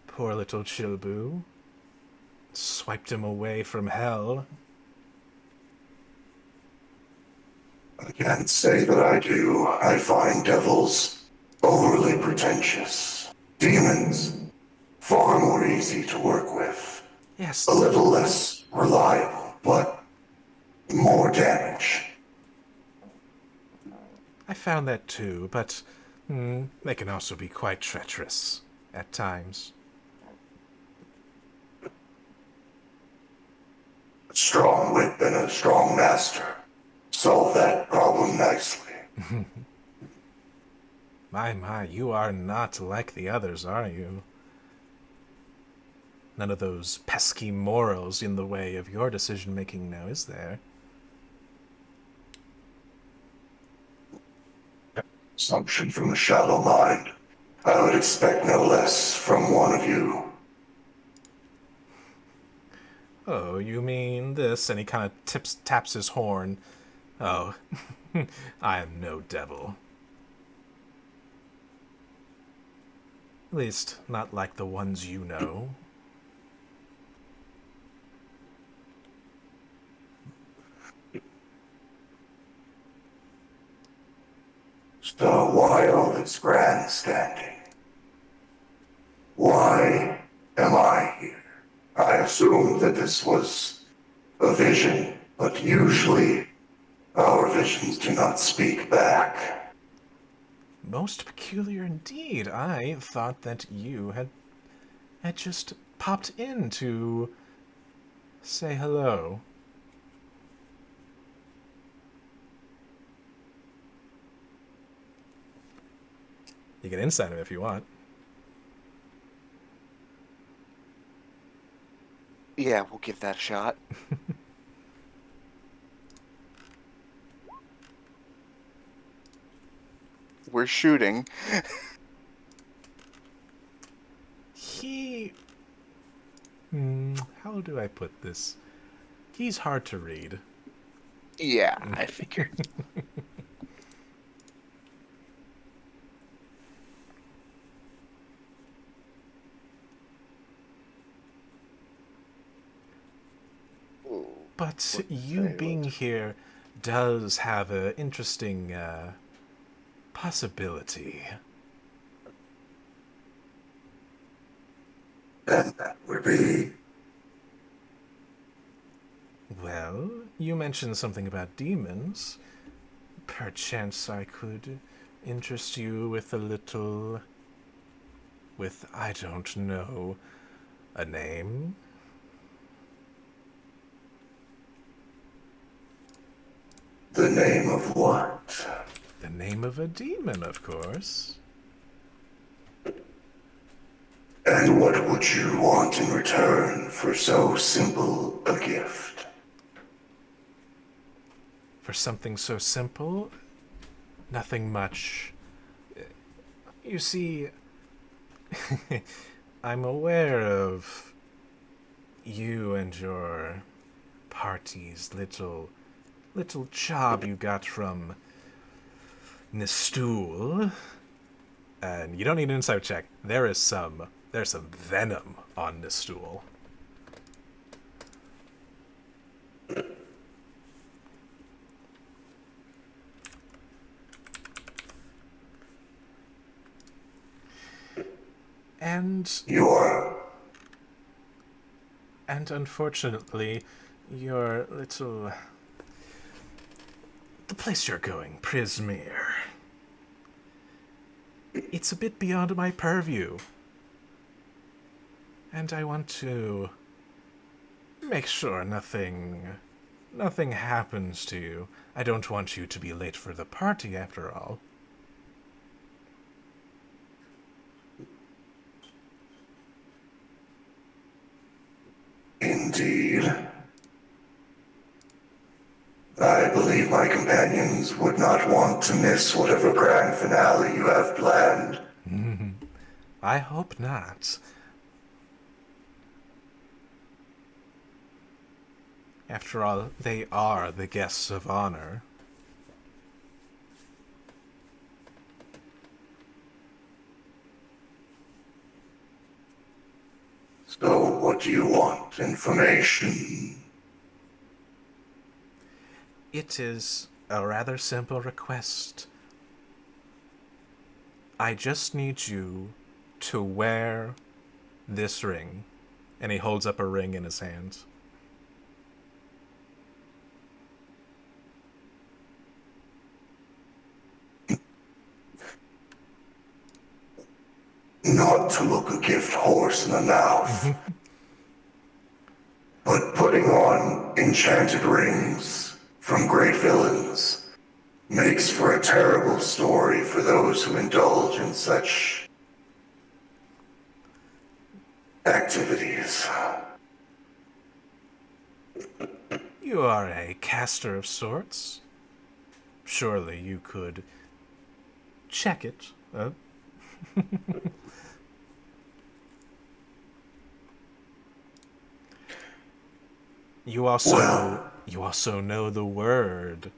poor little Chilbu. Swiped him away from hell. I can't say that I do. I find devils overly pretentious. Demons far more easy to work with. Yes, A little less reliable, but more damage. I found that too, but they can also be quite treacherous at times. A strong whip and a strong master solve that problem nicely. My, you are not like the others, are you? None of those pesky morals in the way of your decision-making now, is there? Assumption from a shallow mind. I would expect no less from one of you. Oh, you mean this? And he kind of taps his horn. Oh, I am no devil. At least, not like the ones you know. So why all this grandstanding? Why am I here? I assumed that this was a vision, but usually our visions do not speak back. Most peculiar indeed. I thought that you had just popped in to say hello. You can insight him if you want. Yeah, we'll give that a shot. We're shooting. He... how do I put this? He's hard to read. Yeah, I figured. But you being here does have an interesting possibility. And that would be... Well, you mentioned something about demons. Perchance I could interest you with a little... with, I don't know, a name? The name of what? The name of a demon, of course. And what would you want in return for so simple a gift? For something so simple, nothing much. You see, I'm aware of you and your party's little job you got from Nistool. And you don't need an insight check. There's some venom on Nistool. And You're... and unfortunately, your little... The place you're going, Prismere. It's a bit beyond my purview. And I want to make sure nothing happens to you. I don't want you to be late for the party, after all. Indeed. I believe my companions would not want to miss whatever grand finale you have planned. I hope not. After all, they are the guests of honor. So, what do you want? Information? It is a rather simple request. I just need you to wear this ring. And he holds up a ring in his hands. Not to look a gift horse in the mouth, but putting on enchanted rings from great villains makes for a terrible story for those who indulge in such activities. You are a caster of sorts. Surely you could check it. You also know the word.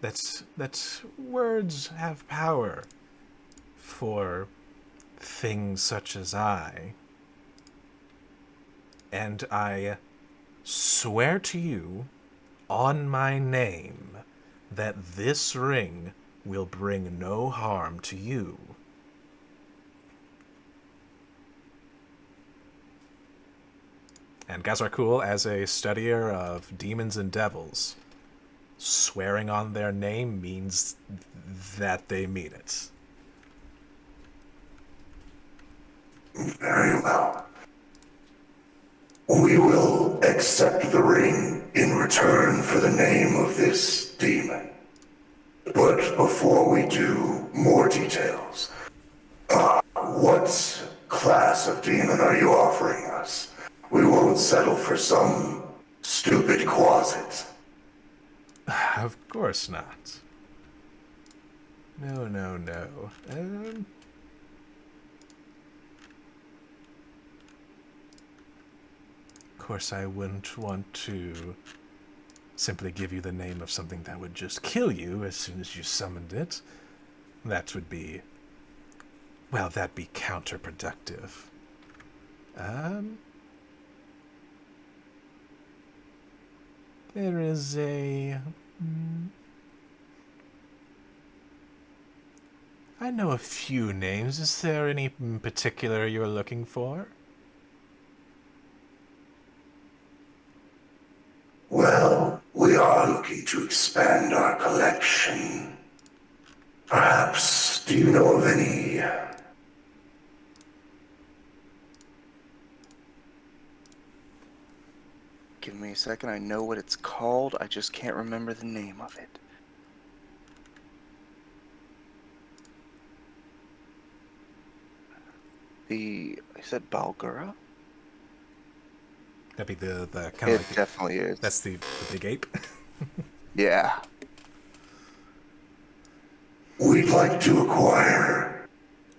That words have power for things such as I. And I swear to you on my name that this ring will bring no harm to you. And Gazarkul, as a studier of demons and devils, swearing on their name means that they mean it. Very well. We will accept the ring in return for the name of this demon. But before we do, more details. What class of demon are you offering us? We won't settle for some stupid closet. Of course not. No. Of course, I wouldn't want to simply give you the name of something that would just kill you as soon as you summoned it. That would be... well, that'd be counterproductive. There is a... I know a few names. Is there any in particular you're looking for? Well, we are looking to expand our collection. Perhaps, do you know of any... Give me a second. I know what it's called. I just can't remember the name of it. I said Balgura? That'd be the kind of It like... definitely is. That's the big ape. Yeah. We'd like to acquire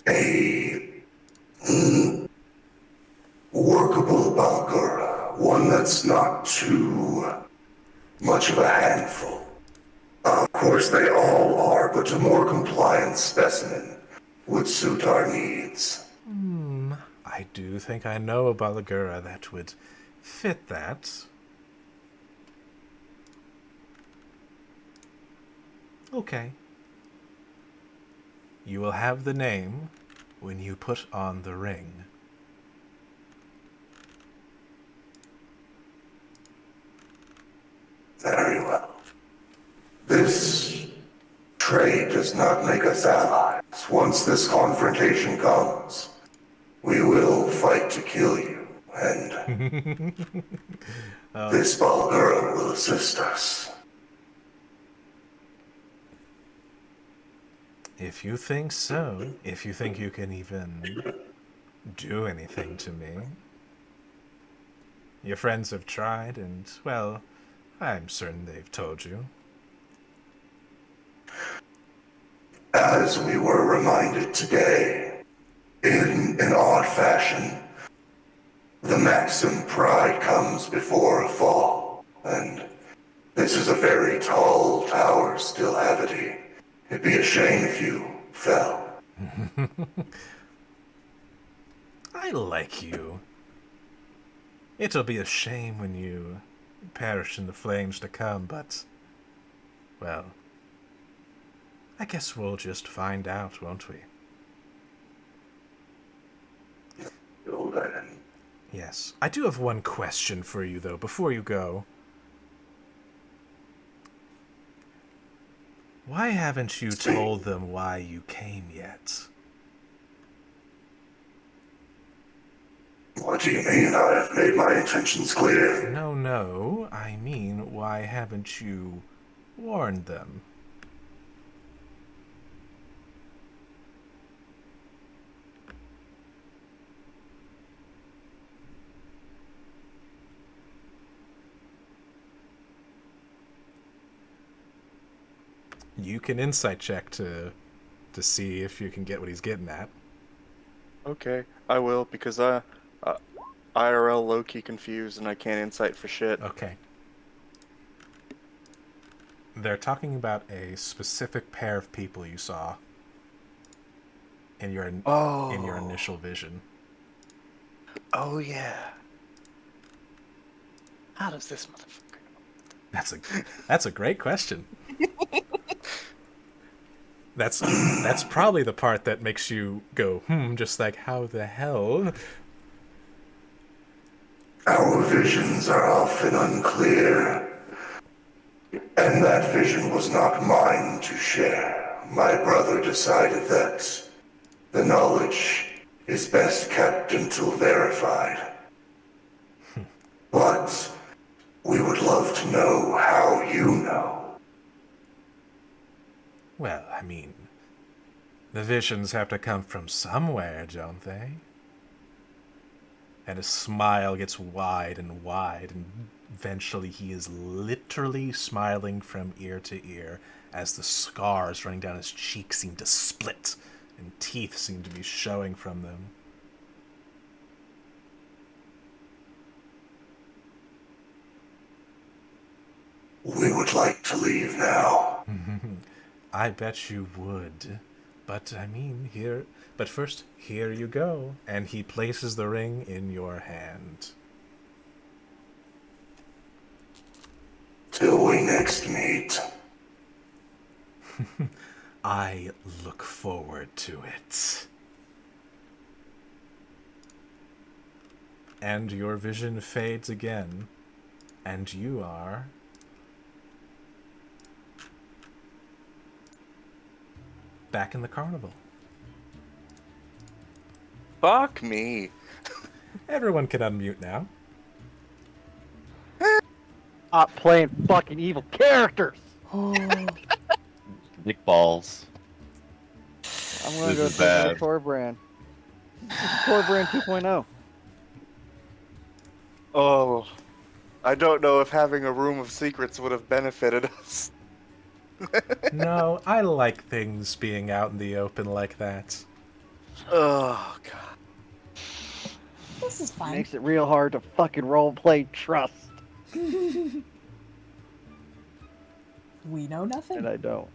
a workable Balgura, one that's not too much of a handful. Of course they all are, but a more compliant specimen would suit our needs. I do think I know a Balagura that would fit that. Okay. You will have the name when you put on the ring. This trade does not make us allies. Once this confrontation comes, we will fight to kill you, and this Balgura will assist us. If you think so, if you think you can even do anything to me. Your friends have tried, and, well, I'm certain they've told you. As we were reminded today, in an odd fashion, the maxim pride comes before a fall, and this is a very tall tower, still Avity. It'd be a shame if you fell. I like you. It'll be a shame when you perish in the flames to come, but, well, I guess we'll just find out, won't we? Yes. I do have one question for you, though, before you go. Why haven't you told them why you came yet? What do you mean? I have made my intentions clear. No, I mean, why haven't you warned them? You can insight check to see if you can get what he's getting at. Okay, I will, because IRL low-key confused and I can't insight for shit. Okay. They're talking about a specific pair of people you saw in your initial vision. Oh yeah. How does this motherfucker know? That's a great question. That's probably the part that makes you go, just like, how the hell? Our visions are often unclear, and that vision was not mine to share. My brother decided that the knowledge is best kept until verified. But we would love to know how you know. Well, I mean, the visions have to come from somewhere, don't they? And his smile gets wide, and eventually he is literally smiling from ear to ear as the scars running down his cheeks seem to split, and teeth seem to be showing from them. We would like to leave now. I bet you would. But, I mean, but first, here you go. And he places the ring in your hand. Till we next meet. I look forward to it. And your vision fades again. And you are back in the carnival. Fuck me. Everyone can unmute now. Stop playing fucking evil characters. Dick balls. I'm gonna This go is take my bad. Torbrand. This is Torbrand 2.0. Oh, I don't know if having a room of secrets would have benefited us. No, I like things being out in the open like that. Oh god. This is fine. Makes it real hard to fucking roleplay trust. We know nothing. And I don't.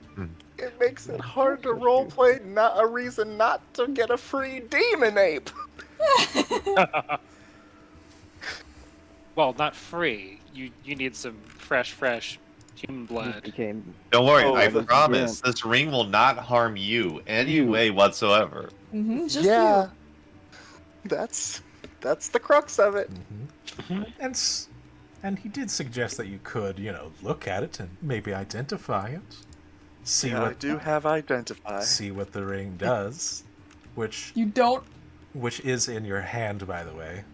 It makes it hard to roleplay, not a reason not to get a free demon ape. Well, not free. You need some fresh human Just blood. became. Don't worry, Oh, I this- promise this ring will not harm you any You. way whatsoever. Just yeah. That's the crux of it. And And he did suggest that you could, look at it and maybe identify it. See Yeah, I what do have identify. see what the ring does, which You don't. is in your hand, by the way.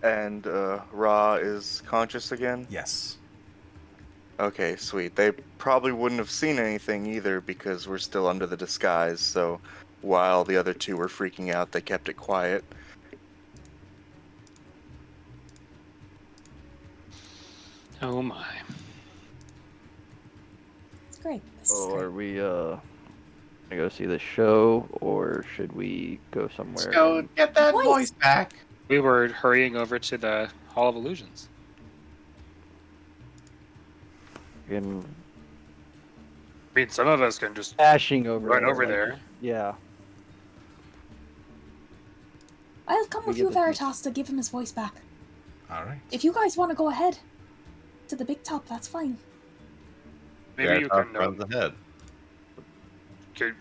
And Ra is conscious again? Yes. Okay, sweet. They probably wouldn't have seen anything either because we're still under the disguise, so while the other two were freaking out, they kept it quiet. Oh my. It's great. This is So great. are we gonna go see the show, or should we go somewhere? Let's go get that Voice. voice back. We were hurrying over to the Hall of Illusions. And I mean, some of us can just dashing over run there, over like, there. Yeah. I'll come We with get you, the- Veritas, to give him his voice back. All right. If you guys want to go ahead to the big top, that's fine. Maybe you Veritas can. runs ahead.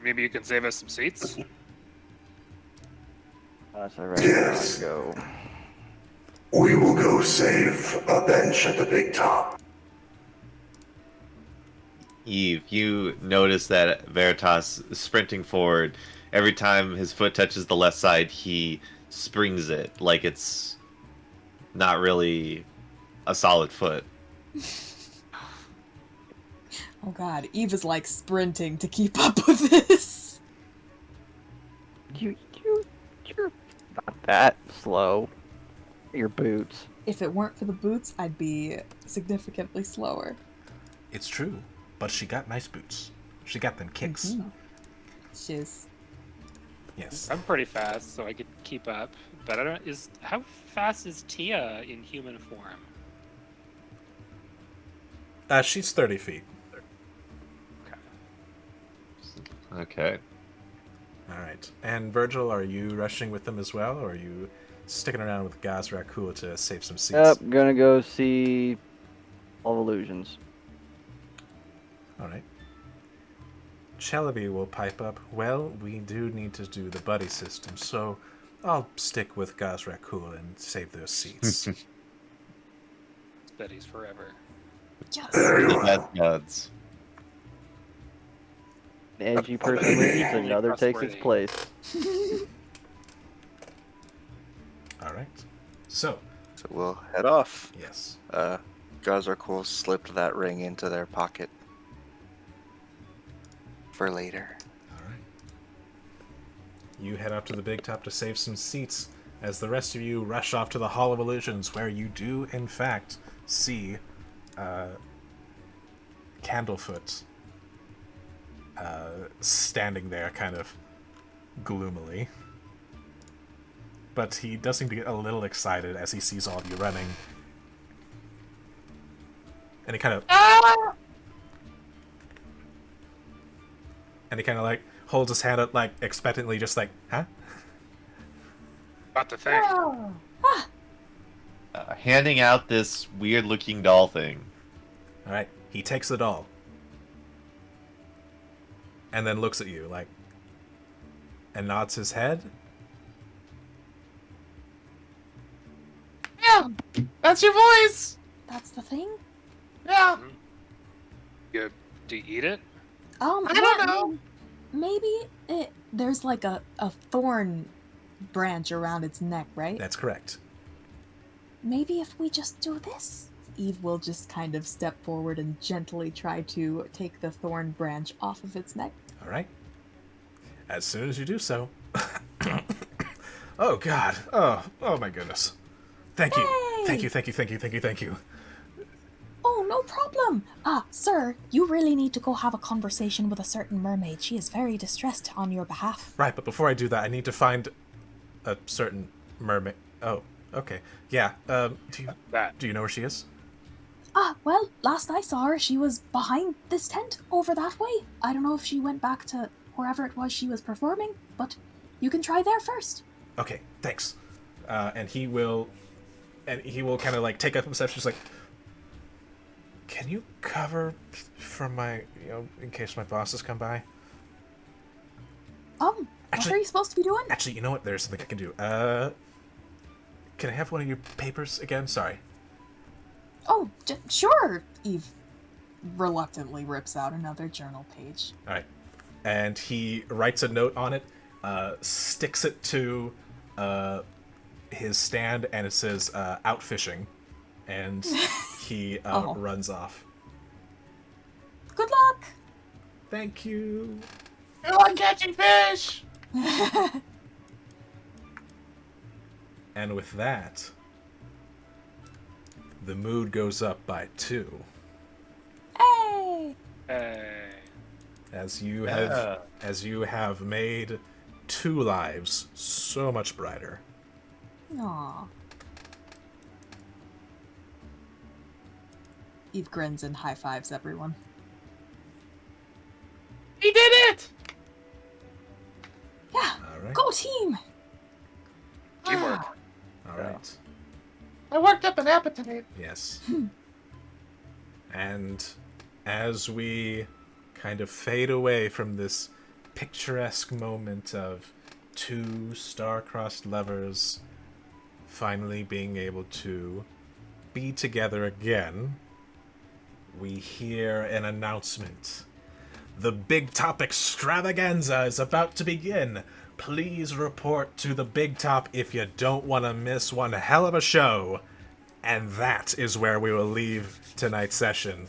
Maybe you can save us some seats. That's alright. Yes. Go. We will go save a bench at the big top. Eve, you notice that Veritas is sprinting forward. Every time his foot touches the left side, he springs it like it's not really a solid foot. Oh god, Eve is like sprinting to keep up with this. You're not that slow. Your boots. If it weren't for the boots, I'd be significantly slower. It's true, but she got nice boots. She got them kicks. Shiz. Yes. I'm pretty fast, so I could keep up. But I don't. How fast is Tia in human form? She's 30 feet. Okay. All right. And Virgil, are you rushing with them as well, or are you sticking around with Gaz Rakul to save some seats? Yep, gonna go see All Illusions. All right. Chelaby will pipe up. Well, we do need to do the buddy system, so I'll stick with Gaz Rakul and save those seats. Betty's forever. Yes. Very The well. best buds. An edgy person leaves, Only another takes its trustworthy. place. All right. So, So we'll head off. yes. Gazarkul slipped that ring into their pocket. For later. All right. You head up to the big top to save some seats as the rest of you rush off to the Hall of Illusions, where you do, in fact, see Candlefoot standing there kind of gloomily. But he does seem to get a little excited as he sees all of you running. And he kind of... And he kind of, like, holds his hand up, like, expectantly, just like, huh? About the thing. Handing out this weird-looking doll thing. All right. He takes the doll. And then looks at you, like... And nods his head. Yeah, that's your voice. That's the thing? Yeah, Do you eat it? I don't know. Maybe there's like a thorn branch around its neck, right? That's correct. Maybe if we just do this? Eve will just kind of step forward and gently try to take the thorn branch off of its neck. All right. As soon as you do so... Oh, God. Oh, my goodness. Thank you. Yay! Thank you. Oh, no problem. Sir, you really need to go have a conversation with a certain mermaid. She is very distressed on your behalf. Right, but before I do that, I need to find a certain mermaid. Oh, okay. Yeah, do you know where she is? Well, last I saw her, she was behind this tent over that way. I don't know if she went back to wherever it was she was performing, but you can try there first. Okay, thanks. And he will kind of, like, take up some steps, just like, can you cover from my, in case my bosses come by? What Actually- are you supposed to be doing? Actually, you know what? There's something I can do. can I have one of your papers again? Sorry. Oh, sure. Eve reluctantly rips out another journal page. All right. And he writes a note on it, sticks it to his stand, and it says out fishing. And he Oh. runs off. Good luck! Thank you. Good luck catching fish! And with that, the mood goes up by 2. Hey! Hey. As you have made 2 lives so much brighter. Aw. Eve grins and high fives everyone. He did it! Yeah! All right. Go team! Teamwork. All right. I worked up an appetite. Yes. And as we kind of fade away from this picturesque moment of 2 star-crossed lovers finally being able to be together again, we hear an announcement. The Big Top Extravaganza is about to begin. Please report to the Big Top if you don't want to miss one hell of a show. And that is where we will leave tonight's session.